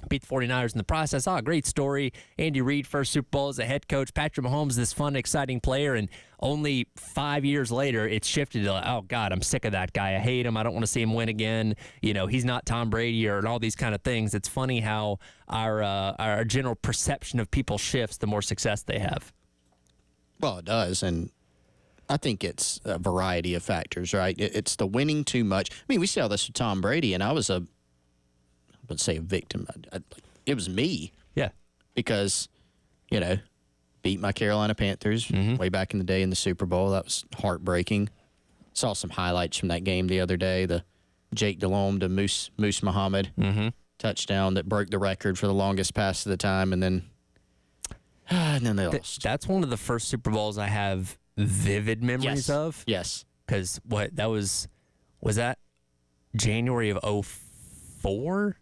beat the 49ers in the process. Oh, great story. Andy Reid, first Super Bowl as a head coach. Patrick Mahomes, this fun, exciting player. And only 5 years later, it's shifted to, oh, God, I'm sick of that guy. I hate him. I don't want to see him win again. He's not Tom Brady and all these kind of things. It's funny how our general perception of people shifts the more success they have. Well, it does. And I think it's a variety of factors, right? It's the winning too much. I mean, we saw this with Tom Brady, and I was I would say a victim. It was me. Yeah. Because, beat my Carolina Panthers way back in the day in the Super Bowl. That was heartbreaking. Saw some highlights from that game the other day. The Jake Delhomme to Moose Muhammad touchdown that broke the record for the longest pass of the time, and then they lost. That's one of the first Super Bowls I have vivid memories of. Yes. Because was that January of 2004?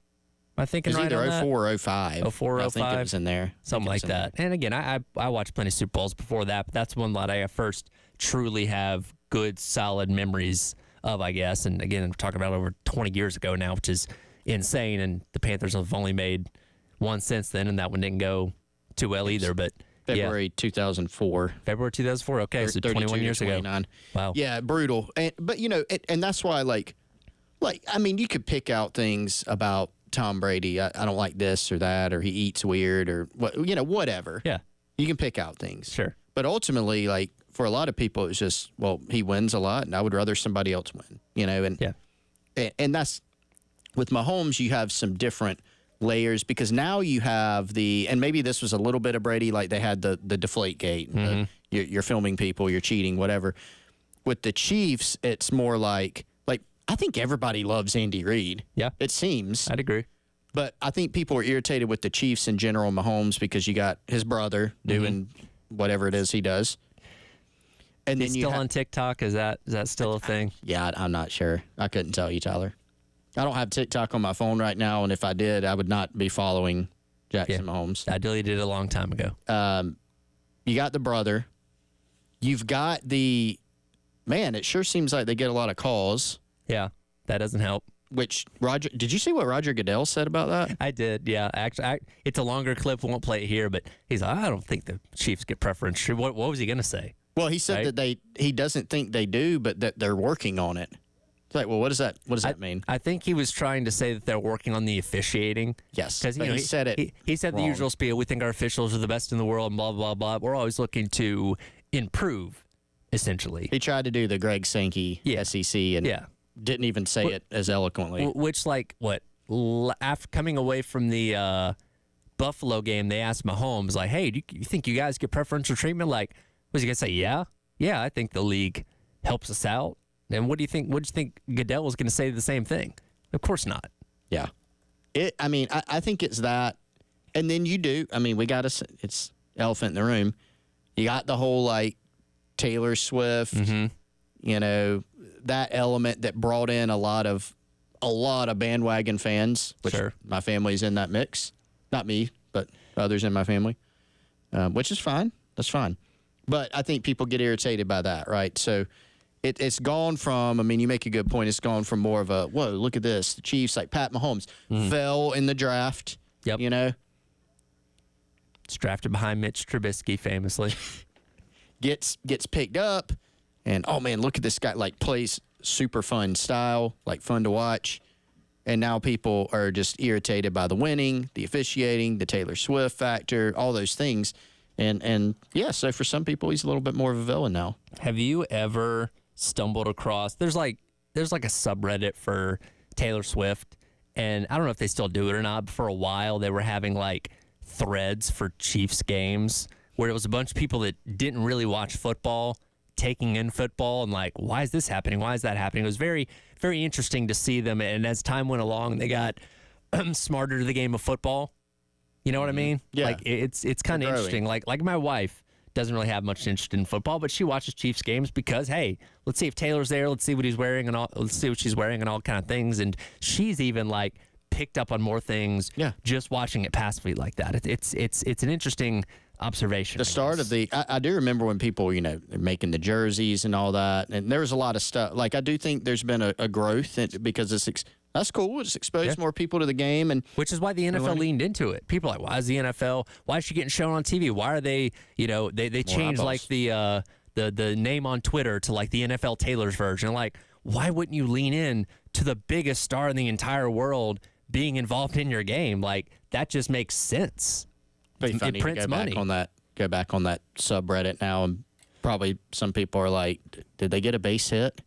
Am I thinking right on that? Either 04 or 05. 04, I think it was in there. Something like that. And again, I watched plenty of Super Bowls before that, but that's one that I first truly have good, solid memories of, I guess. And again, I'm talking about over 20 years ago now, which is insane. And the Panthers have only made one since then, and that one didn't go too well either. But February 2004. February 2004. Okay, so 21 years ago. Wow. Yeah, brutal. But and that's why, I mean, you could pick out things about Tom Brady. I don't like this or that, or he eats weird, or whatever. Yeah, you can pick out things. Sure. But ultimately, for a lot of people, it's just, well, he wins a lot, and I would rather somebody else win. And that's with Mahomes. You have some different layers because now you have and maybe this was a little bit of Brady, like they had the deflate gate. You're filming people, you're cheating, whatever. With the Chiefs, it's more like I think everybody loves Andy Reid. Yeah. It seems. I'd agree. But I think people are irritated with the Chiefs in general, Mahomes, because you got his brother doing whatever it is he does. And He's then still on TikTok. Is that still a thing? Yeah, I'm not sure. I couldn't tell you, Tyler. I don't have TikTok on my phone right now, and if I did, I would not be following Jackson Mahomes. I deleted it a long time ago. You got the brother. You've got it sure seems like they get a lot of calls. Yeah, that doesn't help. Which did you see what Roger Goodell said about that? I did, yeah. Actually, it's a longer clip. We won't play it here, but he's like, I don't think the Chiefs get preference. What was he going to say? Well, he said that he doesn't think they do, but that they're working on it. It's like, well, what does that mean? I think he was trying to say that they're working on the officiating. Yes, because he said it. He said wrong. The usual spiel. We think our officials are the best in the world, and blah blah blah. We're always looking to improve. Essentially, he tried to do the Greg Sankey SEC and didn't even say it as eloquently. Which, after coming away from the Buffalo game, they asked Mahomes, like, hey, do you think you guys get preferential treatment? Like, was he going to say, yeah, I think the league helps us out? And what do you think Goodell was going to say the same thing? Of course not. Yeah. I think it's that. And then you do. I mean, it's elephant in the room. You got the whole, Taylor Swift, that element that brought in a lot of bandwagon fans, which my family's in that mix. Not me, but others in my family, which is fine. That's fine. But I think people get irritated by that, right? So it's gone from, you make a good point, it's gone from more of a, whoa, look at this. The Chiefs, like Pat Mahomes, fell in the draft, It's drafted behind Mitch Trubisky, famously. gets picked up, and, oh, man, look at this guy, plays super fun style, fun to watch. And now people are just irritated by the winning, the officiating, the Taylor Swift factor, all those things. And so for some people, he's a little bit more of a villain now. Have you ever stumbled across, there's a subreddit for Taylor Swift, and I don't know if they still do it or not, but for a while they were having threads for Chiefs games where it was a bunch of people that didn't really watch football taking in football and why is this happening? Why is that happening? It was very, very interesting to see them. And as time went along, they got smarter to the game of football. You know what I mean? Yeah. It's kind of interesting. Like my wife doesn't really have much interest in football, but she watches Chiefs games because, hey, let's see if Taylor's there. Let's see what he's wearing let's see what she's wearing and all kind of things. And she's even picked up on more things just watching it passively like that. It's an interesting observation. The start of I do remember when people, they're making the jerseys and all that, and there was a lot of stuff. I do think there's been a growth because it's That's cool. Just expose more people to the game, and which is why the NFL leaned into it. People are like, why is the NFL? Why is she getting shown on TV? Why are they? They changed like the name on Twitter to like the NFL Taylor's version. Like, why wouldn't you lean in to the biggest star in the entire world being involved in your game? Like, that just makes sense. Pretty funny it prints to money. Go back on that subreddit now, and probably some people are like, did they get a base hit?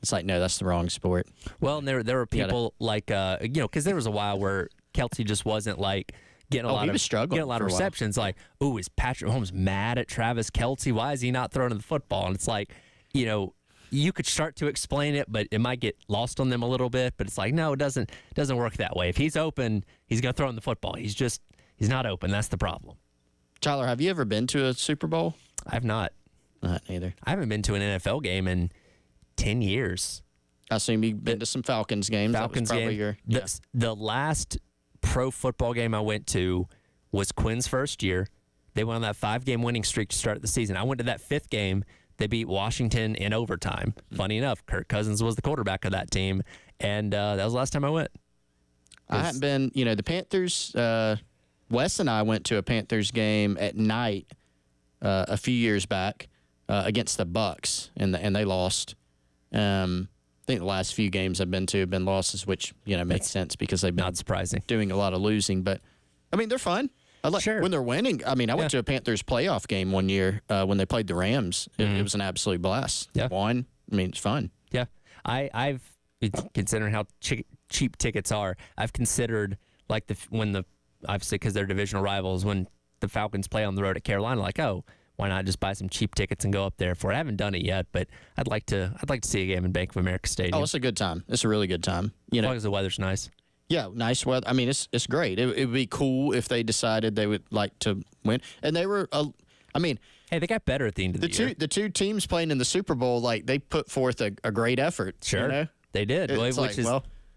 It's like, no, that's the wrong sport. Well, and there were people like, because there was a while where Kelsey just wasn't like getting a lot of receptions. Like, ooh, is Patrick Mahomes mad at Travis Kelsey? Why is he not throwing the football? And it's like, you could start to explain it, but it might get lost on them a little bit. But it's like, no, it doesn't work that way. If he's open, he's going to throw in the football. He's not open. That's the problem. Tyler, have you ever been to a Super Bowl? I've not. Not either. I haven't been to an NFL game in 10 years. I assume you've been to some Falcons games. The last pro football game I went to was Quinn's first year. They went on that 5-game winning streak to start the season. I went to that 5th game. They beat Washington in overtime. Funny enough, Kirk Cousins was the quarterback of that team, and that was the last time I went. I haven't been, the Panthers, Wes and I went to a Panthers game at night a few years back against the Bucks, and they lost. I think the last few games I've been to have been losses, which makes sense because they've been not surprising doing a lot of losing. But I mean, they're fun. When they're winning. I mean, I went to a Panthers playoff game one year when they played the Rams. It was an absolute blast. Yeah, won. I mean, it's fun. Yeah, I've considering how cheap tickets are. I've considered like obviously because they're divisional rivals, when the Falcons play on the road at Carolina, like, oh, why not just buy some cheap tickets and go up there for it? I haven't done it yet, but I'd like to see a game in Bank of America Stadium. Oh, it's a good time. It's a really good time. As long as the weather's nice. Yeah, nice weather. I mean, it's great. It would be cool if they decided they would like to win. And they were, hey, they got better at the end of the year. The two teams playing in the Super Bowl, like, they put forth a great effort. Sure, they did, which is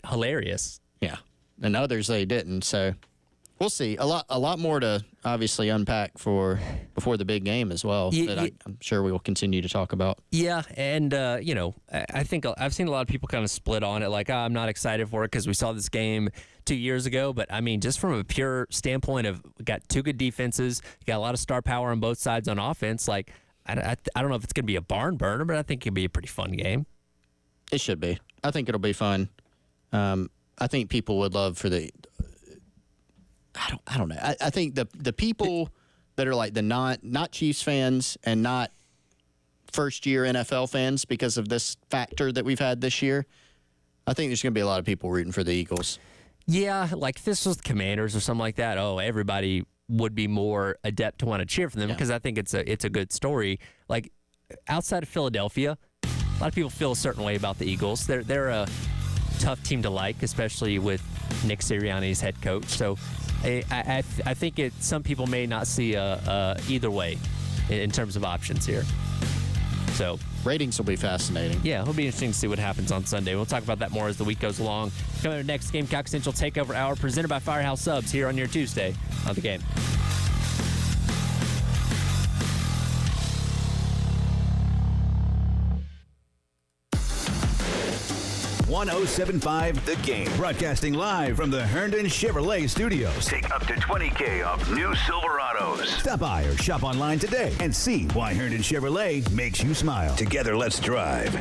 hilarious. Yeah, and others they didn't. So we'll see. A lot more to obviously unpack before the big game as well. That I'm sure we will continue to talk about. Yeah, and I think I've seen a lot of people kind of split on it. Like, I'm not excited for it because we saw this game 2 years ago. But I mean, just from a pure standpoint of got two good defenses, you got a lot of star power on both sides on offense. Like, I don't know if it's going to be a barn burner, but I think it'll be a pretty fun game. It should be. I think it'll be fun. I think people would love for the. I don't know. I think the people that are like the not Chiefs fans and not first-year NFL fans because of this factor that we've had this year, I think there's going to be a lot of people rooting for the Eagles. Yeah, like if this was the Commanders or something like that, everybody would be more adept to want to cheer for them because I think it's a good story. Like outside of Philadelphia, a lot of people feel a certain way about the Eagles. They're a tough team to like, especially with Nick Sirianni as head coach. So I think some people may not see either way in terms of options here. So ratings will be fascinating. Yeah, it'll be interesting to see what happens on Sunday. We'll talk about that more as the week goes along. Coming up next, Gamecock Central Takeover Hour presented by Firehouse Subs here on your Tuesday on The Game. 107.5 The Game. Broadcasting live from the Herndon Chevrolet Studios. Take up to $20,000 off new Silverados. Stop by or shop online today and see why Herndon Chevrolet makes you smile. Together, let's drive.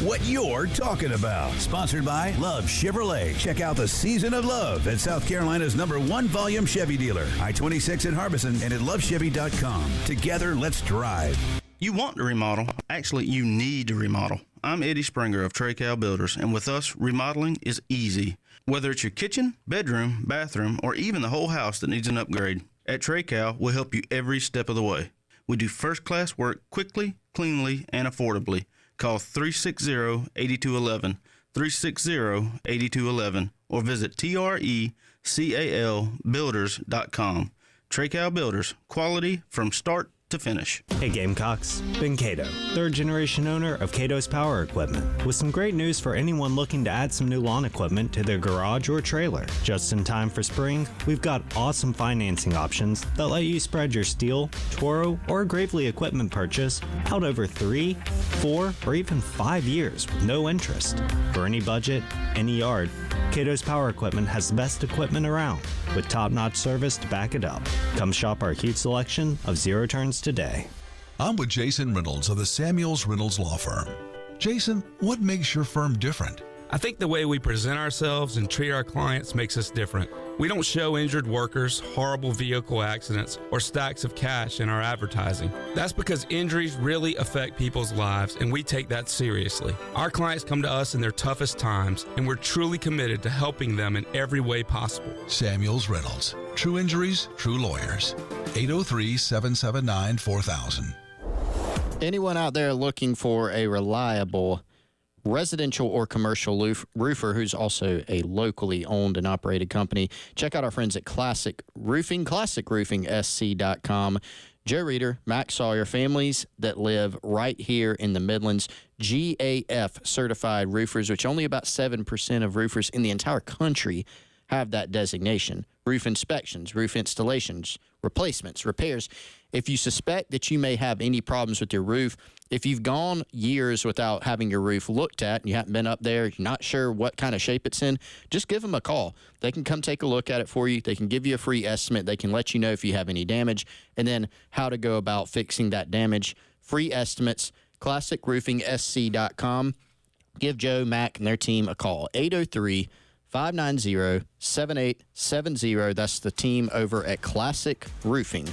What you're talking about. Sponsored by Love Chevrolet. Check out the Season of Love at South Carolina's #1 volume Chevy dealer. I-26 in Harbison and at lovechevy.com. Together, let's drive. You want to remodel. Actually, you need to remodel. I'm Eddie Springer of Trey-Cal Builders, and with us, remodeling is easy. Whether it's your kitchen, bedroom, bathroom, or even the whole house that needs an upgrade, at Trey-Cal, we'll help you every step of the way. We do first-class work quickly, cleanly, and affordably. Call 360-8211, 360-8211, or visit TRECALbuilders.com. Trey-Cal Builders, quality from start to to finish. Hey Gamecocks, Ben Cato, third generation owner of Cato's Power Equipment, with some great news for anyone looking to add some new lawn equipment to their garage or trailer. Just in time for spring, we've got awesome financing options that let you spread your Steel, Toro, or Gravely equipment purchase out over 3, 4, or even 5 years with no interest. For any budget, any yard, Cato's Power Equipment has the best equipment around, with top-notch service to back it up. Come shop our huge selection of zero turns today. I'm with Jason Reynolds of the Samuels Reynolds Law Firm. Jason, what makes your firm different? I think the way we present ourselves and treat our clients makes us different. We don't show injured workers, horrible vehicle accidents, or stacks of cash in our advertising. That's because injuries really affect people's lives, and we take that seriously. Our clients come to us in their toughest times, and we're truly committed to helping them in every way possible. Samuels Reynolds. True injuries, true lawyers. 803-779-4000. Anyone out there looking for a reliable residential or commercial roofer who's also a locally owned and operated company, check out our friends at Classic Roofing, classicroofingsc.com. Joe Reeder, Mac Sawyer, families that live right here in the Midlands, GAF certified roofers, which only about 7% of roofers in the entire country have that designation. Roof inspections, roof installations, replacements, repairs. If you suspect that you may have any problems with your roof, if you've gone years without having your roof looked at and you haven't been up there, you're not sure what kind of shape it's in, just give them a call. They can come take a look at it for you. They can give you a free estimate. They can let you know if you have any damage and then how to go about fixing that damage. Free estimates, classicroofingsc.com. Give Joe, Mac, and their team a call. 803-590-7870. That's the team over at Classic Roofing.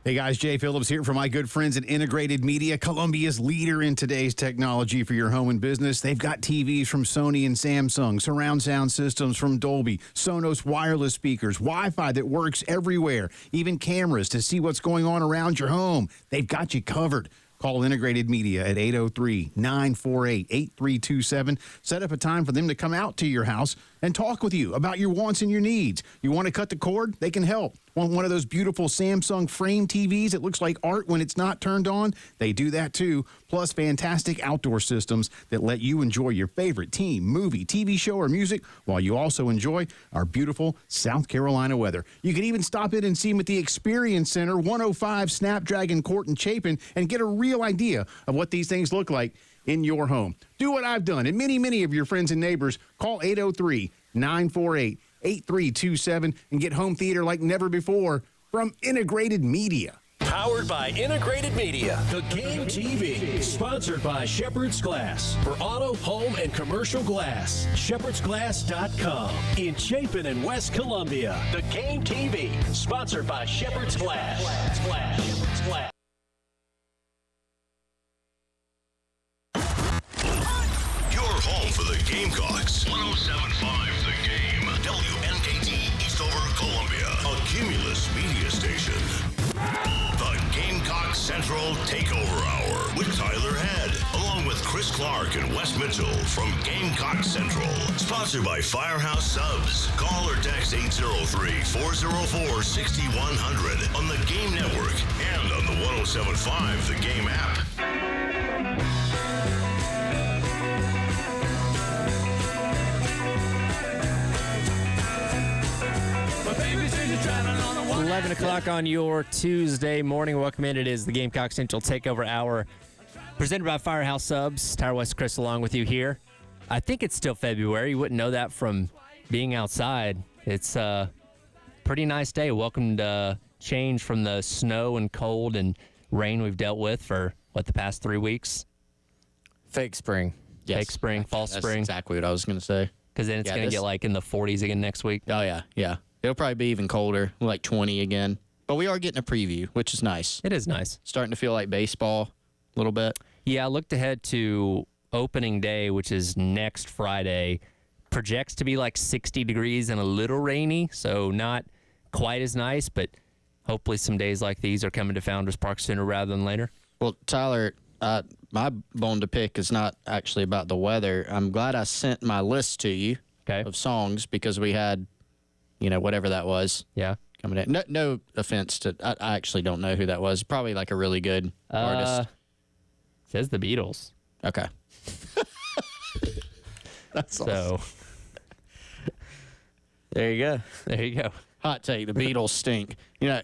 Hey guys, Jay Phillips here from my good friends at Integrated Media, Columbia's leader in today's technology for your home and business. They've got TVs from Sony and Samsung, surround sound systems from Dolby, Sonos wireless speakers, Wi-Fi that works everywhere, even cameras to see what's going on around your home. They've got you covered. Call Integrated Media at 803-948-8327. Set up a time for them to come out to your house and talk with you about your wants and your needs. You want to cut the cord? They can help. Want one of those beautiful Samsung frame TVs that looks like art when it's not turned on? They do that too. Plus fantastic outdoor systems that let you enjoy your favorite team, movie, TV show, or music while you also enjoy our beautiful South Carolina weather. You can even stop in and see them at the Experience Center, 105 Snapdragon Court in Chapin, and get a real idea of what these things look like in your home. Do what I've done, and many, many of your friends and neighbors. Call 803-948-8327 and get home theater like never before from Integrated Media. Powered by Integrated Media. The Game TV. Sponsored by Shepherd's Glass. For auto, home, and commercial glass. ShepherdsGlass.com. In Chapin and West Columbia. The Game TV. Sponsored by Shepherd's Glass. Shepherd's Glass. Your home for the Gamecocks. 107.5 The Game. WNKT Eastover, Columbia. A Cumulus media station. The Gamecock Central Takeover Hour with Tyler Head, along with Chris Clark and Wes Mitchell from Gamecock Central. Sponsored by Firehouse Subs. Call or text 803-404-6100 on the Game Network and on the 107.5 The Game app. 11 o'clock on your Tuesday morning. Welcome in. It is the Gamecock Central Takeover Hour presented by Firehouse Subs. Tyler West, Chris along with you here. I think it's still February. You wouldn't know that from being outside. It's a pretty nice day. Welcome to change from the snow and cold and rain we've dealt with for, the past 3 weeks? Fake spring. Yes. Fake spring, false spring. That's exactly what I was going to say. Because then it's going to get in the 40s again next week. Oh, yeah. It'll probably be even colder, like 20 again. But we are getting a preview, which is nice. It is nice. Starting to feel like baseball a little bit. Yeah, I looked ahead to opening day, which is next Friday. Projects to be like 60 degrees and a little rainy, so not quite as nice, but hopefully some days like these are coming to Founders Park sooner rather than later. Well, Tyler, my bone to pick is not actually about the weather. I'm glad I sent my list to you of songs because we had, whatever that was. Yeah. coming in. No offense to, I actually don't know who that was. Probably like a really good artist. Says the Beatles. Okay. That's awesome. There you go. There you go. Hot take: the Beatles stink. No,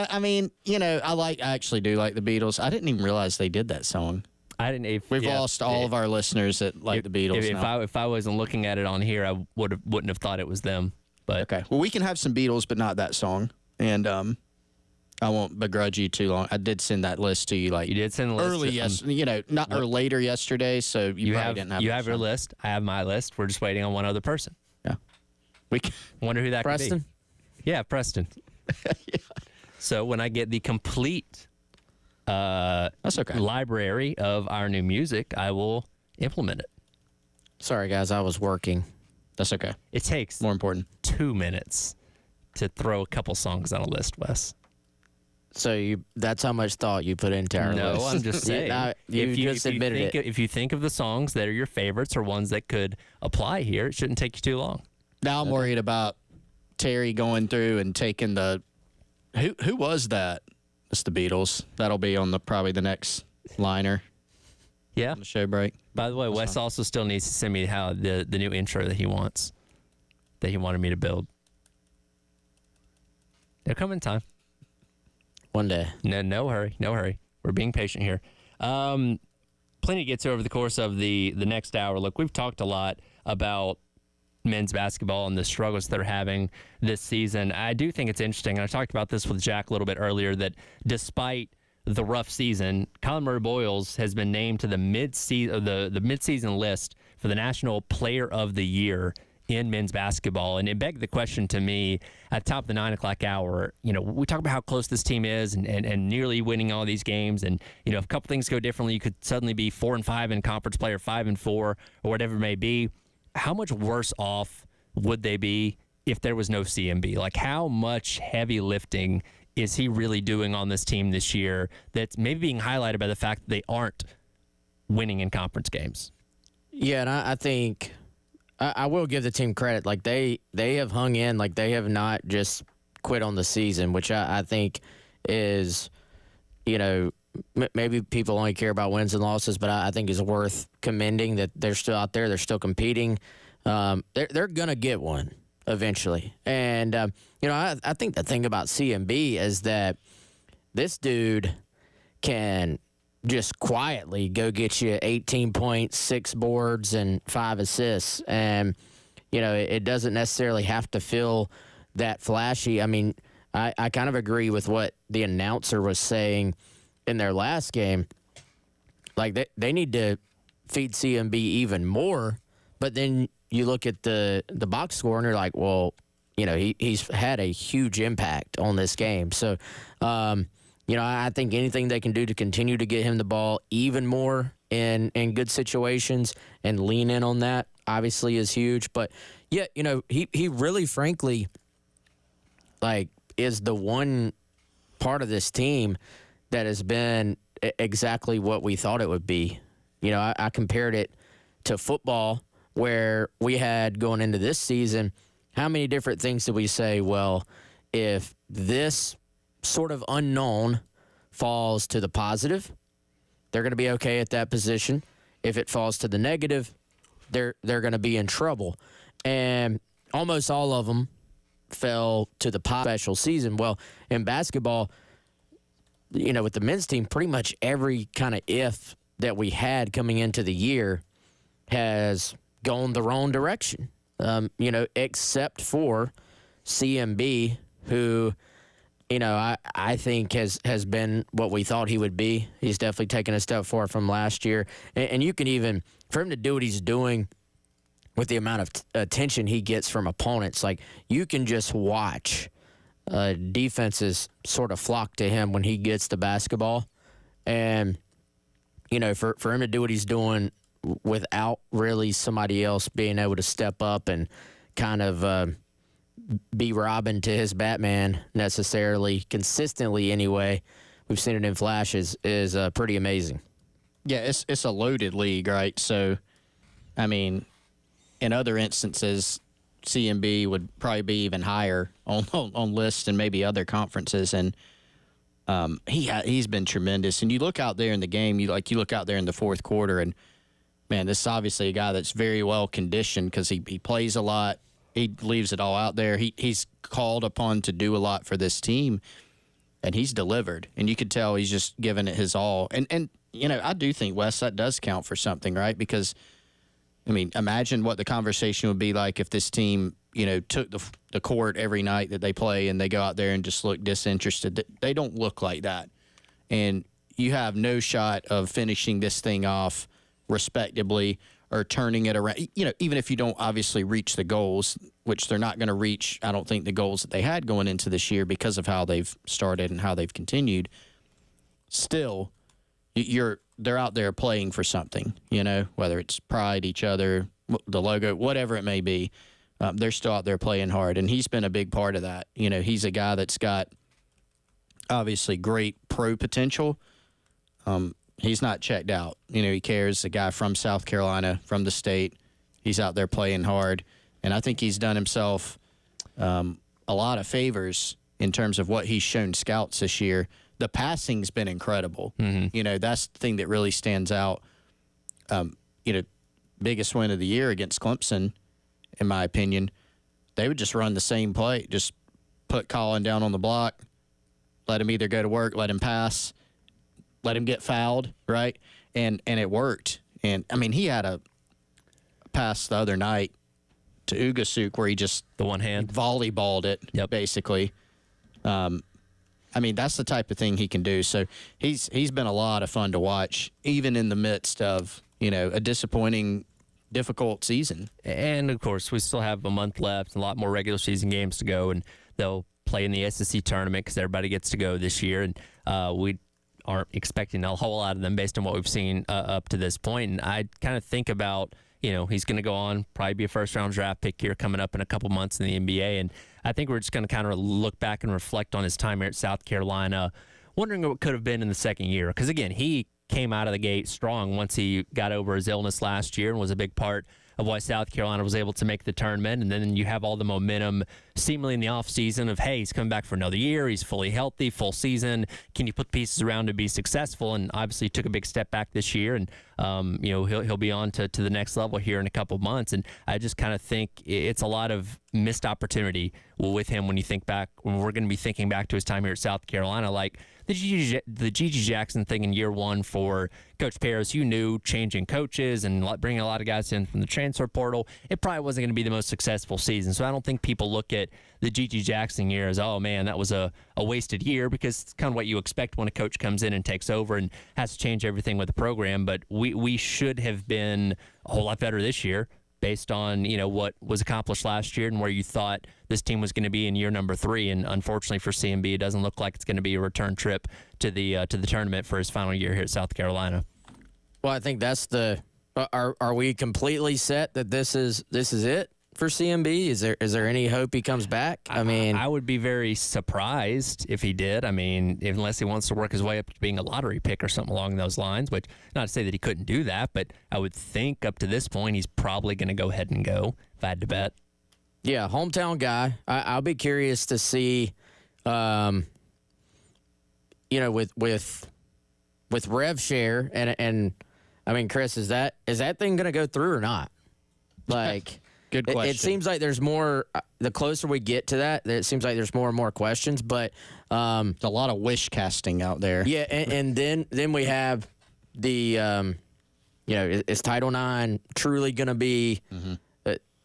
I mean, I actually do like the Beatles. I didn't even realize they did that song. I didn't. We've lost all of our listeners that like the Beatles. If I wasn't looking at it on here, I wouldn't have thought it was them. But okay, well, we can have some Beatles, but not that song. And I won't begrudge you too long. I did send that list to you. Like you did send the list early, or later yesterday. So you probably didn't have. You have your list. I have my list. We're just waiting on one other person. Yeah, we can wonder who that Preston. Could be. Yeah, Preston. Yeah. So when I get the complete that's okay. library of our new music, I will implement it. Sorry, guys, I was working. That's okay. It takes more important 2 minutes to throw a couple songs on a list, Wes. So that's how much thought you put into our list. No, I'm just saying. admitted it. If you think of the songs that are your favorites or ones that could apply here, it shouldn't take you too long. Now I'm worried about Terry going through and taking the who was that? It's the Beatles. That'll be on probably the next liner. Yeah. On the show break. By the way, Wes also still needs to send me how the new intro that he wanted me to build. It'll come in time. One day. No hurry. We're being patient here. Plenty to get to over the course of the next hour. Look, we've talked a lot about men's basketball and the struggles they're having this season. I do think it's interesting, and I talked about this with Jack a little bit earlier, that despite the rough season, Colin Murray-Boyles has been named to the mid-season list for the National Player of the Year in men's basketball. And it begged the question to me at the top of the 9 o'clock hour, we talk about how close this team is and nearly winning all these games. And, if a couple things go differently, you could suddenly be 4-5 in conference play or 5-4 or whatever it may be. How much worse off would they be if there was no CMB? Like, how much heavy lifting is he really doing on this team this year that's maybe being highlighted by the fact that they aren't winning in conference games? Yeah, and I think I will give the team credit. Like, they have hung in. Like, they have not just quit on the season, which I think is, maybe people only care about wins and losses, but I think is worth commending that they're still out there. They're still competing. They're going to get one eventually. And, I think the thing about CMB is that this dude can just quietly go get you 18 points, 6 boards, and 5 assists. And, it doesn't necessarily have to feel that flashy. I mean, I kind of agree with what the announcer was saying in their last game. Like, they need to feed CMB even more. But then you look at the box score and you're like, well, he's had a huge impact on this game. So, I think anything they can do to continue to get him the ball even more in good situations and lean in on that obviously is huge. But, yeah, he really, frankly, is the one part of this team that has been exactly what we thought it would be. I compared it to football, where we had going into this season, how many different things did we say, well, if this sort of unknown falls to the positive, they're going to be okay at that position. If it falls to the negative, they're going to be in trouble. And almost all of them fell to the special season. Well, in basketball, with the men's team, pretty much every kind of if that we had coming into the year has gone the wrong direction, except for CMB, who, I think has been what we thought he would be. He's definitely taken a step forward from last year. And you can even, for him to do what he's doing with the amount of attention he gets from opponents, like, you can just watch defenses sort of flock to him when he gets the basketball. And, for him to do what he's doing without really somebody else being able to step up and kind of be Robin to his Batman necessarily, consistently anyway, we've seen it in flashes, is pretty amazing. Yeah, it's a loaded league, right? So, I mean, in other instances, CMB would probably be even higher on lists and maybe other conferences. And he's been tremendous. And you look out there in the game, you look out there in the fourth quarter, and man, this is obviously a guy that's very well conditioned because he plays a lot. He leaves it all out there. He's called upon to do a lot for this team, and he's delivered. And you could tell he's just given it his all. And I do think, Wes, that does count for something, right? Because, I mean, imagine what the conversation would be like if this team, took the court every night that they play and they go out there and just look disinterested. They don't look like that. And you have no shot of finishing this thing off respectably or turning it around, even if you don't obviously reach the goals, which they're not going to reach, I don't think, the goals that they had going into this year because of how they've started and how they've continued. Still, they're out there playing for something, whether it's pride, each other, the logo, whatever it may be. They're still out there playing hard, and he's been a big part of that. He's a guy that's got obviously great pro potential. He's not checked out. He cares. A guy from South Carolina, from the state. He's out there playing hard. And I think he's done himself a lot of favors in terms of what he's shown scouts this year. The passing's been incredible. Mm-hmm. That's the thing that really stands out. Biggest win of the year against Clemson, in my opinion. They would just run the same play. Just put Colin down on the block, let him either go to work, let him pass, let him get fouled, right? And it worked. And, I mean, he had a pass the other night to Ugasuk where he just the one hand volleyballed it, basically. I mean, that's the type of thing he can do. So he's been a lot of fun to watch, even in the midst of, a disappointing, difficult season. And, of course, we still have a month left, a lot more regular season games to go, and they'll play in the SEC tournament because everybody gets to go this year. And we aren't expecting a whole lot of them based on what we've seen up to this point. And I kind of think about, he's going to go on, probably be a first-round draft pick here coming up in a couple months in the NBA. And I think we're just going to kind of look back and reflect on his time here at South Carolina, wondering what could have been in the second year. Because, again, he came out of the gate strong once he got over his illness last year and was a big part of why South Carolina was able to make the tournament. And then you have all the momentum seemingly in the offseason of, hey, he's coming back for another year. He's fully healthy, full season. Can you put pieces around to be successful? And obviously he took a big step back this year. And, he'll be on to the next level here in a couple months. And I just kind of think it's a lot of missed opportunity with him when you think back, when we're going to be thinking back to his time here at South Carolina. Like the G.G. Jackson thing in year one for Coach Paris, you knew changing coaches and bringing a lot of guys in from the transfer portal, it probably wasn't going to be the most successful season. So I don't think people look at the G.G. Jackson year as, oh, man, that was a wasted year, because it's kind of what you expect when a coach comes in and takes over and has to change everything with the program. But we should have been a whole lot better this year based on, what was accomplished last year and where you thought this team was going to be in year number 3. And unfortunately for CMB, it doesn't look like it's going to be a return trip to the tournament for his final year here at South Carolina. Well, I think that's are we completely set that this is it for CMB? Is there any hope he comes back? I mean, I would be very surprised if he did. I mean, unless he wants to work his way up to being a lottery pick or something along those lines, which not to say that he couldn't do that, but I would think up to this point he's probably going to go ahead and go, if I had to bet. Yeah, hometown guy. I'll be curious to see, with rev share and I mean, Chris, is that thing going to go through or not? Like, good question. It seems like there's more. The closer we get to that, it seems like there's more and more questions. But there's a lot of wish casting out there. Yeah, and then we have the, is Title IX truly going to be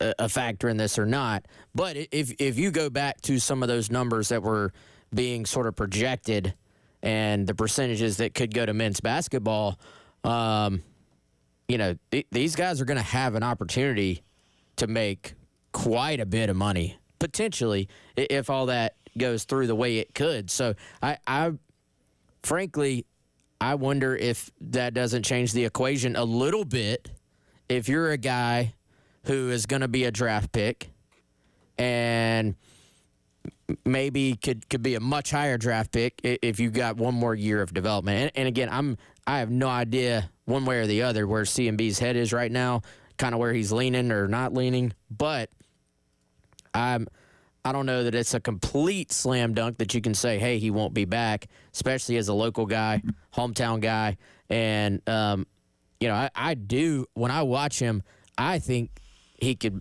a factor in this or not? But if you go back to some of those numbers that were being sort of projected and the percentages that could go to men's basketball, these guys are going to have an opportunity to make quite a bit of money, potentially, if all that goes through the way it could. So I frankly, I wonder if that doesn't change the equation a little bit if you're a guy who is going to be a draft pick and maybe could be a much higher draft pick if you got one more year of development. And again, I have no idea one way or the other where CMB's head is right now, kind of where he's leaning or not leaning. But I don't know that it's a complete slam dunk that you can say, hey, he won't be back, especially as a local guy, hometown guy. And, I do, when I watch him, I think he could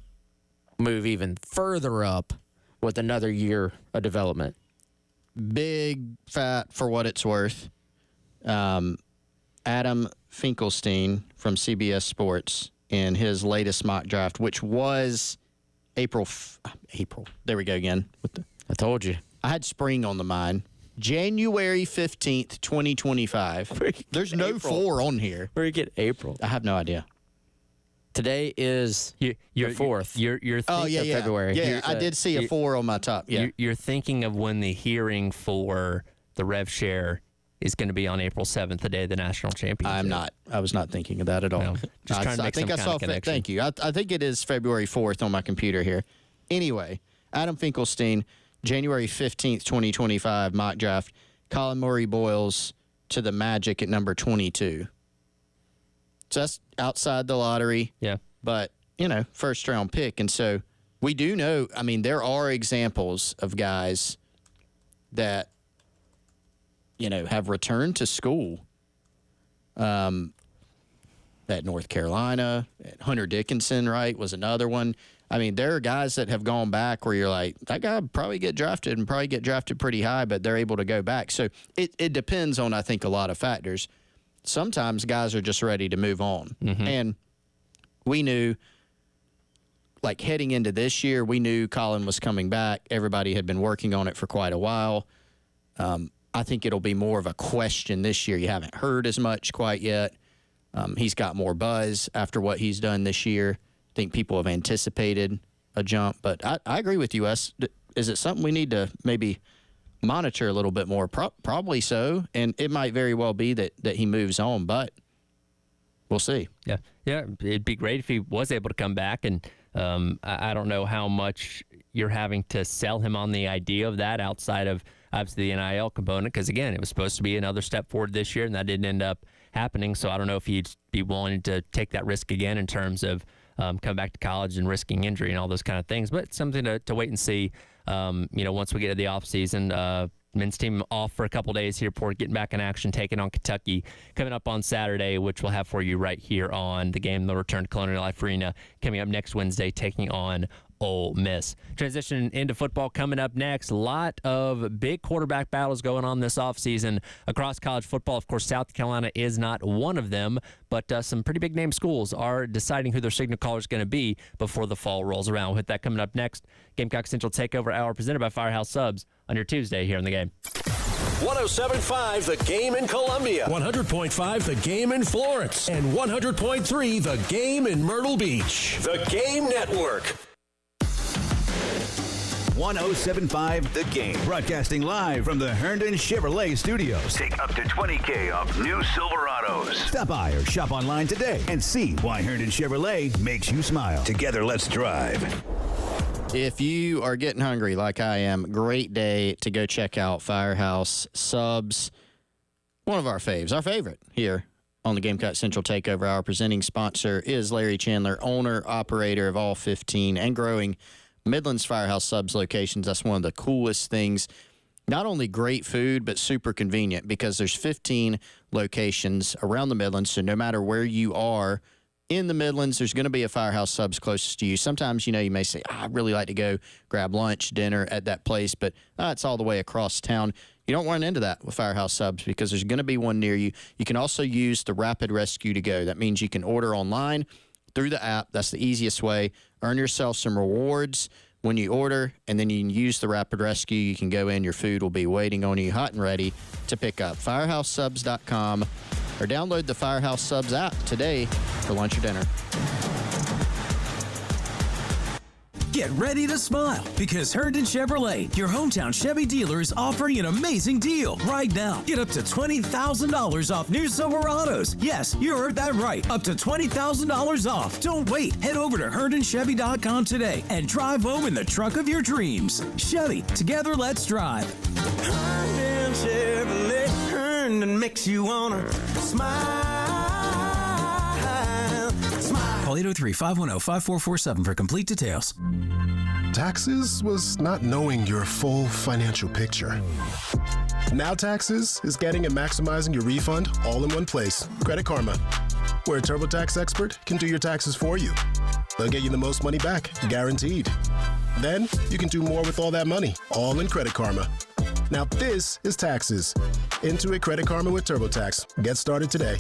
move even further up with another year of development. Big fat for what it's worth. Adam Finkelstein from CBS Sports in his latest mock draft, which was April. There we go again. I told you. I had spring on the mind. January 15th, 2025. There's no April? 4 on here. Where you get April? I have no idea. Today is the 4th. You're thinking of February. Yeah, I did see a 4 on my top. Yeah. You're thinking of when the hearing for the rev share is going to be on April 7th, the day of the national championship. I'm not. I was not thinking of that at all. No, just trying to make some kind of connection. Thank you. I think it is February 4th on my computer here. Anyway, Adam Finkelstein, January 15th, 2025 mock draft. Colin Murray Boyles to the Magic at number 22. So that's outside the lottery. Yeah. But, first round pick. And so we do know, there are examples of guys that, have returned to school at North Carolina. Hunter Dickinson, right, was another one. There are guys that have gone back where you're like, that guy would probably get drafted and probably get drafted pretty high, but they're able to go back. So it depends on, I think, a lot of factors. Sometimes guys are just ready to move on. Mm-hmm. And we knew, like heading into this year, we knew Colin was coming back. Everybody had been working on it for quite a while. I think it'll be more of a question this year. You haven't heard as much quite yet. He's got more buzz after what he's done this year. I think people have anticipated a jump. But I agree with you, Wes. Is it something we need to maybe monitor a little bit more? Probably so. And it might very well be that he moves on, but we'll see. Yeah. Yeah, it'd be great if he was able to come back. And I don't know how much you're having to sell him on the idea of that outside of obviously the NIL component, because, again, it was supposed to be another step forward this year, and that didn't end up happening. So I don't know if he'd be willing to take that risk again in terms of coming back to college and risking injury and all those kind of things. But it's something to wait and see, once we get to the offseason. Men's team off for a couple days here before getting back in action, taking on Kentucky coming up on Saturday, which we'll have for you right here on the game. They'll return to Colonial Life Arena coming up next Wednesday, taking on Ole Miss. Transition into football coming up next. A lot of big quarterback battles going on this offseason across college football. Of course, South Carolina is not one of them, but some pretty big name schools are deciding who their signal caller is going to be before the fall rolls around. We'll hit that coming up next. Gamecock Central Takeover Hour presented by Firehouse Subs on your Tuesday here in the game. 107.5 The Game in Columbia, 100.5 The Game in Florence, and 100.3 The Game in Myrtle Beach. The Game Network. 107.5 The Game. Broadcasting live from the Herndon Chevrolet Studios. Take up to $20,000 off new Silverados. Stop by or shop online today and see why Herndon Chevrolet makes you smile. Together, let's drive. If you are getting hungry like I am, great day to go check out Firehouse Subs. One of our faves, our favorite here on the Gamecock Central Takeover Hour. Presenting sponsor is Larry Chandler, owner, operator of all 15 and growing Midland's Firehouse Subs locations. That's one of the coolest things. Not only great food, but super convenient because there's 15 locations around the Midlands. So no matter where you are in the Midlands, there's going to be a Firehouse Subs closest to you. Sometimes, you may say, I'd really like to go grab lunch, dinner at that place, but it's all the way across town. You don't run into that with Firehouse Subs because there's going to be one near you. You can also use the Rapid Rescue to go. That means you can order online through the app. That's the easiest way. Earn yourself some rewards when you order, and then you can use the Rapid Rescue. You can go in. Your food will be waiting on you hot and ready to pick up. FirehouseSubs.com or download the Firehouse Subs app today for lunch or dinner. Get ready to smile because Herndon Chevrolet, your hometown Chevy dealer, is offering an amazing deal right now. Get up to $20,000 off new Silverados. Yes, you heard that right. Up to $20,000 off. Don't wait. Head over to HerndonChevy.com today and drive home in the truck of your dreams. Chevy, together let's drive. Herndon Chevrolet, Herndon makes you wanna smile. Call 803-510-5447 for complete details. Taxes was not knowing your full financial picture. Now Taxes is getting and maximizing your refund all in one place. Credit Karma, where a TurboTax expert can do your taxes for you. They'll get you the most money back, guaranteed. Then you can do more with all that money, all in Credit Karma. Now this is Taxes. Intuit Credit Karma with TurboTax. Get started today.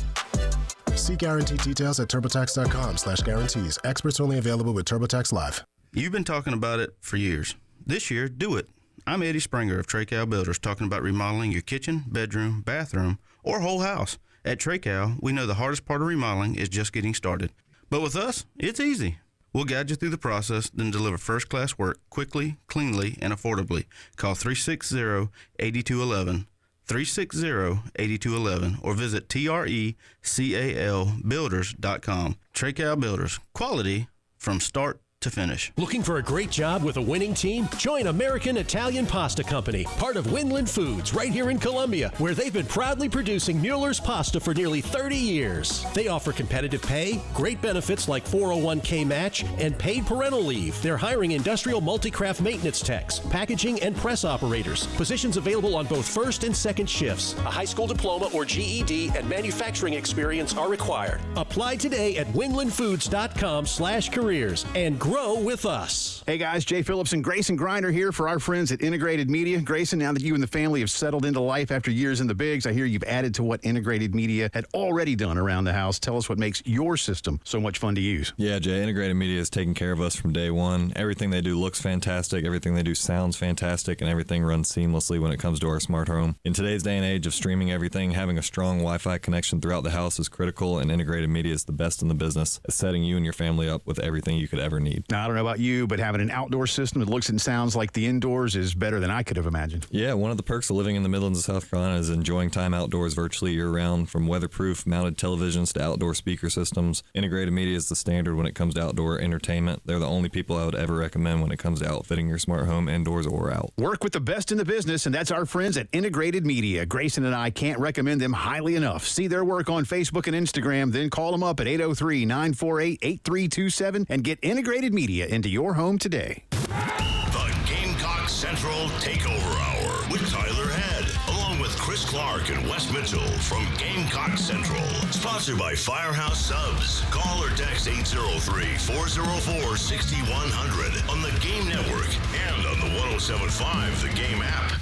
See guarantee details at turbotax.com/guarantees. Experts only available with TurboTax Live. You've been talking about it for years. This year, do it. I'm Eddie Springer of Treycow Builders, talking about remodeling your kitchen, bedroom, bathroom, or whole house. At Treycow, we know the hardest part of remodeling is just getting started. But with us, it's easy. We'll guide you through the process, then deliver first-class work quickly, cleanly, and affordably. Call 360-8211, 360-8211, or visit TRECALbuilders.com. Treycow Builders, quality from start to finish. Looking for a great job with a winning team? Join American Italian Pasta Company, part of Winland Foods, right here in Columbia, where they've been proudly producing Mueller's pasta for nearly 30 years. They offer competitive pay, great benefits like 401k match, and paid parental leave. They're hiring industrial multi-craft maintenance techs, packaging and press operators. Positions available on both first and second shifts. A high school diploma or GED and manufacturing experience are required. Apply today at winlandfoods.com/careers and grow with us. Hey guys, Jay Phillips and Grayson Griner here for our friends at Integrated Media. Grayson, now that you and the family have settled into life after years in the bigs, I hear you've added to what Integrated Media had already done around the house. Tell us what makes your system so much fun to use. Yeah, Jay, Integrated Media has taken care of us from day one. Everything they do looks fantastic, everything they do sounds fantastic, and everything runs seamlessly when it comes to our smart home. In today's day and age of streaming everything, having a strong Wi-Fi connection throughout the house is critical, and Integrated Media is the best in the business at setting you and your family up with everything you could ever need. Now, I don't know about you, but having an outdoor system that looks and sounds like the indoors is better than I could have imagined. Yeah, one of the perks of living in the Midlands of South Carolina is enjoying time outdoors virtually year-round. From weatherproof mounted televisions to outdoor speaker systems, Integrated Media is the standard when it comes to outdoor entertainment. They're the only people I would ever recommend when it comes to outfitting your smart home indoors or out. Work with the best in the business, and that's our friends at Integrated Media. Grayson and I can't recommend them highly enough. See their work on Facebook and Instagram, then call them up at 803-948-8327 and get Integrated Media into your home today. The Gamecock Central Takeover Hour with Tyler Head, along with Chris Clark and Wes Mitchell from Gamecock Central. Sponsored by Firehouse Subs. Call or text 803-404-6100 on the Game Network and on the 107.5 The Game app.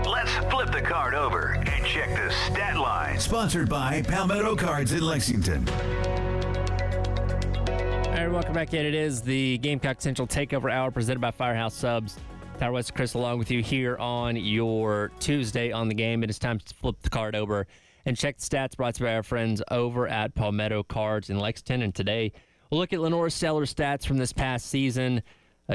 Let's flip the card over and check the stat line. Sponsored by Palmetto Cards in Lexington. All right, welcome back in. It is the Gamecock Central Takeover Hour presented by Firehouse Subs. Tyler West, Chris, along with you here on your Tuesday on the game. It is time to flip the card over and check the stats brought to you by our friends over at Palmetto Cards in Lexington. And today, we'll look at Lenore Seller's stats from this past season.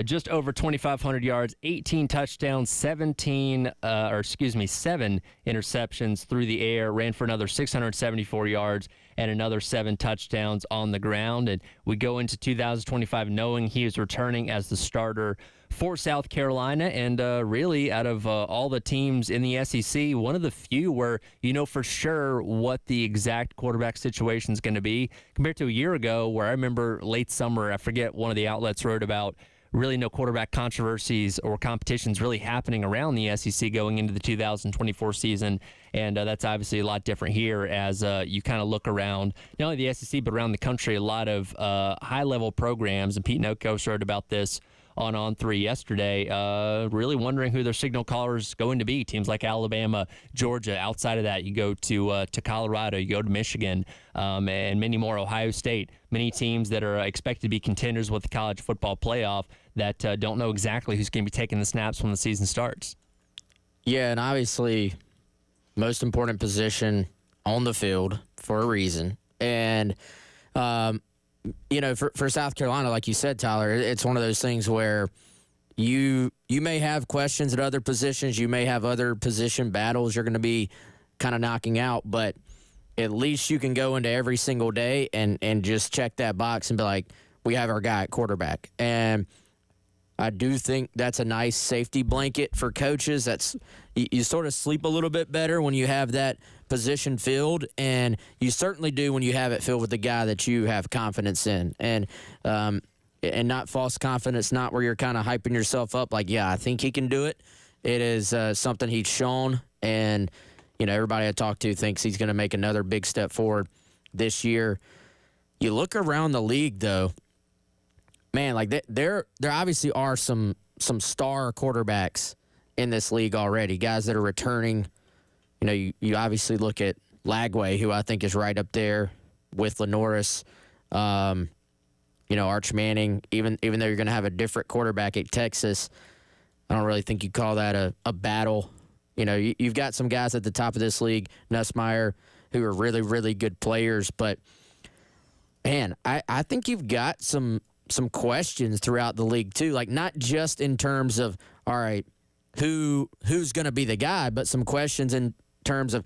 Just over 2,500 yards, 18 touchdowns, 7 interceptions through the air, ran for another 674 yards and another 7 touchdowns on the ground. And we go into 2025 knowing he is returning as the starter for South Carolina. And really, out of all the teams in the SEC, one of the few where you know for sure what the exact quarterback situation is going to be, compared to a year ago where I remember late summer, I forget, one of the outlets wrote about really no quarterback controversies or competitions really happening around the SEC going into the 2024 season. And that's obviously a lot different here as you kind of look around, not only the SEC, but around the country, a lot of high-level programs. And Pete Notko wrote about this on On3 yesterday, really wondering who their signal caller is going to be. Teams like Alabama, Georgia. Outside of that, you go to Colorado, you go to Michigan, and many more, Ohio State. Many teams that are expected to be contenders with the college football playoff that don't know exactly who's going to be taking the snaps when the season starts. Yeah, and obviously, most important position on the field for a reason. And, for South Carolina, like you said, Tyler, it's one of those things where you may have questions at other positions. You may have other position battles you're going to be kind of knocking out, but at least you can go into every single day and just check that box and be like, we have our guy at quarterback. And I do think that's a nice safety blanket for coaches. You sort of sleep a little bit better when you have that position filled, and you certainly do when you have it filled with the guy that you have confidence in. And not false confidence, not where you're kind of hyping yourself up like, yeah, I think he can do it. It is something he's shown, and everybody I talk to thinks he's going to make another big step forward this year. You look around the league, though, man, like there obviously are some star quarterbacks in this league already, guys that are returning. You obviously look at Lagway, who I think is right up there with Lenoris. Arch Manning, even though you're going to have a different quarterback at Texas, I don't really think you call that a battle. You've got some guys at the top of this league, Nussmeier, who are really, really good players. But, man, I think you've got some questions throughout the league, too. Like, not just in terms of, all right, who's going to be the guy, but some questions in terms of,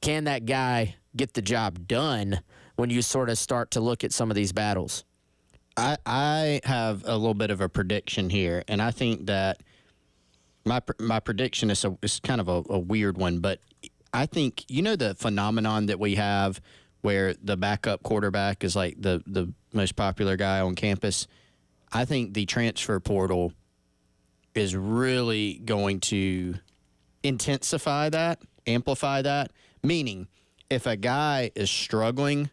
can that guy get the job done when you sort of start to look at some of these battles? I have a little bit of a prediction here, and I think that my prediction is kind of a weird one, but I think the phenomenon that we have where the backup quarterback is like the most popular guy on campus. I think the transfer portal is really going to intensify that, amplify that, meaning if a guy is struggling,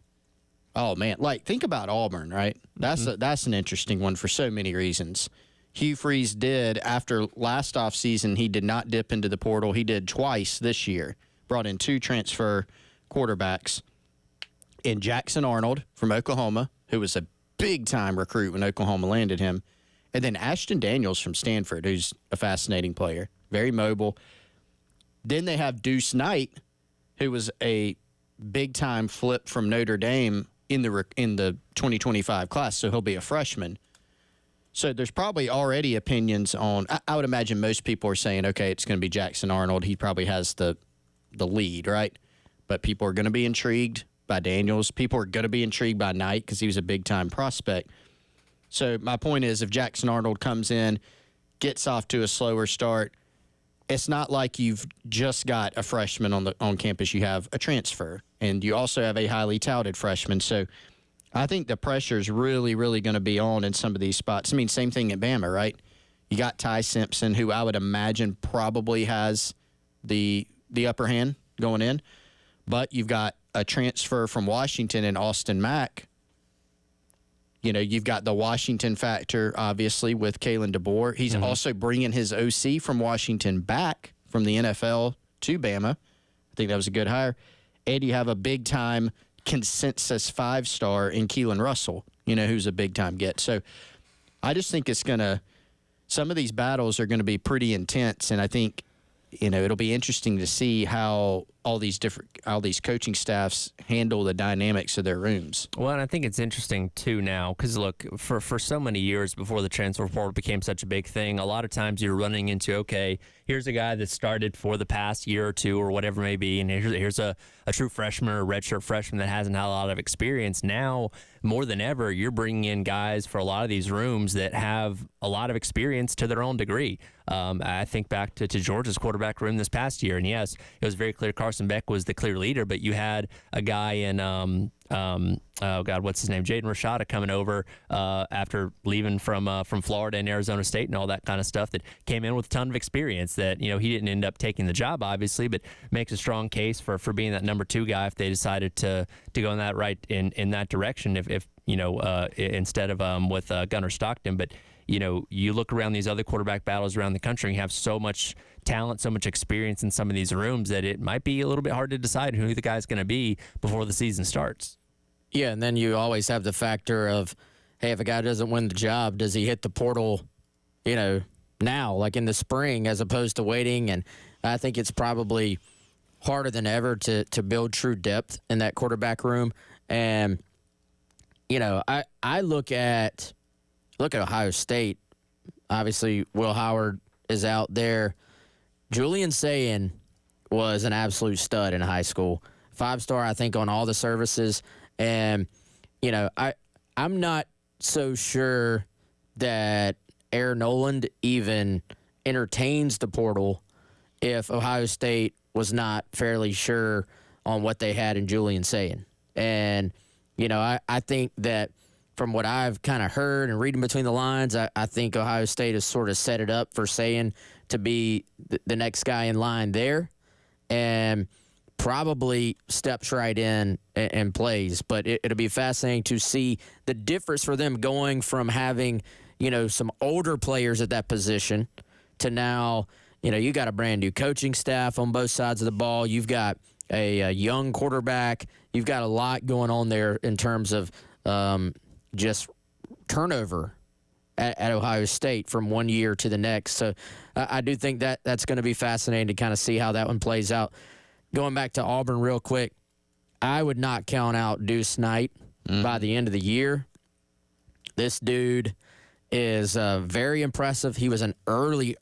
oh, man, like think about Auburn, right? That's an interesting one for so many reasons. Hugh Freeze did, after last offseason, he did not dip into the portal. He did twice this year, brought in 2 transfer quarterbacks in Jackson Arnold from Oklahoma, who was a big-time recruit when Oklahoma landed him, and then Ashton Daniels from Stanford, who's a fascinating player, very mobile. Then they have Deuce Knight, who was a big-time flip from Notre Dame in the 2025 class, so he'll be a freshman. So there's probably already opinions on, I would imagine most people are saying, okay, it's going to be Jackson Arnold. He probably has the lead, right? But people are going to be intrigued by Daniels. People are going to be intrigued by Knight because he was a big-time prospect. So my point is, if Jackson Arnold comes in, gets off to a slower start, it's not like you've just got a freshman on campus. You have a transfer, and you also have a highly touted freshman. So I think the pressure is really, really going to be on in some of these spots. I mean, same thing at Bama, right? You got Ty Simpson, who I would imagine probably has the upper hand going in. But you've got a transfer from Washington and Austin Mack. You've got the Washington factor, obviously, with Kalen DeBoer. He's also bringing his OC from Washington back from the NFL to Bama. I think that was a good hire. And you have a big-time consensus 5-star in Keelan Russell, who's a big-time get. So I just think some of these battles are going to be pretty intense, and I think, it'll be interesting to see how all these coaching staffs handle the dynamics of their rooms. Well, and I think it's interesting, too, now, because, look, for so many years before the transfer portal became such a big thing, a lot of times you're running into, okay, here's a guy that started for the past year or two or whatever it may be, and here's a true freshman or a redshirt freshman that hasn't had a lot of experience. Now, more than ever, you're bringing in guys for a lot of these rooms that have a lot of experience to their own degree. I think back to Georgia's quarterback room this past year, and yes, it was very clear Carson Beck was the clear leader, but you had a guy in what's his name, Jaden Rashada, coming over after leaving from Florida and Arizona State and all that kind of stuff, that came in with a ton of experience that, he didn't end up taking the job, obviously, but makes a strong case for being that number 2 guy if they decided to go in that direction, if instead of with Gunnar Stockton. But you look around these other quarterback battles around the country, and you have so much talent, so much experience in some of these rooms that it might be a little bit hard to decide who the guy's going to be before the season starts. Yeah, and then you always have the factor of, hey, if a guy doesn't win the job, does he hit the portal, now, like in the spring, as opposed to waiting? And I think it's probably harder than ever to build true depth in that quarterback room. And, I look at Ohio State. Obviously, Will Howard is out there. Julian Sayin was an absolute stud in high school. 5-star, I think, on all the services. And, I'm not so sure that Aaron Noland even entertains the portal if Ohio State was not fairly sure on what they had in Julian Sayin. And, you know, I think that from what I've kind of heard and reading between the lines, I think Ohio State has sort of set it up for Sayin to be the next guy in line there and probably steps right in and plays. But it'll be fascinating to see the difference for them going from having, you know, some older players at that position to now, you know, you got a brand new coaching staff on both sides of the ball. You've got a young quarterback. You've got a lot going on there in terms of just turnover at Ohio State from one year to the next. So I do think that's going to be fascinating to kind of see how that one plays out. Going back to Auburn real quick, I would not count out Deuce Knight by the end of the year. This dude is very impressive. He was an early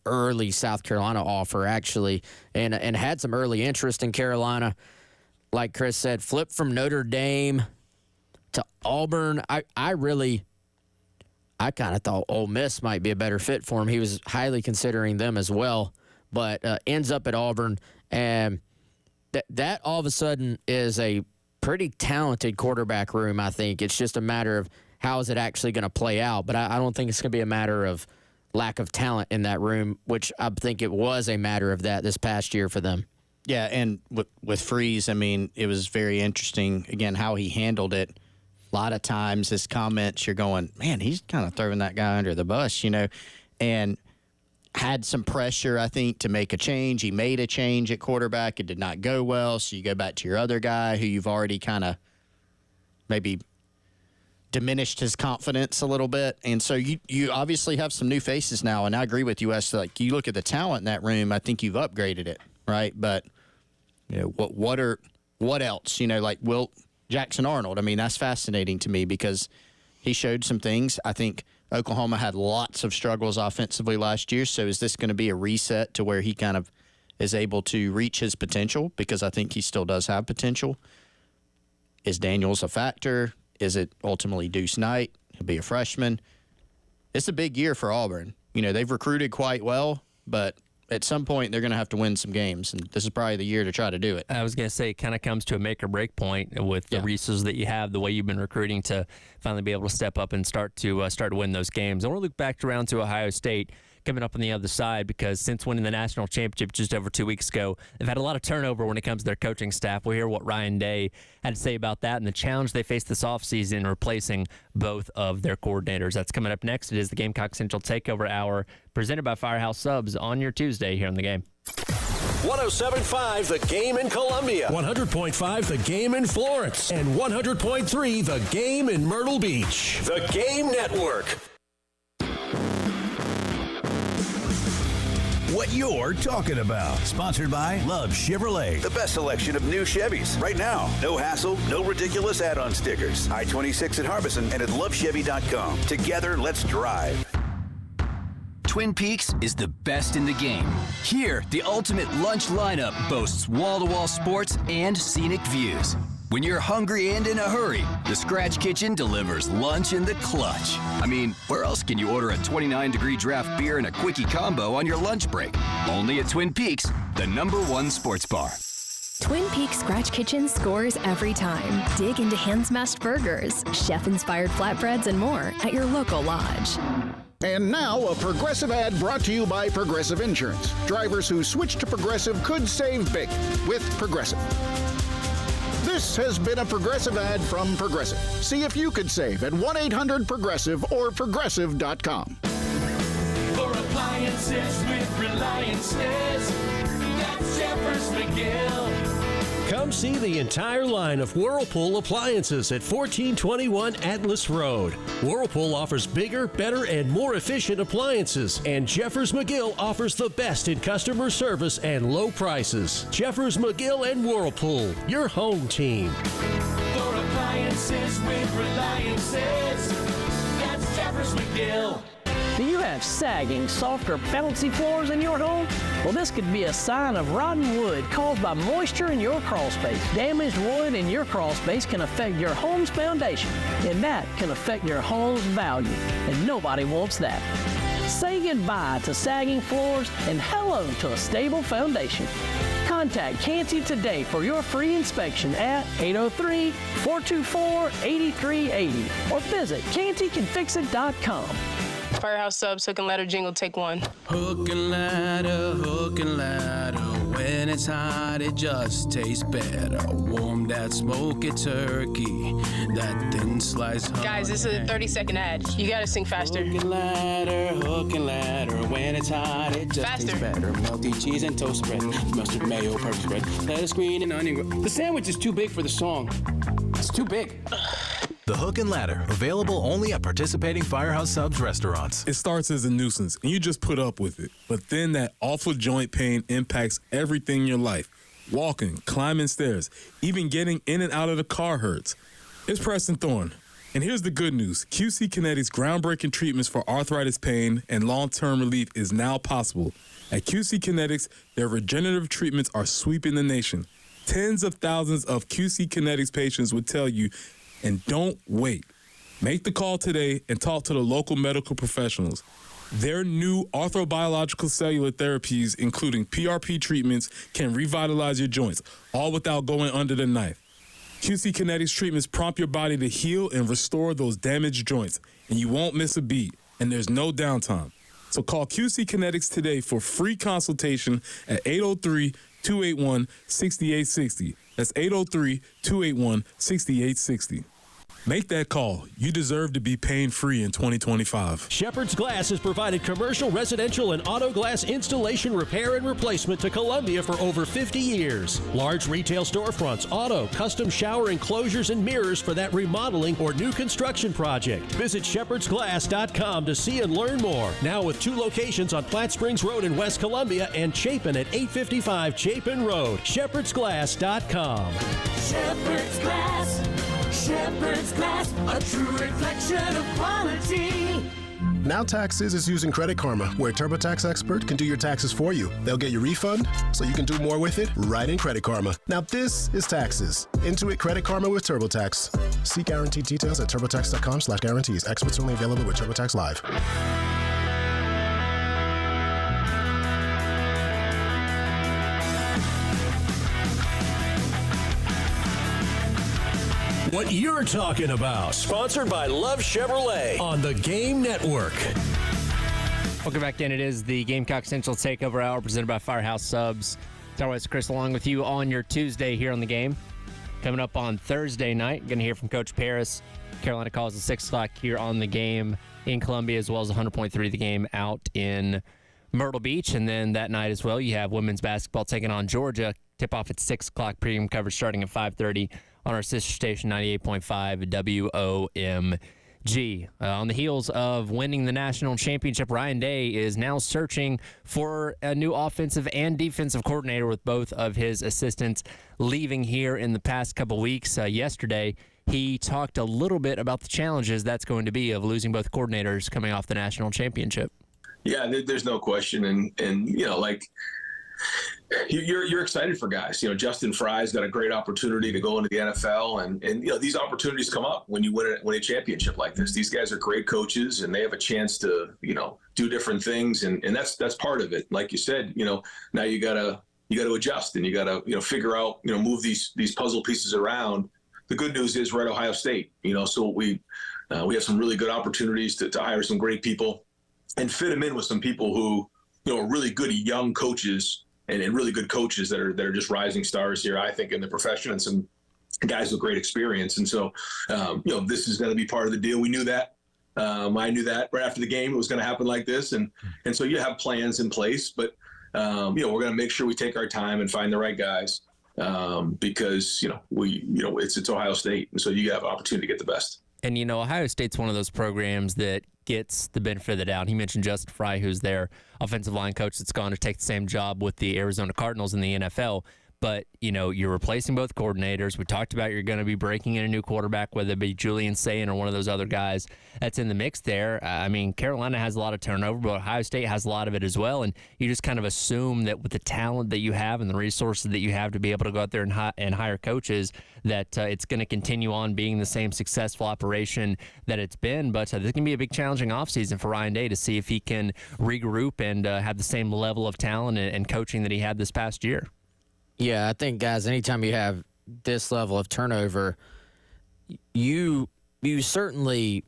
South Carolina offer, actually, and had some early interest in Carolina. Like Chris said, flipped from Notre Dame to Auburn. I kind of thought Ole Miss might be a better fit for him. He was highly considering them as well, but ends up at Auburn. And that all of a sudden is a pretty talented quarterback room, I think. It's just a matter of how is it actually going to play out. But I don't think it's going to be a matter of lack of talent in that room, which I think it was a matter of that this past year for them. Yeah, and with Freeze, I mean, it was very interesting, again, how he handled it. A lot of times his comments, you're going, man, he's kind of throwing that guy under the bus, you know, and had some pressure, I think, to make a change. He made a change at quarterback. It did not go well, so you go back to your other guy who you've already kind of maybe diminished his confidence a little bit. And so you obviously have some new faces now, and I agree with you, Wes. Like, you look at the talent in that room, I think you've upgraded it, right? But, you know, what else? You know, like Jackson Arnold, I mean, that's fascinating to me because he showed some things. I think Oklahoma had lots of struggles offensively last year, so is this going to be a reset to where he kind of is able to reach his potential? Because I think he still does have potential. Is Daniels a factor? Is it ultimately Deuce Knight? He'll be a freshman. It's a big year for Auburn. You know, they've recruited quite well, but at some point they're going to have to win some games, and this is probably the year to try to do it. I was going to say it kind of comes to a make or break point with the resources that you have, the way you've been recruiting to finally be able to step up and start to win those games. I want to look back around to Ohio State coming up on the other side, because since winning the national championship just over 2 weeks ago, they've had a lot of turnover when it comes to their coaching staff. We'll hear what Ryan Day had to say about that and the challenge they faced this offseason in replacing both of their coordinators. That's coming up next. It is the Gamecock Central Takeover Hour, presented by Firehouse Subs on your Tuesday here on The Game. 107.5 The Game in Columbia, 100.5 The Game in Florence, and 100.3 The Game in Myrtle Beach. The Game Network. What you're talking about. Sponsored by Love Chevrolet. The best selection of new Chevys. Right now. No hassle, no ridiculous add-on stickers. I-26 at Harbison and at lovechevy.com. Together, let's drive. Twin Peaks is the best in the game. Here, the ultimate lunch lineup boasts wall-to-wall sports and scenic views. When you're hungry and in a hurry, the Scratch Kitchen delivers lunch in the clutch. I mean, where else can you order a 29-degree draft beer and a quickie combo on your lunch break? Only at Twin Peaks, the #1 sports bar. Twin Peaks Scratch Kitchen scores every time. Dig into hand-smashed burgers, chef-inspired flatbreads, and more at your local lodge. And now, a Progressive ad brought to you by Progressive Insurance. Drivers who switch to Progressive could save big with Progressive. This has been a Progressive ad from Progressive. See if you could save at 1-800-PROGRESSIVE or Progressive.com. For appliances with Reliance's, that's Jeffers McGill. Come see the entire line of Whirlpool appliances at 1421 Atlas Road. Whirlpool offers bigger, better, and more efficient appliances, and Jeffers McGill offers the best in customer service and low prices. Jeffers McGill and Whirlpool, your home team. For appliances with Reliance's, that's Jeffers McGill. Do you have sagging, soft, or bouncy floors in your home? Well, this could be a sign of rotten wood caused by moisture in your crawl space. Damaged wood in your crawl space can affect your home's foundation, and that can affect your home's value, and nobody wants that. Say goodbye to sagging floors and hello to a stable foundation. Contact Canty today for your free inspection at 803-424-8380 or visit cantycanfixit.com. Firehouse Subs, hook and ladder jingle, take one. Hook and ladder, when it's hot, it just tastes better. Warm that smoky turkey, that thin sliced honey. Guys, this is a 30-second ad. You gotta sing faster. Hook and ladder, when it's hot, it just tastes better. Melty cheese and toast spread, mustard, mayo, purple spread, lettuce, green, and onion. The sandwich is too big for the song. It's too big. The Hook and Ladder, available only at participating Firehouse Subs restaurants. It starts as a nuisance, and you just put up with it. But then that awful joint pain impacts everything in your life. Walking, climbing stairs, even getting in and out of the car hurts. It's Preston Thorne. And here's the good news. QC Kinetics' groundbreaking treatments for arthritis pain and long-term relief is now possible. At QC Kinetics, their regenerative treatments are sweeping the nation. Tens of thousands of QC Kinetics patients would tell you, and don't wait. Make the call today and talk to the local medical professionals. Their new orthobiological cellular therapies, including PRP treatments, can revitalize your joints, all without going under the knife. QC Kinetics treatments prompt your body to heal and restore those damaged joints, and you won't miss a beat, and there's no downtime. So call QC Kinetics today for free consultation at 803-281-6860. That's 803-281-6860. Make that call. You deserve to be pain-free in 2025. Shepherd's Glass has provided commercial, residential, and auto glass installation, repair, and replacement to Columbia for over 50 years. Large retail storefronts, auto, custom shower enclosures, and mirrors for that remodeling or new construction project. Visit shepherdsglass.com to see and learn more. Now with 2 locations on Platte Springs Road in West Columbia and Chapin at 855 Chapin Road. shepherdsglass.com. Shepherd's Glass. Shepherd's Glass, a true reflection of quality. Now Taxes is using Credit Karma, where a TurboTax expert can do your taxes for you. They'll get your refund so you can do more with it right in Credit Karma. Now this is taxes. Intuit Credit Karma with TurboTax. See guaranteed details at turbotax.com/guarantees. Experts only available with TurboTax Live. What you're talking about. Sponsored by Love Chevrolet on the Game Network. Welcome back in. It is the Gamecock Central Takeover Hour presented by Firehouse Subs. It's always Chris along with you on your Tuesday here on the game. Coming up on Thursday night, going to hear from Coach Paris. Carolina calls at 6 o'clock here on the game in Columbia, as well as 100.3 the game out in Myrtle Beach. And then that night as well, you have women's basketball taking on Georgia. Tip off at 6 o'clock, pregame coverage starting at 5:30 on our sister station, 98.5 WOMG. On the heels of winning the national championship, Ryan Day is now searching for a new offensive and defensive coordinator, with both of his assistants leaving here in the past couple weeks. Yesterday, he talked a little bit about the challenges that's going to be of losing both coordinators coming off the national championship. Yeah, there's no question. And you know, like, you're excited for guys. You know, Justin Fry's got a great opportunity to go into the NFL, and you know, these opportunities come up when you win a championship like this. These guys are great coaches, and they have a chance to, you know, do different things, and that's part of it. Like you said, you know, now you gotta adjust, and you gotta, you know, figure out, you know, move these puzzle pieces around. The good news is we're at Ohio State, you know, so we have some really good opportunities to hire some great people and fit them in with some people who, you know, are really good young coaches and really good coaches that are just rising stars here, I think, in the profession, and some guys with great experience. And so, you know, this is going to be part of the deal. We knew that. I knew that right after the game it was going to happen like this. And so you have plans in place, but, you know, we're going to make sure we take our time and find the right guys, because, you know, it's Ohio State. And so you have an opportunity to get the best. And, you know, Ohio State's one of those programs that gets the benefit of the doubt. He mentioned Justin Fry, who's their offensive line coach that's gone to take the same job with the Arizona Cardinals in the NFL. But, you know, you're replacing both coordinators. We talked about you're going to be breaking in a new quarterback, whether it be Julian Sayin or one of those other guys that's in the mix there. I mean, Carolina has a lot of turnover, but Ohio State has a lot of it as well. And you just kind of assume that with the talent that you have and the resources that you have to be able to go out there and hire coaches, that it's going to continue on being the same successful operation that it's been. But this can be a big challenging offseason for Ryan Day to see if he can regroup and have the same level of talent and coaching that he had this past year. Yeah, I think, guys, anytime you have this level of turnover, you certainly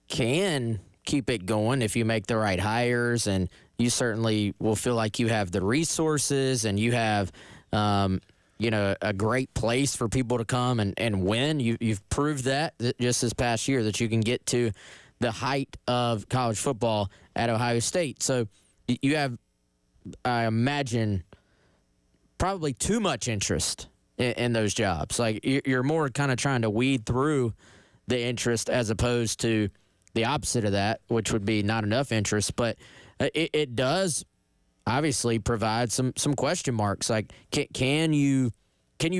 can keep it going if you make the right hires, and you certainly will feel like you have the resources and you have a great place for people to come and win. You've proved that just this past year, that you can get to the height of college football at Ohio State. So you have, I imagine, probably too much interest in those jobs. Like, you're more kind of trying to weed through the interest as opposed to the opposite of that, which would be not enough interest. But it does obviously provide some question marks. Like, can you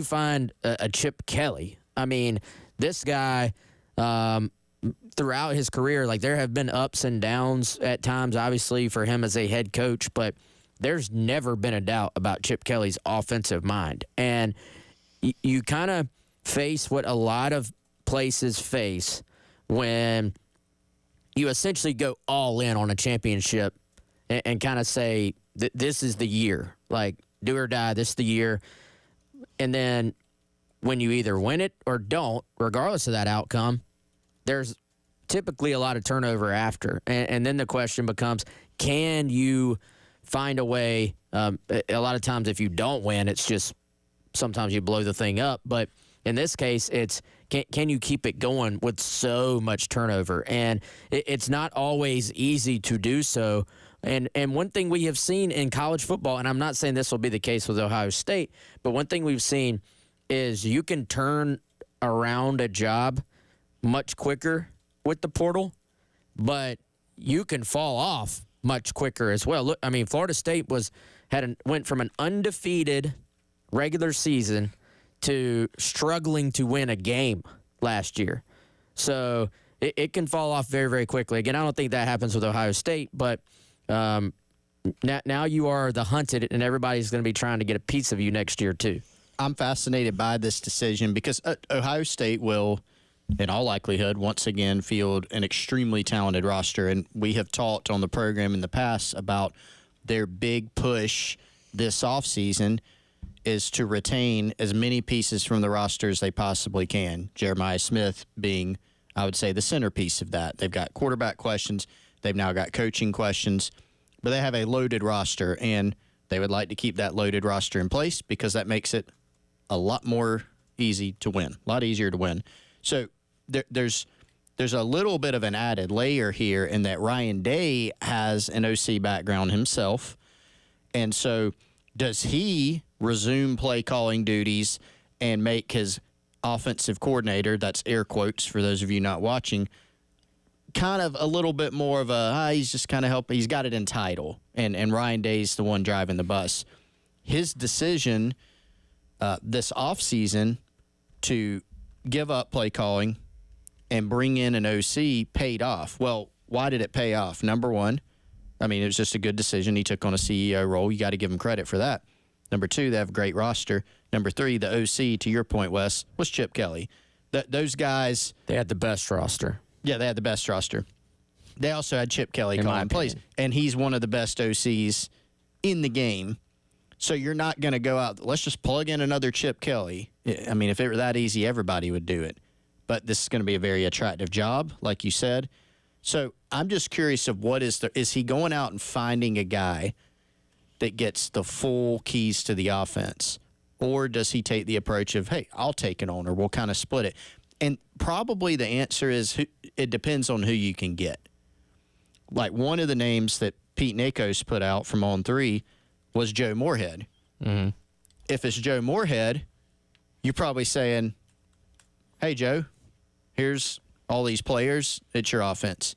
find a Chip Kelly? I mean, this guy, throughout his career, like, there have been ups and downs at times, obviously, for him as a head coach, but there's never been a doubt about Chip Kelly's offensive mind. And you kind of face what a lot of places face when you essentially go all in on a championship and kind of say, this is the year. Like, do or die, this is the year. And then when you either win it or don't, regardless of that outcome, there's typically a lot of turnover after. And then the question becomes, can you find a way? A lot of times if you don't win, it's just sometimes you blow the thing up. But in this case, it's can you keep it going with so much turnover? And it's not always easy to do so. And one thing we have seen in college football, and I'm not saying this will be the case with Ohio State, but one thing we've seen is you can turn around a job much quicker with the portal, but you can fall off much quicker as well. Look, I mean, Florida State went from an undefeated regular season to struggling to win a game last year. So it can fall off very, very quickly. Again, I don't think that happens with Ohio State, but now you are the hunted, and everybody's going to be trying to get a piece of you next year too. I'm fascinated by this decision because Ohio State will, in all likelihood, once again field an extremely talented roster. And we have talked on the program in the past about their big push this offseason is to retain as many pieces from the roster as they possibly can. Jeremiah Smith being, I would say, the centerpiece of that. They've got quarterback questions. They've now got coaching questions. But they have a loaded roster, and they would like to keep that loaded roster in place because that makes it a lot more easy to win, a lot easier to win. So there's a little bit of an added layer here in that Ryan Day has an OC background himself. And so does he resume play calling duties and make his offensive coordinator, that's air quotes for those of you not watching, kind of a little bit more of he's just kind of helping. He's got it in title, and Ryan Day's the one driving the bus. His decision this offseason to give up play calling and bring in an OC paid off. Well, why did it pay off? Number one, I mean, it was just a good decision. He took on a CEO role. You got to give him credit for that. Number two, they have a great roster. Number three, the OC, to your point, Wes, was Chip Kelly. Those guys, they had the best roster. Yeah, they had the best roster. They also had Chip Kelly calling plays, and he's one of the best OCs in the game. So you're not going to go out, let's just plug in another Chip Kelly. I mean, if it were that easy, everybody would do it. But this is going to be a very attractive job, like you said. So I'm just curious of is he going out and finding a guy that gets the full keys to the offense? Or does he take the approach of, hey, I'll take it on, or we'll kind of split it? And probably the answer is it depends on who you can get. Like one of the names that Pete Nakos put out from On 3 was Joe Moorhead. Mm-hmm. If it's Joe Moorhead, you're probably saying, hey, Joe, here's all these players. It's your offense.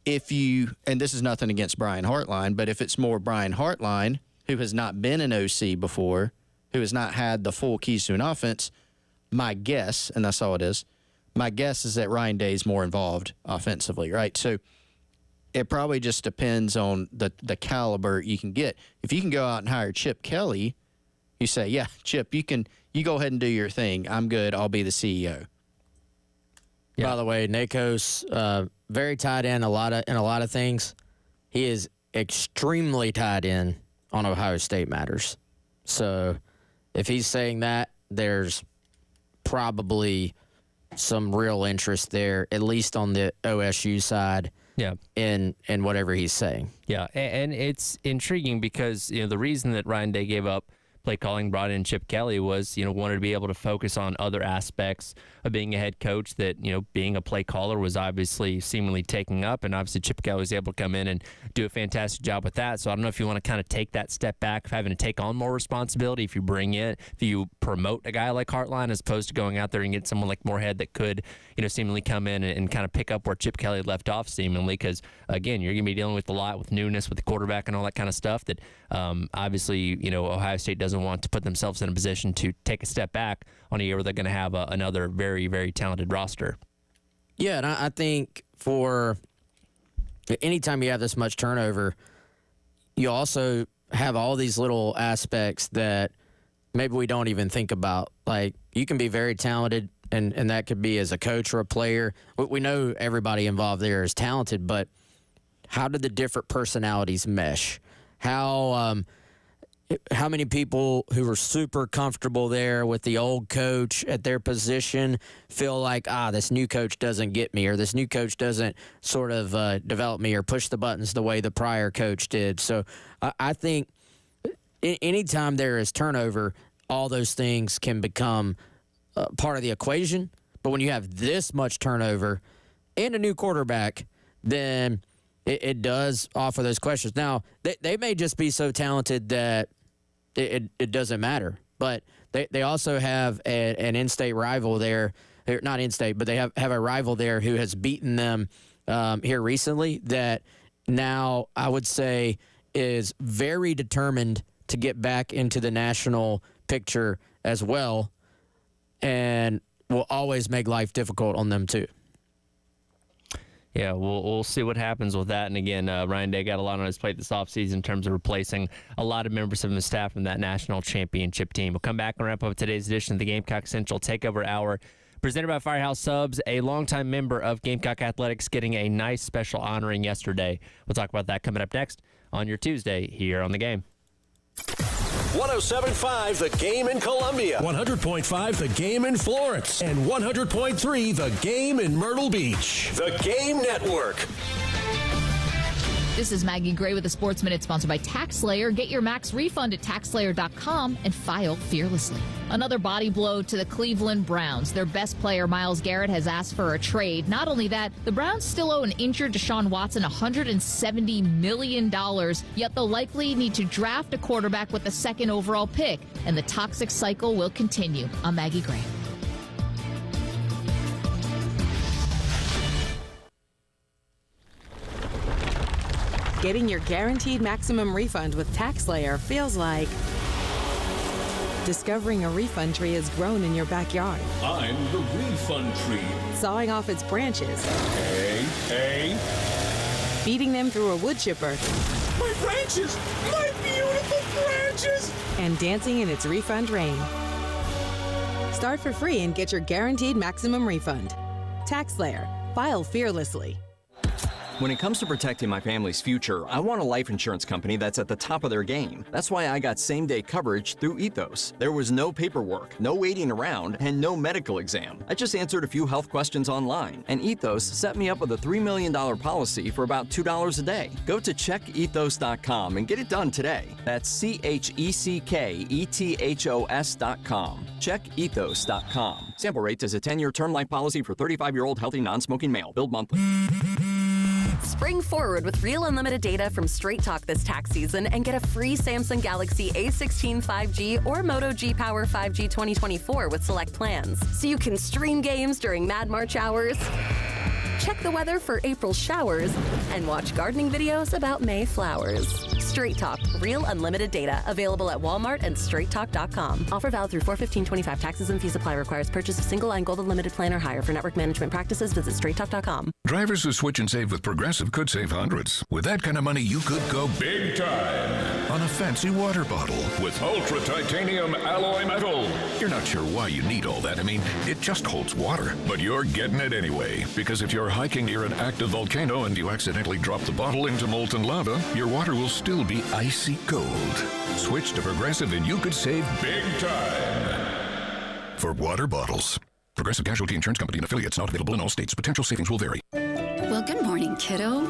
And this is nothing against Brian Hartline, but if it's more Brian Hartline, who has not been an OC before, who has not had the full keys to an offense, my guess, and that's all it is, my guess is that Ryan Day is more involved offensively, right? So it probably just depends on the caliber you can get. If you can go out and hire Chip Kelly, you say, yeah, Chip, you go ahead and do your thing. I'm good. I'll be the CEO. Yeah. By the way, Nakos, very tied in a lot of things. He is extremely tied in on Ohio State matters. So if he's saying that, there's probably some real interest there, at least on the OSU side. Yeah. In whatever he's saying. Yeah, and it's intriguing because the reason that Ryan Day gave up play calling, brought in Chip Kelly, was wanted to be able to focus on other aspects of being a head coach that being a play caller was obviously seemingly taking up, and obviously Chip Kelly was able to come in and do a fantastic job with that. So I don't know if you want to kind of take that step back of having to take on more responsibility if you promote a guy like Hartline as opposed to going out there and get someone like Moorhead that could seemingly come in and kind of pick up where Chip Kelly left off seemingly, because again, you're going to be dealing with a lot with newness with the quarterback and all that kind of stuff that obviously Ohio State doesn't want to put themselves in a position to take a step back on a year where they're going to have another very, very talented roster. Yeah, and I think for anytime you have this much turnover, you also have all these little aspects that maybe we don't even think about. Like, you can be very talented, and that could be as a coach or a player. We know everybody involved there is talented, but how do the different personalities mesh? How many people who are super comfortable there with the old coach at their position feel like, this new coach doesn't get me, or this new coach doesn't sort of develop me or push the buttons the way the prior coach did. So I think anytime there is turnover, all those things can become part of the equation. But when you have this much turnover and a new quarterback, then it does offer those questions. Now, they may just be so talented that it doesn't matter. But they also have an in-state rival there. Not in-state, but they have a rival there who has beaten them here recently that now I would say is very determined to get back into the national picture as well, and will always make life difficult on them too. Yeah, we'll see what happens with that. And again, Ryan Day got a lot on his plate this offseason in terms of replacing a lot of members of his staff from that national championship team. We'll come back and wrap up today's edition of the Gamecock Central Takeover Hour, presented by Firehouse Subs, a longtime member of Gamecock Athletics, getting a nice special honoring yesterday. We'll talk about that coming up next on your Tuesday here on The Game. 107.5 The Game in Columbia, 100.5 The Game in Florence, and 100.3 The Game in Myrtle Beach. The Game Network. This is Maggie Gray with the Sports Minute, sponsored by TaxSlayer. Get your max refund at TaxSlayer.com and file fearlessly. Another body blow to the Cleveland Browns. Their best player, Myles Garrett, has asked for a trade. Not only that, the Browns still owe an injured Deshaun Watson $170 million, yet they'll likely need to draft a quarterback with the second overall pick, and the toxic cycle will continue. I'm Maggie Gray. Getting your guaranteed maximum refund with TaxSlayer feels like discovering a refund tree has grown in your backyard. I'm the refund tree. Sawing off its branches. Hey. Feeding them through a wood chipper. My branches! My beautiful branches! And dancing in its refund rain. Start for free and get your guaranteed maximum refund. TaxSlayer. File fearlessly. When it comes to protecting my family's future, I want a life insurance company that's at the top of their game. That's why I got same-day coverage through Ethos. There was no paperwork, no waiting around, and no medical exam. I just answered a few health questions online, and Ethos set me up with a $3 million policy for about $2 a day. Go to checkethos.com and get it done today. That's CHECKETHOS.com. Checkethos.com. Sample rates is a 10-year term life policy for 35-year-old healthy non-smoking male. Billed monthly. Spring forward with real unlimited data from Straight Talk this tax season and get a free Samsung Galaxy A16 5G or Moto G Power 5G 2024 with select plans. So you can stream games during Mad March hours, check the weather for April showers, and watch gardening videos about May flowers. Straight Talk, real unlimited data. Available at Walmart and straighttalk.com. Offer valid through 4/15/25. Taxes and fees apply. Requires purchase of single line gold unlimited plan or higher. For network management practices, visit straighttalk.com. Drivers who switch and save with Progressive could save hundreds. With that kind of money, you could go big time on a fancy water bottle with Ultra titanium alloy metal. You're not sure why you need all that. I mean, it just holds water. But you're getting it anyway, because if you're hiking near an active volcano and you accidentally drop the bottle into molten lava, your water will still be icy cold. Switch to Progressive and you could save big time. For water bottles. Progressive Casualty Insurance Company and affiliates, not available in all states. Potential savings will vary. Well, good morning, kiddo.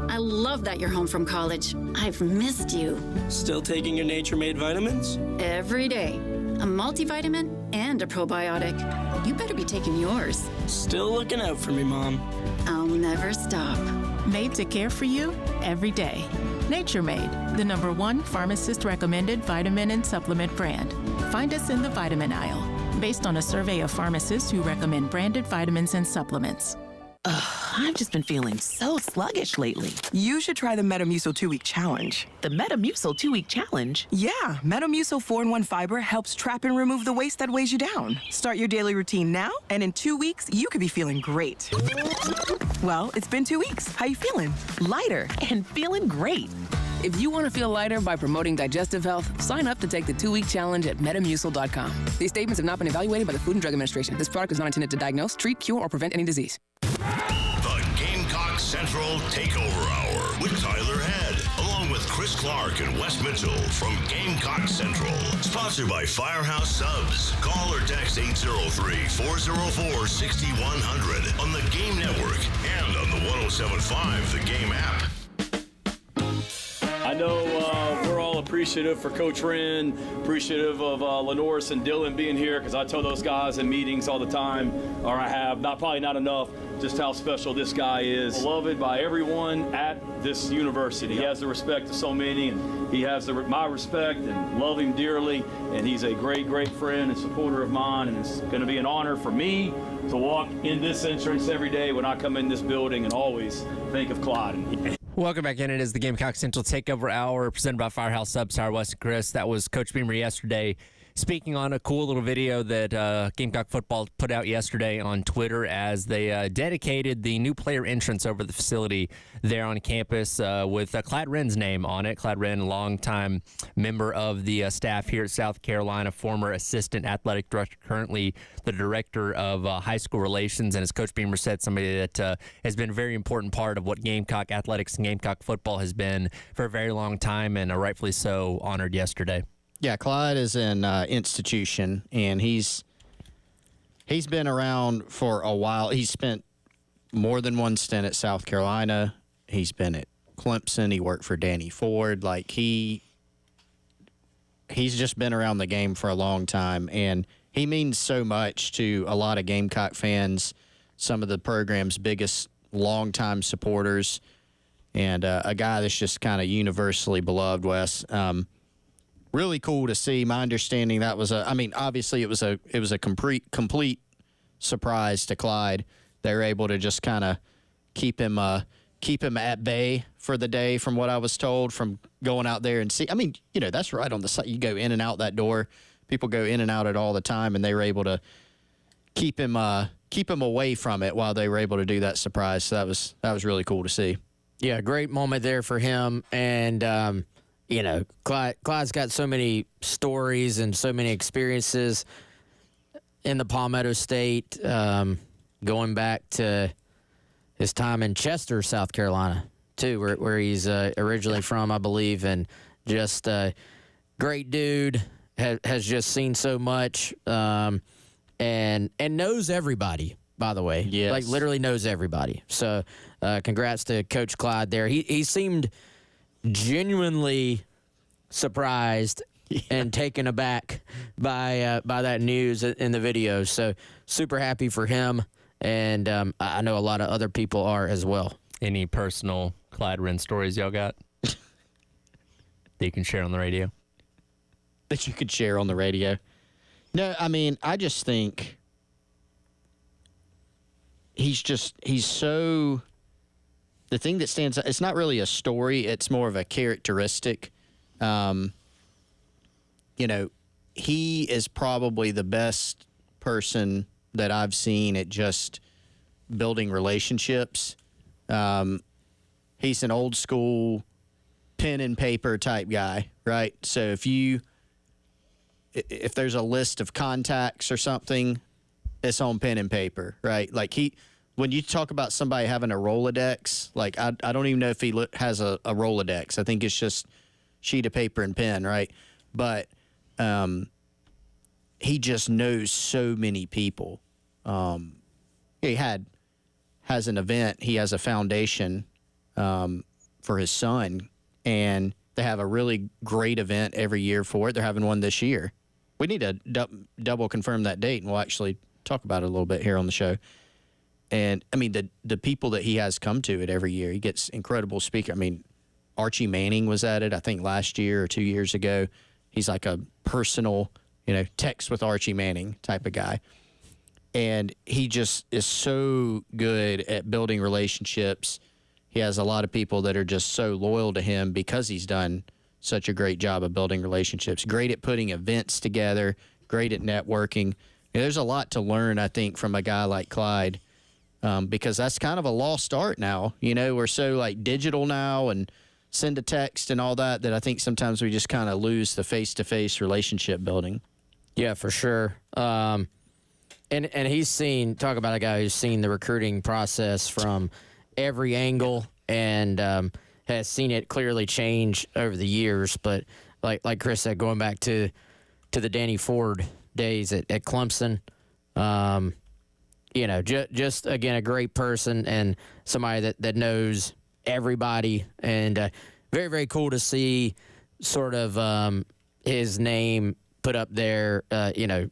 I love that you're home from college. I've missed you. Still taking your nature-made vitamins? Every day. A multivitamin and a probiotic. You better be taking yours. Still looking out for me, Mom. I'll never stop. Made to care for you every day. Nature Made, the #1 pharmacist-recommended vitamin and supplement brand. Find us in the vitamin aisle, based on a survey of pharmacists who recommend branded vitamins and supplements. I've just been feeling so sluggish lately. You should try the Metamucil 2-Week Challenge. The Metamucil 2-Week Challenge? Yeah, Metamucil 4-in-1 Fiber helps trap and remove the waste that weighs you down. Start your daily routine now, and in 2 weeks, you could be feeling great. Well, it's been 2 weeks. How you feeling? Lighter and feeling great. If you want to feel lighter by promoting digestive health, sign up to take the 2-week challenge at Metamucil.com. These statements have not been evaluated by the Food and Drug Administration. This product is not intended to diagnose, treat, cure, or prevent any disease. The Gamecock Central Takeover Hour with Tyler Head, along with Chris Clark and Wes Mitchell from Gamecock Central. Sponsored by Firehouse Subs. Call or text 803-404-6100 on the Game Network and on the 107.5 The Game app. I know we're all appreciative for Coach Wren, appreciative of Lenoris and Dylan being here, because I tell those guys in meetings all the time, or I have, probably not enough, just how special this guy is. Beloved by everyone at this university. He has the respect of so many, and he has my respect, and love him dearly, and he's a great, great friend and supporter of mine, and it's going to be an honor for me to walk in this entrance every day when I come in this building and always think of Clyde. Welcome back in. It is the Gamecock Central Takeover Hour presented by Firehouse Subs, Tyler, West, and Chris. That was Coach Beamer yesterday speaking on a cool little video that Gamecock Football put out yesterday on Twitter as they dedicated the new player entrance over the facility there on campus with Clyde Wren's name on it. Clyde Wren, longtime member of the staff here at South Carolina, former assistant athletic director, currently the director of high school relations, and as Coach Beamer said, somebody that has been a very important part of what Gamecock athletics and Gamecock football has been for a very long time, and rightfully so honored yesterday. Yeah, Clyde is an institution, and he's been around for a while. He's spent more than one stint at South Carolina. He's been at Clemson. He worked for Danny Ford. Like, he's just been around the game for a long time, and he means so much to a lot of Gamecock fans, some of the program's biggest longtime supporters, and a guy that's just kind of universally beloved, Wes. Really cool to see. My understanding that was obviously it was a complete surprise to Clyde. They were able to just kind of keep him at bay for the day, from what I was told, from going out there and see. I mean, that's right on the side. You go in and out that door. People go in and out it all the time, and they were able to keep him away from it while they were able to do that surprise. So that was really cool to see. Yeah, great moment there for him, and Clyde's got so many stories and so many experiences in the Palmetto State, going back to his time in Chester, South Carolina, too, where he's originally from, I believe, and just a great dude, has just seen so much, and knows everybody, by the way. Yes. Like, literally knows everybody. So congrats to Coach Clyde there. He seemed genuinely surprised and taken aback by that news in the video. So super happy for him, and I know a lot of other people are as well. Any personal Clyde Wren stories y'all got that you can share on the radio? That you could share on the radio? No, I mean, I just think he's so... The thing that stands out, it's not really a story, it's more of a characteristic. He is probably the best person that I've seen at just building relationships. He's an old school pen and paper type guy, right? So if there's a list of contacts or something, it's on pen and paper, right? Like when you talk about somebody having a Rolodex, like I don't even know if he has a Rolodex. I think it's just sheet of paper and pen, right? But he just knows so many people. He has an event. He has a foundation for his son, and they have a really great event every year for it. They're having one this year. We need to double confirm that date, and we'll actually talk about it a little bit here on the show. And, I mean, the people that he has come to it every year, he gets incredible speakers. I mean, Archie Manning was at it, I think, last year or 2 years ago. He's like a personal, text with Archie Manning type of guy. And he just is so good at building relationships. He has a lot of people that are just so loyal to him because he's done such a great job of building relationships. Great at putting events together, great at networking. There's a lot to learn, I think, from a guy like Clyde, because that's kind of a lost art now. We're so like digital now and send a text and all that I think sometimes we just kind of lose the face-to-face relationship building. Yeah, for sure. And he's talk about a guy who's seen the recruiting process from every angle and has seen it clearly change over the years. But like Chris said, going back to the Danny Ford days at Clemson, just again a great person and somebody that knows everybody, and very, very cool to see sort of his name put up there,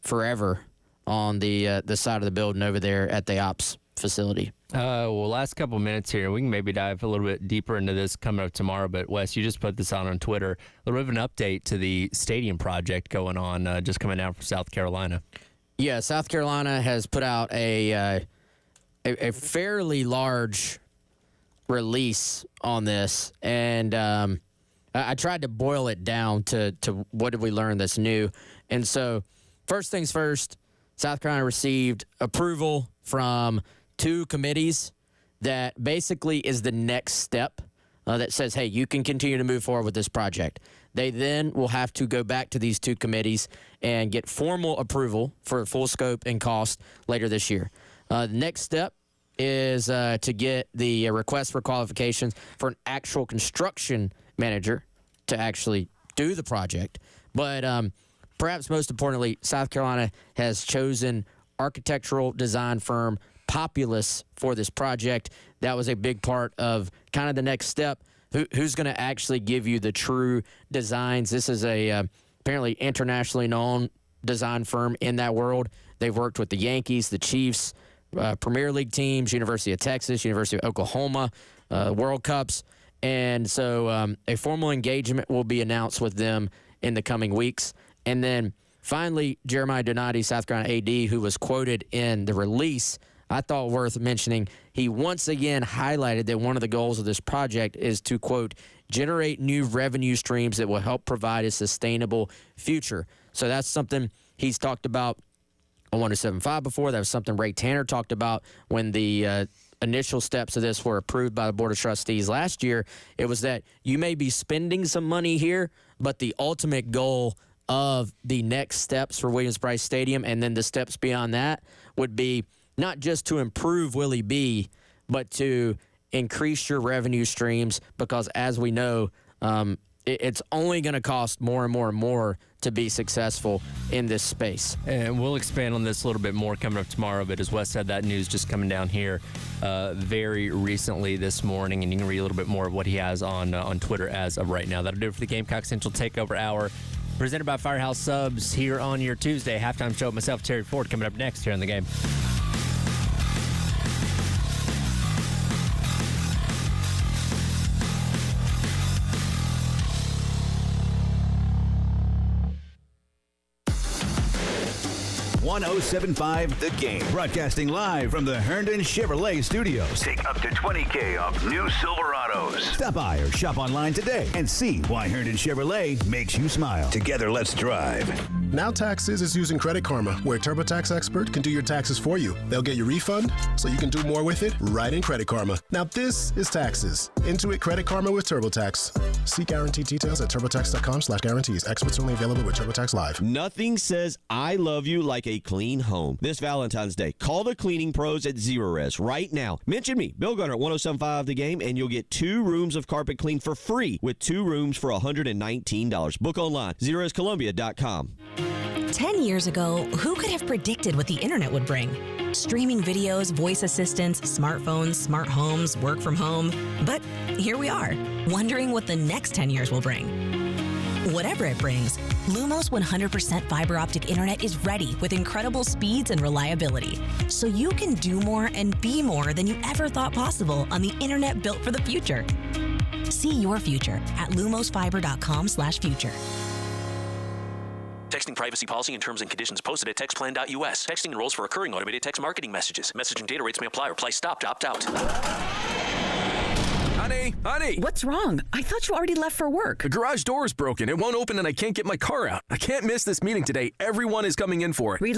forever on the side of the building over there at the ops facility. Well, last couple minutes here, we can maybe dive a little bit deeper into this coming up tomorrow. But Wes, you just put this on Twitter. A little bit of an update to the stadium project going on, just coming out from South Carolina. Yeah, South Carolina has put out a fairly large release on this, and I tried to boil it down to what did we learn that's new. And so, first things first, South Carolina received approval from 2 committees that basically is the next step that says, hey, you can continue to move forward with this project. They then will have to go back to these 2 committees and get formal approval for full scope and cost later this year. The next step is to get the request for qualifications for an actual construction manager to actually do the project. But perhaps most importantly, South Carolina has chosen architectural design firm Populous for this project. That was a big part of kind of the next step. Who's going to actually give you the true designs? This is a apparently internationally known design firm in that world. They've worked with the Yankees, the Chiefs, Premier League teams, University of Texas, University of Oklahoma, World Cups. And so a formal engagement will be announced with them in the coming weeks. And then finally, Jeremiah Donati, South Carolina AD, who was quoted in the release, I thought worth mentioning. He once again highlighted that one of the goals of this project is to, quote, generate new revenue streams that will help provide a sustainable future. So that's something he's talked about on 107.5 before. That was something Ray Tanner talked about when the initial steps of this were approved by the Board of Trustees last year. It was that you may be spending some money here, but the ultimate goal of the next steps for Williams-Brice Stadium and then the steps beyond that would be not just to improve Willie B, but to increase your revenue streams, because as we know, it's only going to cost more and more and more to be successful in this space. And we'll expand on this a little bit more coming up tomorrow, but as Wes said, that news just coming down here very recently this morning, and you can read a little bit more of what he has on Twitter as of right now. That'll do it for the Gamecock Central Takeover Hour, presented by Firehouse Subs here on your Tuesday halftime show. Myself, Terry Ford, coming up next here on The Game. .1075 The Game. Broadcasting live from the Herndon Chevrolet Studios. Take up to $20,000 off new Silverados. Stop by or shop online today and see why Herndon Chevrolet makes you smile. Together, let's drive. Now Taxes is using Credit Karma, where a TurboTax expert can do your taxes for you. They'll get your refund so you can do more with it right in Credit Karma. Now this is taxes. Intuit Credit Karma with TurboTax. See guaranteed details at turbotax.com/guarantees. Experts only available with TurboTax Live. Nothing says I love you like a clean home. This Valentine's Day, call the cleaning pros at Zerorez right now. Mention me, Bill Gunner at 107.5 The Game, and you'll get 2 rooms of carpet clean for free with 2 rooms for $119. Book online, ZerorezColumbia.com. 10 years ago, who could have predicted what the internet would bring? Streaming videos, voice assistants, smartphones, smart homes, work from home. But here we are, wondering what the next 10 years will bring. Whatever it brings, Lumos 100% fiber optic internet is ready with incredible speeds and reliability. So you can do more and be more than you ever thought possible on the internet built for the future. See your future at lumosfiber.com/future. Texting privacy policy and terms and conditions posted at textplan.us. Texting enrolls for recurring automated text marketing messages. Message and data rates may apply. Reply stop to opt out. Honey! What's wrong? I thought you already left for work. The garage door is broken. It won't open and I can't get my car out. I can't miss this meeting today. Everyone is coming in for it. Relax.